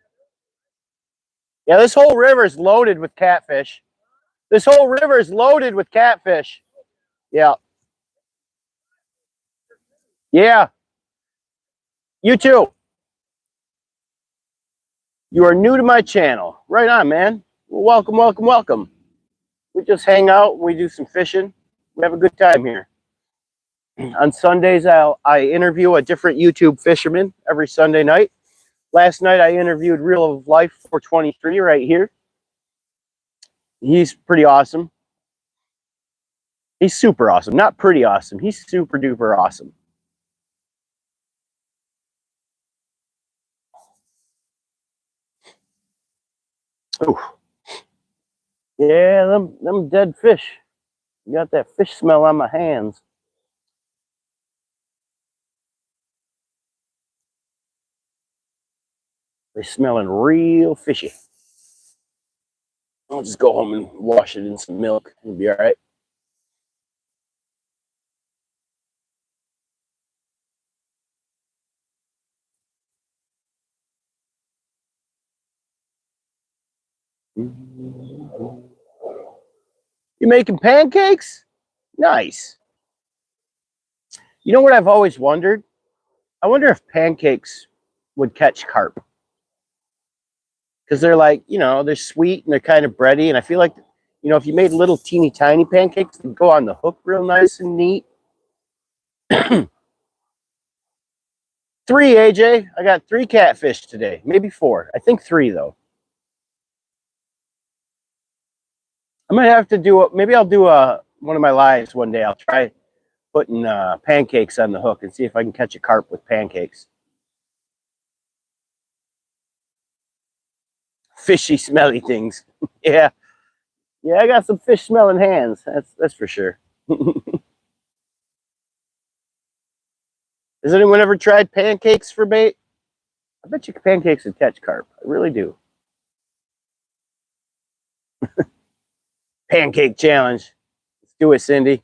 Yeah, this whole river is loaded with catfish. This whole river is loaded with catfish. Yeah. Yeah. You too. You are new to my channel. Right on, man. Well, welcome, welcome, welcome. We just hang out. We do some fishing. We have a good time here. On Sundays, I interview a different YouTube fisherman every Sunday night. Last night, I interviewed Real Life 423 right here. He's pretty awesome. He's super awesome. Not pretty awesome. He's super duper awesome. Ooh. Yeah, them dead fish. Got that fish smell on my hands. They're smelling real fishy. I'll just go home and wash it in some milk. It'll be all right. You making pancakes? Nice. You know what I've always wondered? I wonder if pancakes would catch carp. Because they're like, they're sweet and they're kind of bready. And I feel like, if you made little teeny tiny pancakes, they'd go on the hook real nice and neat. 3, AJ. I got 3 catfish today. Maybe 4. I think 3, though. I might have to do maybe I'll do one of my lives one day. I'll try putting pancakes on the hook and see if I can catch a carp with pancakes. Fishy, smelly things. Yeah. Yeah, I got some fish smelling hands. That's for sure. Has anyone ever tried pancakes for bait? I bet you pancakes would catch carp. I really do. Pancake challenge. Let's do it, Cindy.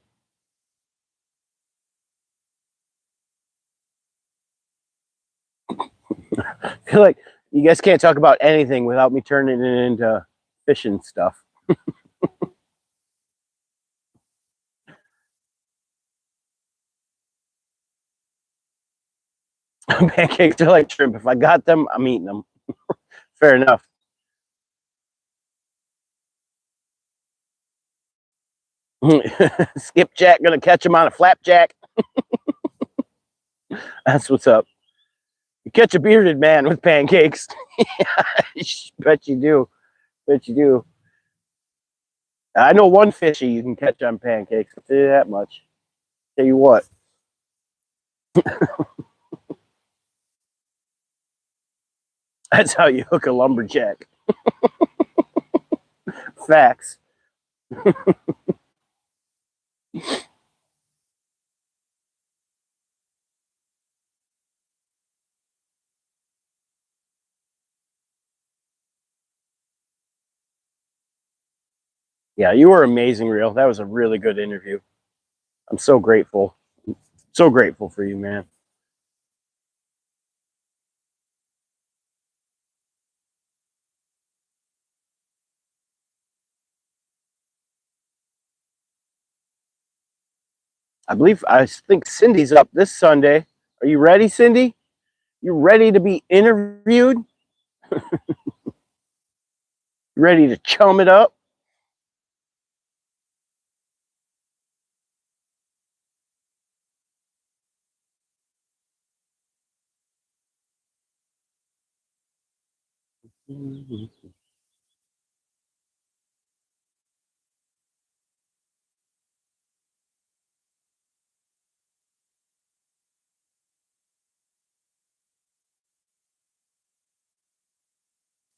I feel like you guys can't talk about anything without me turning it into fishing stuff. Pancakes are like shrimp. If I got them, I'm eating them. Fair enough. Skipjack gonna catch him on a flapjack. That's what's up. You catch a bearded man with pancakes. Bet you do. Bet you do. I know one fishy you can catch on pancakes. I'll tell you that much. Tell you what. That's how you hook a lumberjack. Facts. Yeah, you were amazing, Real. That was a really good interview. I'm so grateful. So grateful for you, man. I think Cindy's up this Sunday. Are you ready, Cindy? You ready to be interviewed? Ready to chum it up?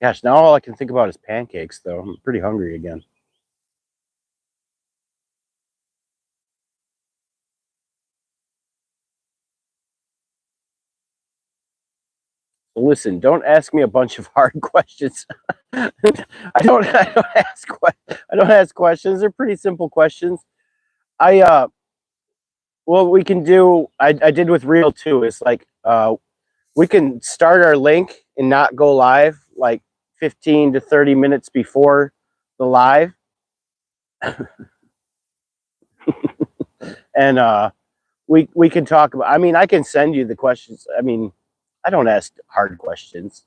Gosh, now all I can think about is pancakes, though. I'm pretty hungry again. So listen, don't ask me a bunch of hard questions. I don't ask questions. They're pretty simple questions. I What we can do, I did with Real too, is like we can start our link and not go live like 15 to 30 minutes before the live. And we can talk about, I mean, I can send you the questions. I mean, I don't ask hard questions.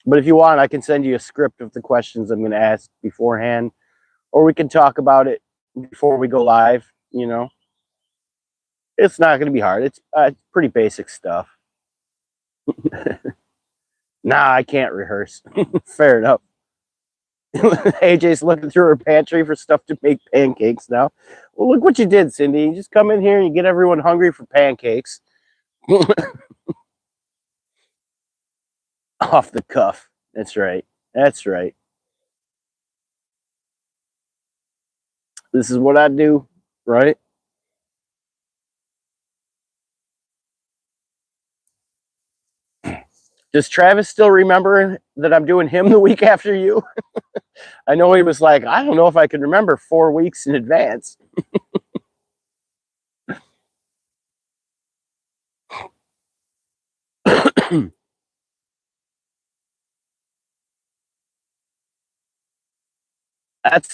But if you want, I can send you a script of the questions I'm going to ask beforehand, or we can talk about it before we go live. You know, it's not going to be hard. It's pretty basic stuff. Nah, I can't rehearse. Fair enough. AJ's looking through her pantry for stuff to make pancakes now. Well, look what you did, Cindy. You just come in here and you get everyone hungry for pancakes. Off the cuff. That's right. That's right. This is what I do, right? Does Travis still remember that I'm doing him the week after you? I know he was like, I don't know if I can remember 4 weeks in advance.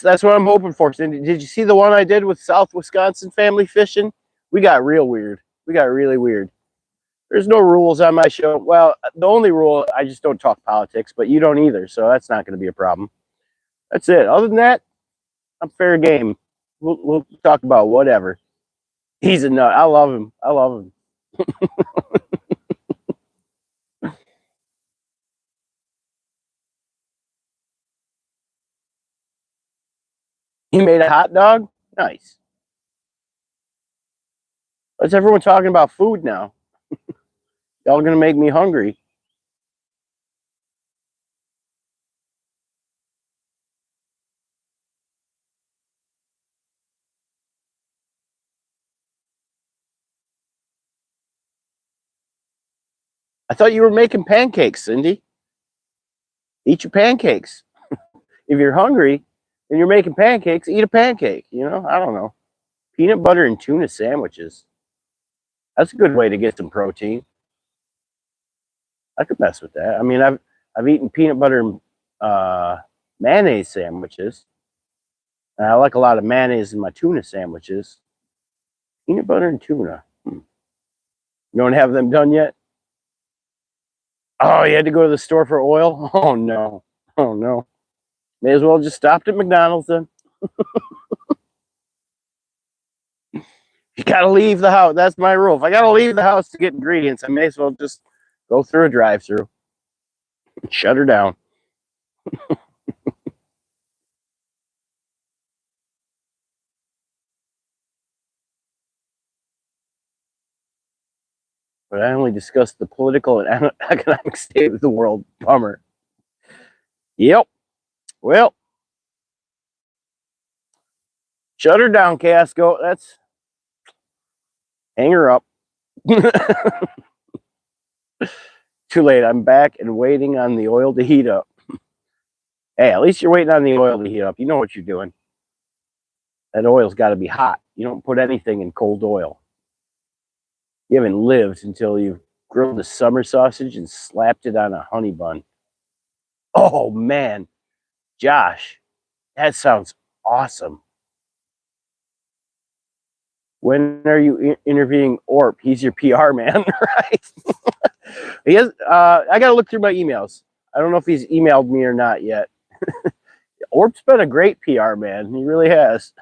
That's what I'm hoping for, Cindy. Did you see the one I did with South Wisconsin family fishing? We got real weird. We got really weird. There's no rules on my show. Well, the only rule, I just don't talk politics, but you don't either, so that's not going to be a problem. That's it. Other than that, I'm fair game. We'll talk about whatever. He's a nut. I love him. I love him. He made a hot dog? Nice. What's everyone talking about food now? Y'all going to make me hungry. I thought you were making pancakes, Cindy. Eat your pancakes. If you're hungry and you're making pancakes, eat a pancake. You know, I don't know. Peanut butter and tuna sandwiches. That's a good way to get some protein. I could mess with that. I mean, I've eaten peanut butter and mayonnaise sandwiches. And I like a lot of mayonnaise in my tuna sandwiches. Peanut butter and tuna. You don't have them done yet? Oh, you had to go to the store for oil? Oh, no. Oh, no. May as well just stopped at McDonald's then. You got to leave the house. That's my rule. If I got to leave the house to get ingredients, I may as well just go through a drive-through. Shut her down. But I only discussed the political and economic state of the world. Bummer. Yep. Well, shut her down, Casco. That's hang her up. Too late. I'm back and waiting on the oil to heat up. Hey, at least you're waiting on the oil to heat up. You know what you're doing. That oil's got to be hot. You don't put anything in cold oil. You haven't lived until you've grilled a summer sausage and slapped it on a honey bun. Oh, man. Josh, that sounds awesome. When are you interviewing Orp? He's your PR man, right? He has. I got to look through my emails. I don't know if he's emailed me or not yet. Orp's been a great PR man. He really has.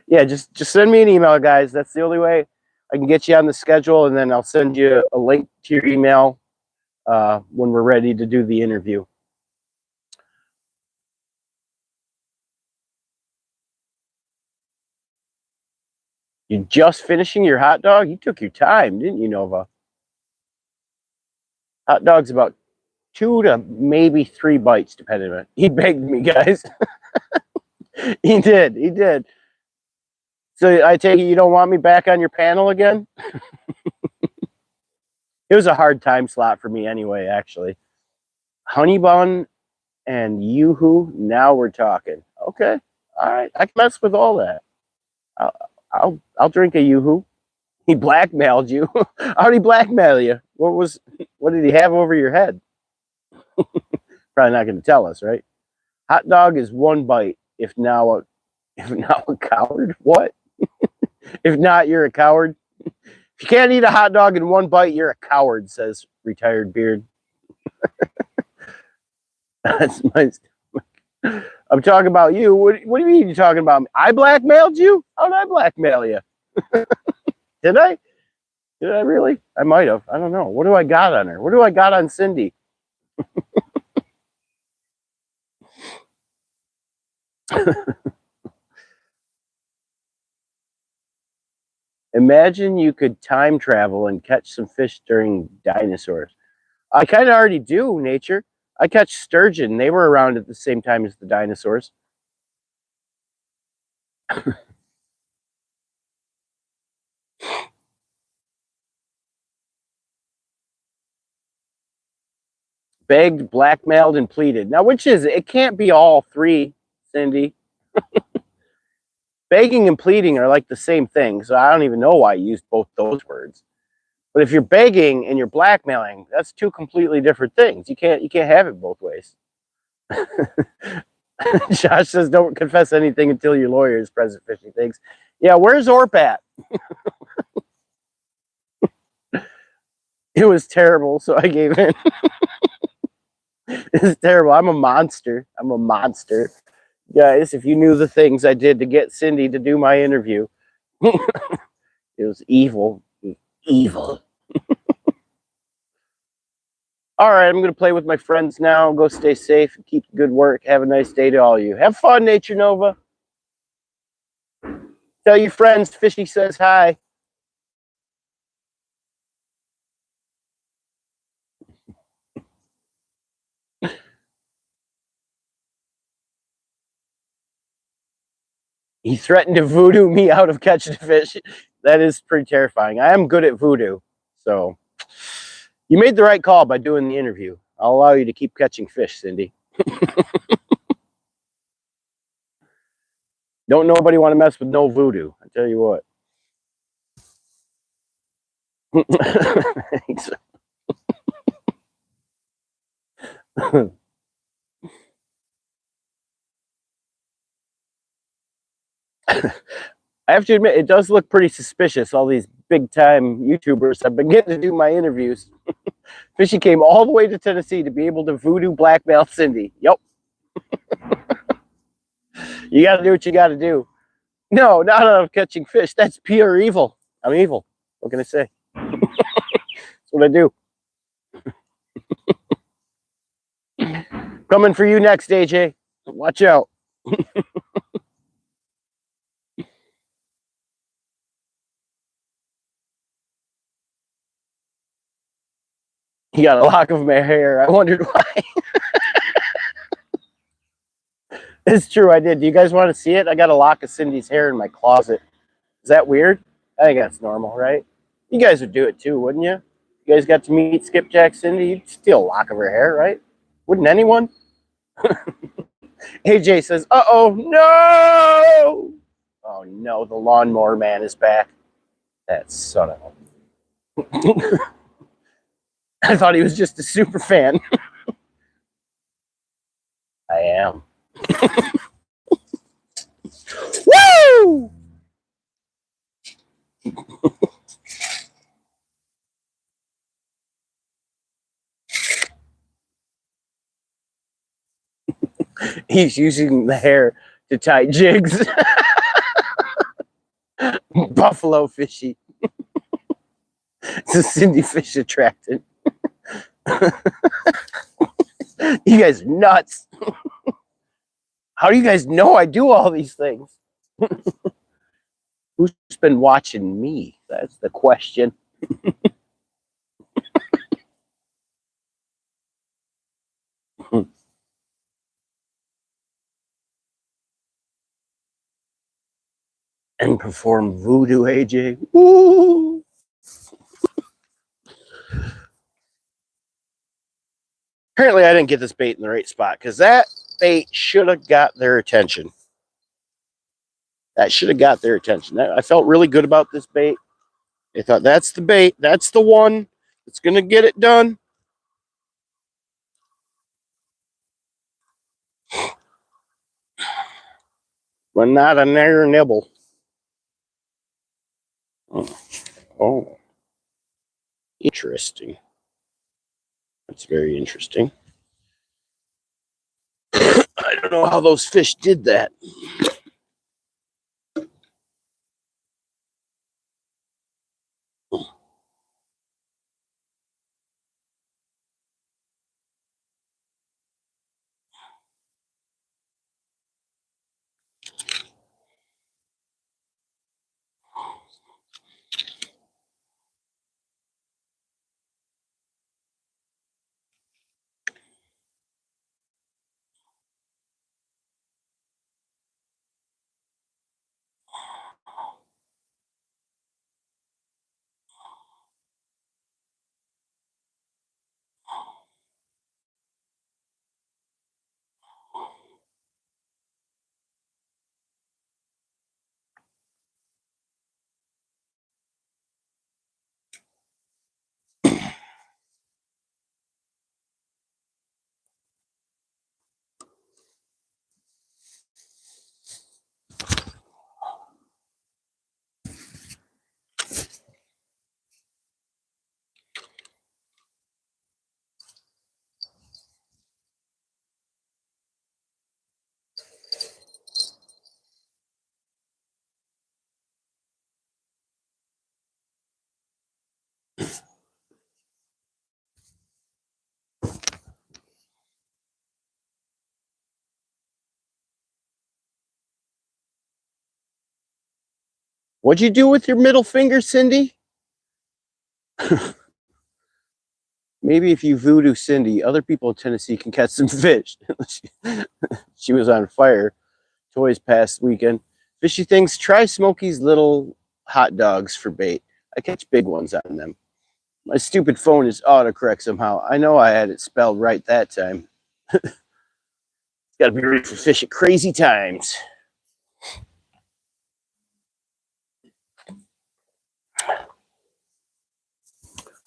Yeah, just send me an email, guys. That's the only way I can get you on the schedule, and then I'll send you a link to your email when we're ready to do the interview. You just finishing your hot dog? You took your time, didn't you, Nova? Hot dog's about 2 to maybe 3 bites, depending on it. He begged me, guys. He did. So I take it you don't want me back on your panel again? It was a hard time slot for me anyway, actually. Honey bun and yoo-hoo, now we're talking. Okay, all right, I can mess with all that. I'll drink a yoo-hoo. He blackmailed you. How did he blackmail you? What did he have over your head? Probably not going to tell us, right? Hot dog is 1 bite. If now a coward, what? If not, you're a coward. If you can't eat a hot dog in 1 bite, you're a coward, says retired beard. That's my. I'm talking about you. What do you mean you're talking about me? I blackmailed you? How did I blackmail you? Did I? Did I really? I might have. I don't know. What do I got on her? What do I got on Cindy? Imagine you could time travel and catch some fish during dinosaurs. I kind of already do, nature. I catch sturgeon. They were around at the same time as the dinosaurs. Begged, blackmailed, and pleaded. Now, which is it? It can't be all 3, Cindy. Begging and pleading are like the same thing, so I don't even know why you used both those words. But if you're begging and you're blackmailing, that's 2 completely different things. You can't have it both ways. Josh says, "Don't confess anything until your lawyer is present." Fishing things. Yeah, where's Orp at? It was terrible, so I gave in. It's terrible. I'm a monster. Guys, if you knew the things I did to get Cindy to do my interview, it was evil. Evil. All right, I'm going to play with my friends now. Go stay safe and keep good work. Have a nice day to all of you. Have fun, Nature Nova. Tell your friends Fishy says hi. He threatened to voodoo me out of catching a fish. That is pretty terrifying. I am good at voodoo, So you made the right call by doing the interview. I'll allow you to keep catching fish, Cindy. Don't nobody want to mess with no voodoo. I tell you what. I have to admit, it does look pretty suspicious. All these big time YouTubers have been getting to do my interviews. Fishy came all the way to Tennessee to be able to voodoo blackmail Cindy. Yep. You got to do what you got to do. No, not out of catching fish. That's pure evil. I'm evil. What can I say? That's what I do. Coming for you next, AJ. Watch out. He got a lock of my hair. I wondered why. It's true, I did. Do you guys want to see it? I got a lock of Cindy's hair in my closet. Is that weird? I think that's normal, right? You guys would do it too, wouldn't you? You guys got to meet Skipjack Cindy, you'd steal a lock of her hair, right? Wouldn't anyone? AJ says, uh-oh, no! Oh no, the lawnmower man is back. That son of a... I thought he was just a super fan. I am. Woo! He's using the hair to tie jigs. Buffalo fishy. It's a Cindy fish attractant. You guys are nuts. How do you guys know I do all these things? Who's been watching me? That's the question. And perform voodoo, AJ. Woo! Apparently, I didn't get this bait in the right spot because that bait should have got their attention. That should have got their attention. I felt really good about this bait. I thought, that's the bait. That's the one that's going to get it done. But not a near nibble. Oh. Interesting. That's very interesting. I don't know how those fish did that. What'd you do with your middle finger, Cindy? Maybe if you voodoo Cindy, other people in Tennessee can catch some fish. She was on fire. Toys past weekend. Fishy things, try Smokey's little hot dogs for bait. I catch big ones on them. My stupid phone is autocorrect somehow. I know I had it spelled right that time. Got to be ready for fish at crazy times.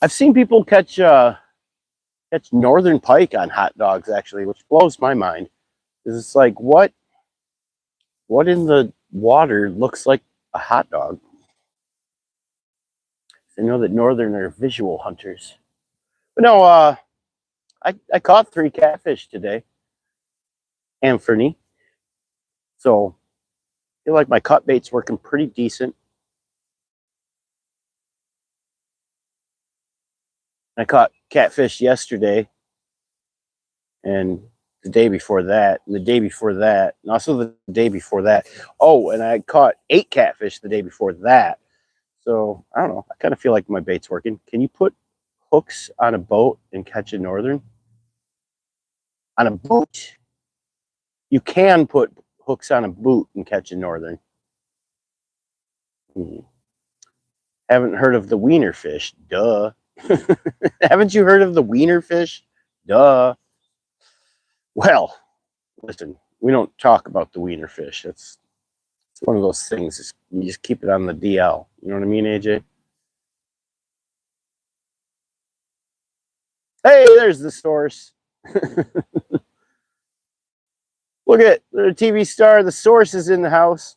I've seen people catch northern pike on hot dogs, actually, which blows my mind. It's like, what in the water looks like a hot dog? I know that northern are visual hunters. But no, I caught 3 catfish today. Anthony. So I feel like my cut bait's working pretty decent. I caught catfish yesterday and the day before that, and the day before that, and also the day before that. Oh, and I caught 8 catfish the day before that. So I don't know. I kind of feel like my bait's working. Can you put hooks on a boat and catch a northern? On a boat? You can put hooks on a boot and catch a northern. Haven't heard of the wiener fish? Duh. Haven't you heard of the wiener fish? Duh. Well, listen, we don't talk about the wiener fish. It's one of those things. You just keep it on the DL. You know what I mean, AJ? Hey, there's the source. Look at the TV star. The source is in the house.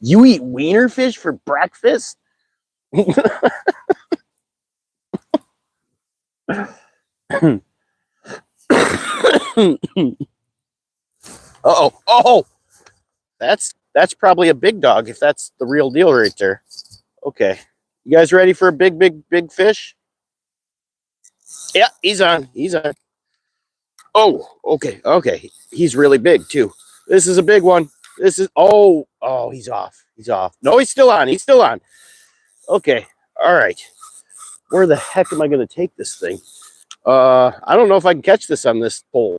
You eat wiener fish for breakfast? Oh, that's probably a big dog if that's the real deal right there. Okay, you guys ready for a big fish? Yeah, he's on. He's on. Oh, okay. He's really big too. This is a big one. This is he's off. He's off. No, he's still on. He's still on. Okay. All right. Where the heck am I going to take this thing? I don't know if I can catch this on this pole.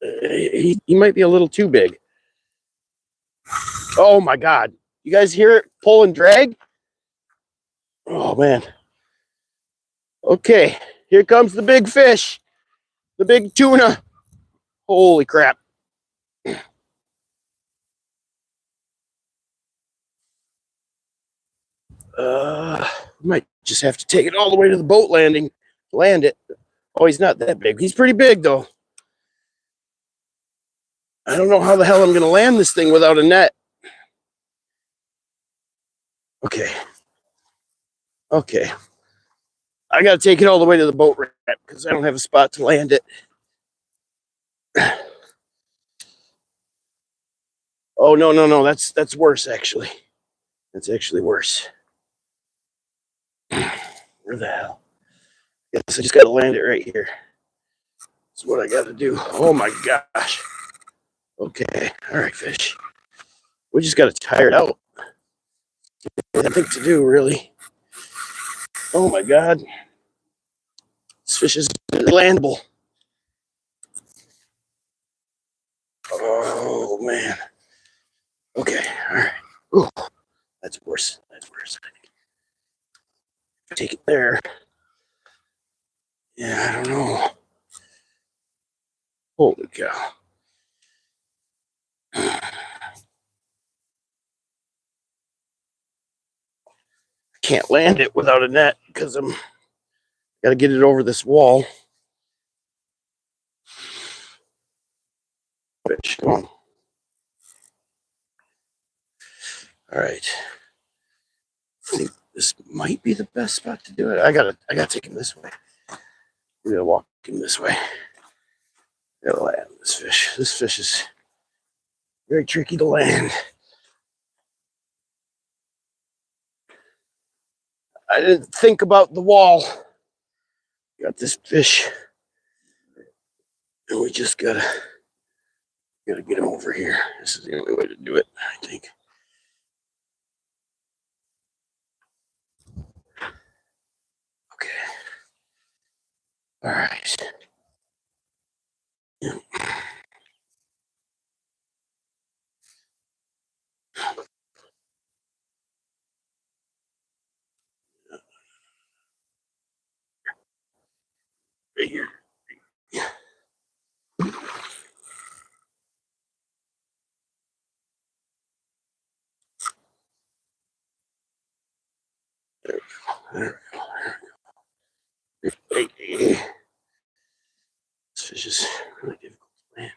He might be a little too big. Oh my God. You guys hear it pull and drag? Oh man. Okay. Here comes the big fish. The big tuna. Holy crap. Might just have to take it all the way to the boat landing to land it. Oh, he's not that big. He's pretty big though. I don't know how the hell I'm going to land this thing without a net. Okay. I got to take it all the way to the boat ramp because I don't have a spot to land it. Oh, no. That's worse, actually. That's actually worse. Where the hell? Guess I just got to land it right here. That's what I got to do. Oh, my gosh. Okay. All right, fish. We just got to tire it out. Nothing to do, really. Oh, my God. This fish is landable. Oh, man. Okay. All right. Ooh, that's worse. Take it there. Yeah, I don't know. Holy cow. Can't land it without a net because I'm got to get it over this wall. Fish, come on. All right. I think this might be the best spot to do it. I gotta take him this way. We gotta walk him this way. Gotta land this fish. This fish is very tricky to land. I didn't think about the wall. Got this fish, and we just gotta get him over here. This is the only way to do it, I think. Okay. All right. There we go. This fish is really difficult to land.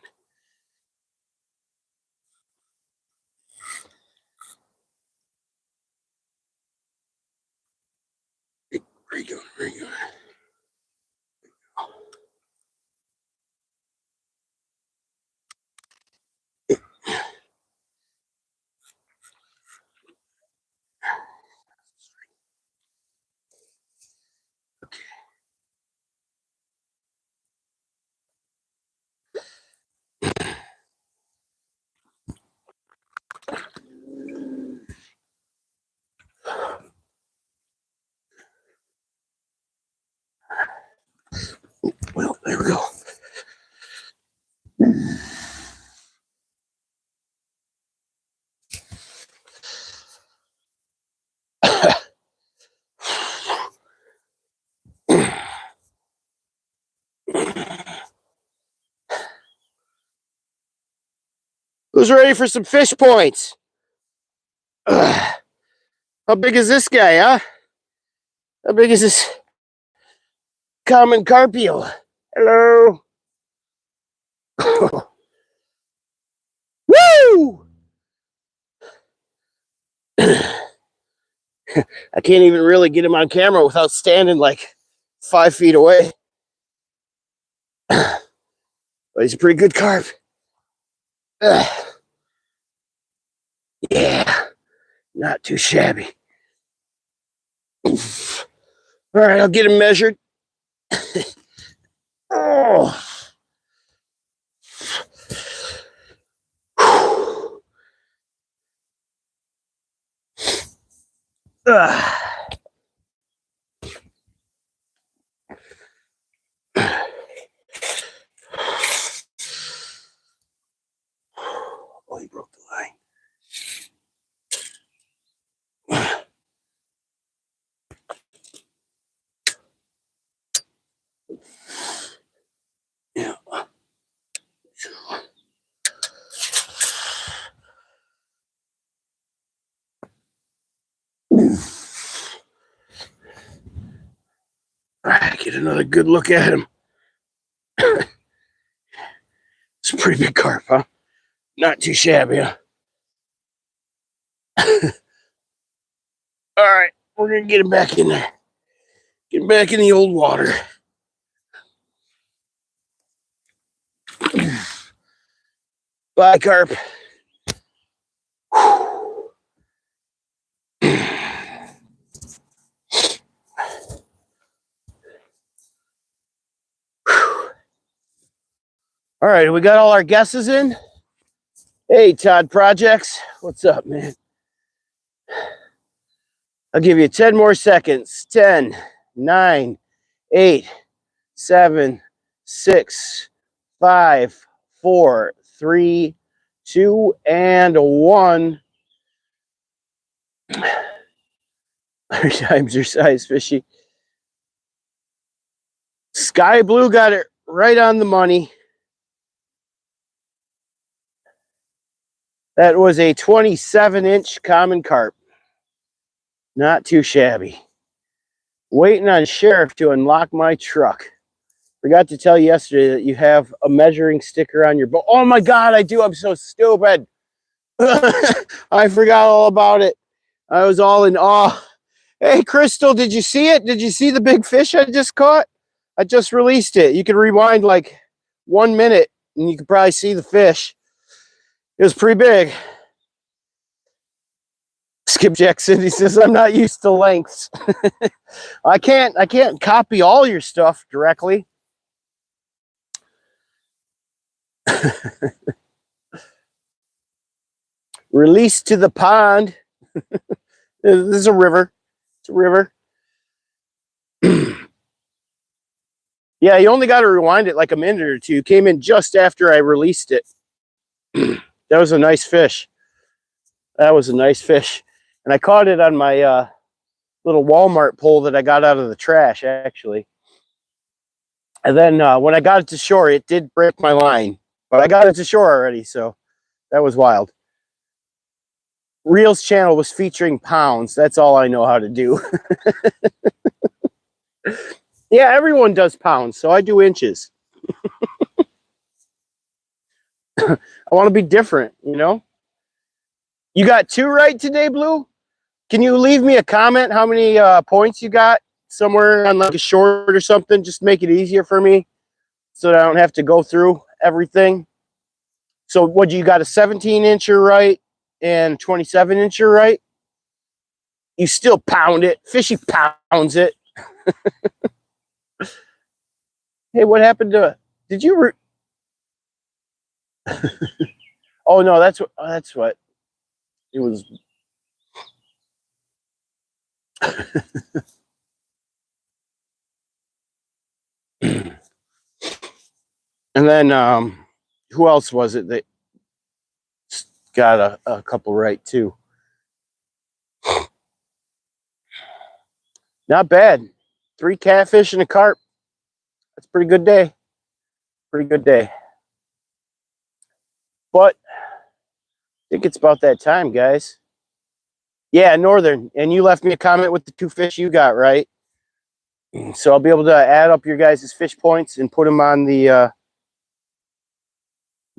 Where you going? Where you going? Well, there we go. Who's ready for some fish points? How big is this guy, huh? How big is this common carpio? Hello. Woo! I can't even really get him on camera without standing like 5 feet away. But he's a pretty good carp. Yeah, not too shabby. All right, I'll get him measured. Oh. Oh, he broke the line. Yeah. All right, get another good look at him. It's a pretty big carp, huh? Not too shabby, huh? All right, we're gonna get him back in there. Get him back in the old water. Bye, carp. All right, we got all our guesses in. Hey, Todd Projects, what's up, man? I'll give you 10 more seconds. 10, 9, 8, 7, 6, 5, 4, 3, 2, and 1. Times your size, fishy. Sky Blue got it right on the money. That was a 27-inch common carp. Not too shabby. Waiting on Sheriff to unlock my truck. Forgot to tell you yesterday that you have a measuring sticker on your boat. Oh my God, I do. I'm so stupid. I forgot all about it. I was all in awe. Hey, Crystal, did you see it? Did you see the big fish I just caught? I just released it. You can rewind like 1 minute and you can probably see the fish. It was pretty big. Skip Jackson, he says, I'm not used to lengths. I can't copy all your stuff directly. Released to the pond. This is a river. It's a river. Yeah, you only got to rewind it like a minute or two. Came in just after I released it. That was a nice fish. That was a nice fish. And I caught it on my little Walmart pole that I got out of the trash, actually. And then when I got it to shore, it did break my line. But I got it to shore already, so that was wild. Reel's channel was featuring pounds. That's all I know how to do. Yeah, everyone does pounds, so I do inches. I want to be different, you know? You got 2 right today, Blue? Can you leave me a comment how many points you got somewhere on like a short or something? Just make it easier for me so that I don't have to go through everything. So what, you got a 17-incher right and 27-incher right? You still pound it. Fishy pounds it. Hey, what happened to, did you oh no, that's what it was. And then who else was it that got a couple right too? Not bad. 3 catfish and a carp. That's a pretty good day. Pretty good day. But I think it's about that time, guys. Yeah, Northern. And you left me a comment with the 2 fish you got right. So I'll be able to add up your guys' fish points and put them on the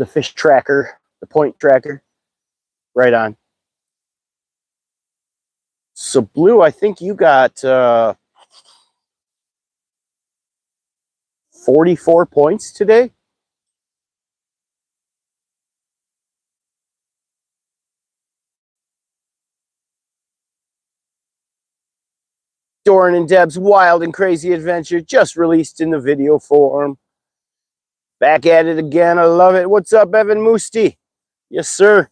fish tracker, the point tracker. Right on. So Blue, I think you got 44 points today. Doran and Deb's wild and crazy adventure just released in the video form. Back at it again. I love it. What's up, Evan Moosty? Yes, sir.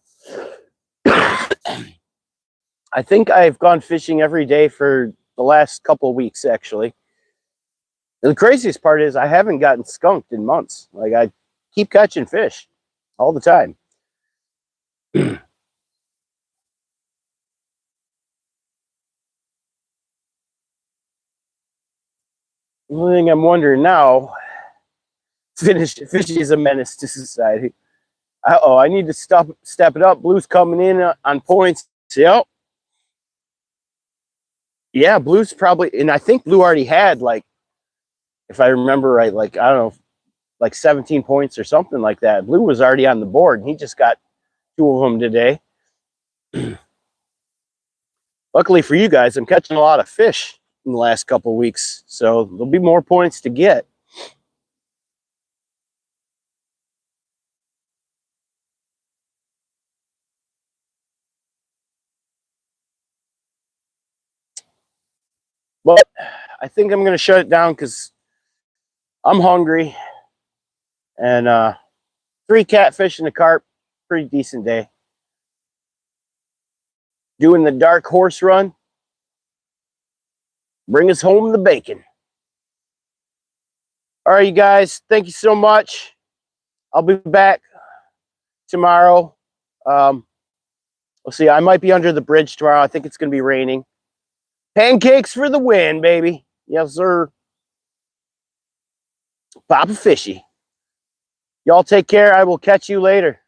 I think I've gone fishing every day for the last couple of weeks, actually. And the craziest part is I haven't gotten skunked in months. Like, I keep catching fish all the time. The only thing I'm wondering now, fishing is a menace to society. Uh-oh, I need to step it up. Blue's coming in on points. Yep. Yeah, Blue's probably, and I think Blue already had, like, if I remember right, like, I don't know, like 17 points or something like that. Blue was already on the board, and he just got 2 of them today. Luckily for you guys, I'm catching a lot of fish in the last couple of weeks, so there'll be more points to get. But I think I'm going to shut it down because I'm hungry. And 3 catfish and a carp, pretty decent day. Doing the dark horse run. Bring us home the bacon. All right, you guys, thank you so much. I'll be back tomorrow. We'll see. I might be under the bridge tomorrow. I think it's going to be raining. Pancakes for the win, baby. Yes, sir. Papa Fishy. Y'all take care. I will catch you later.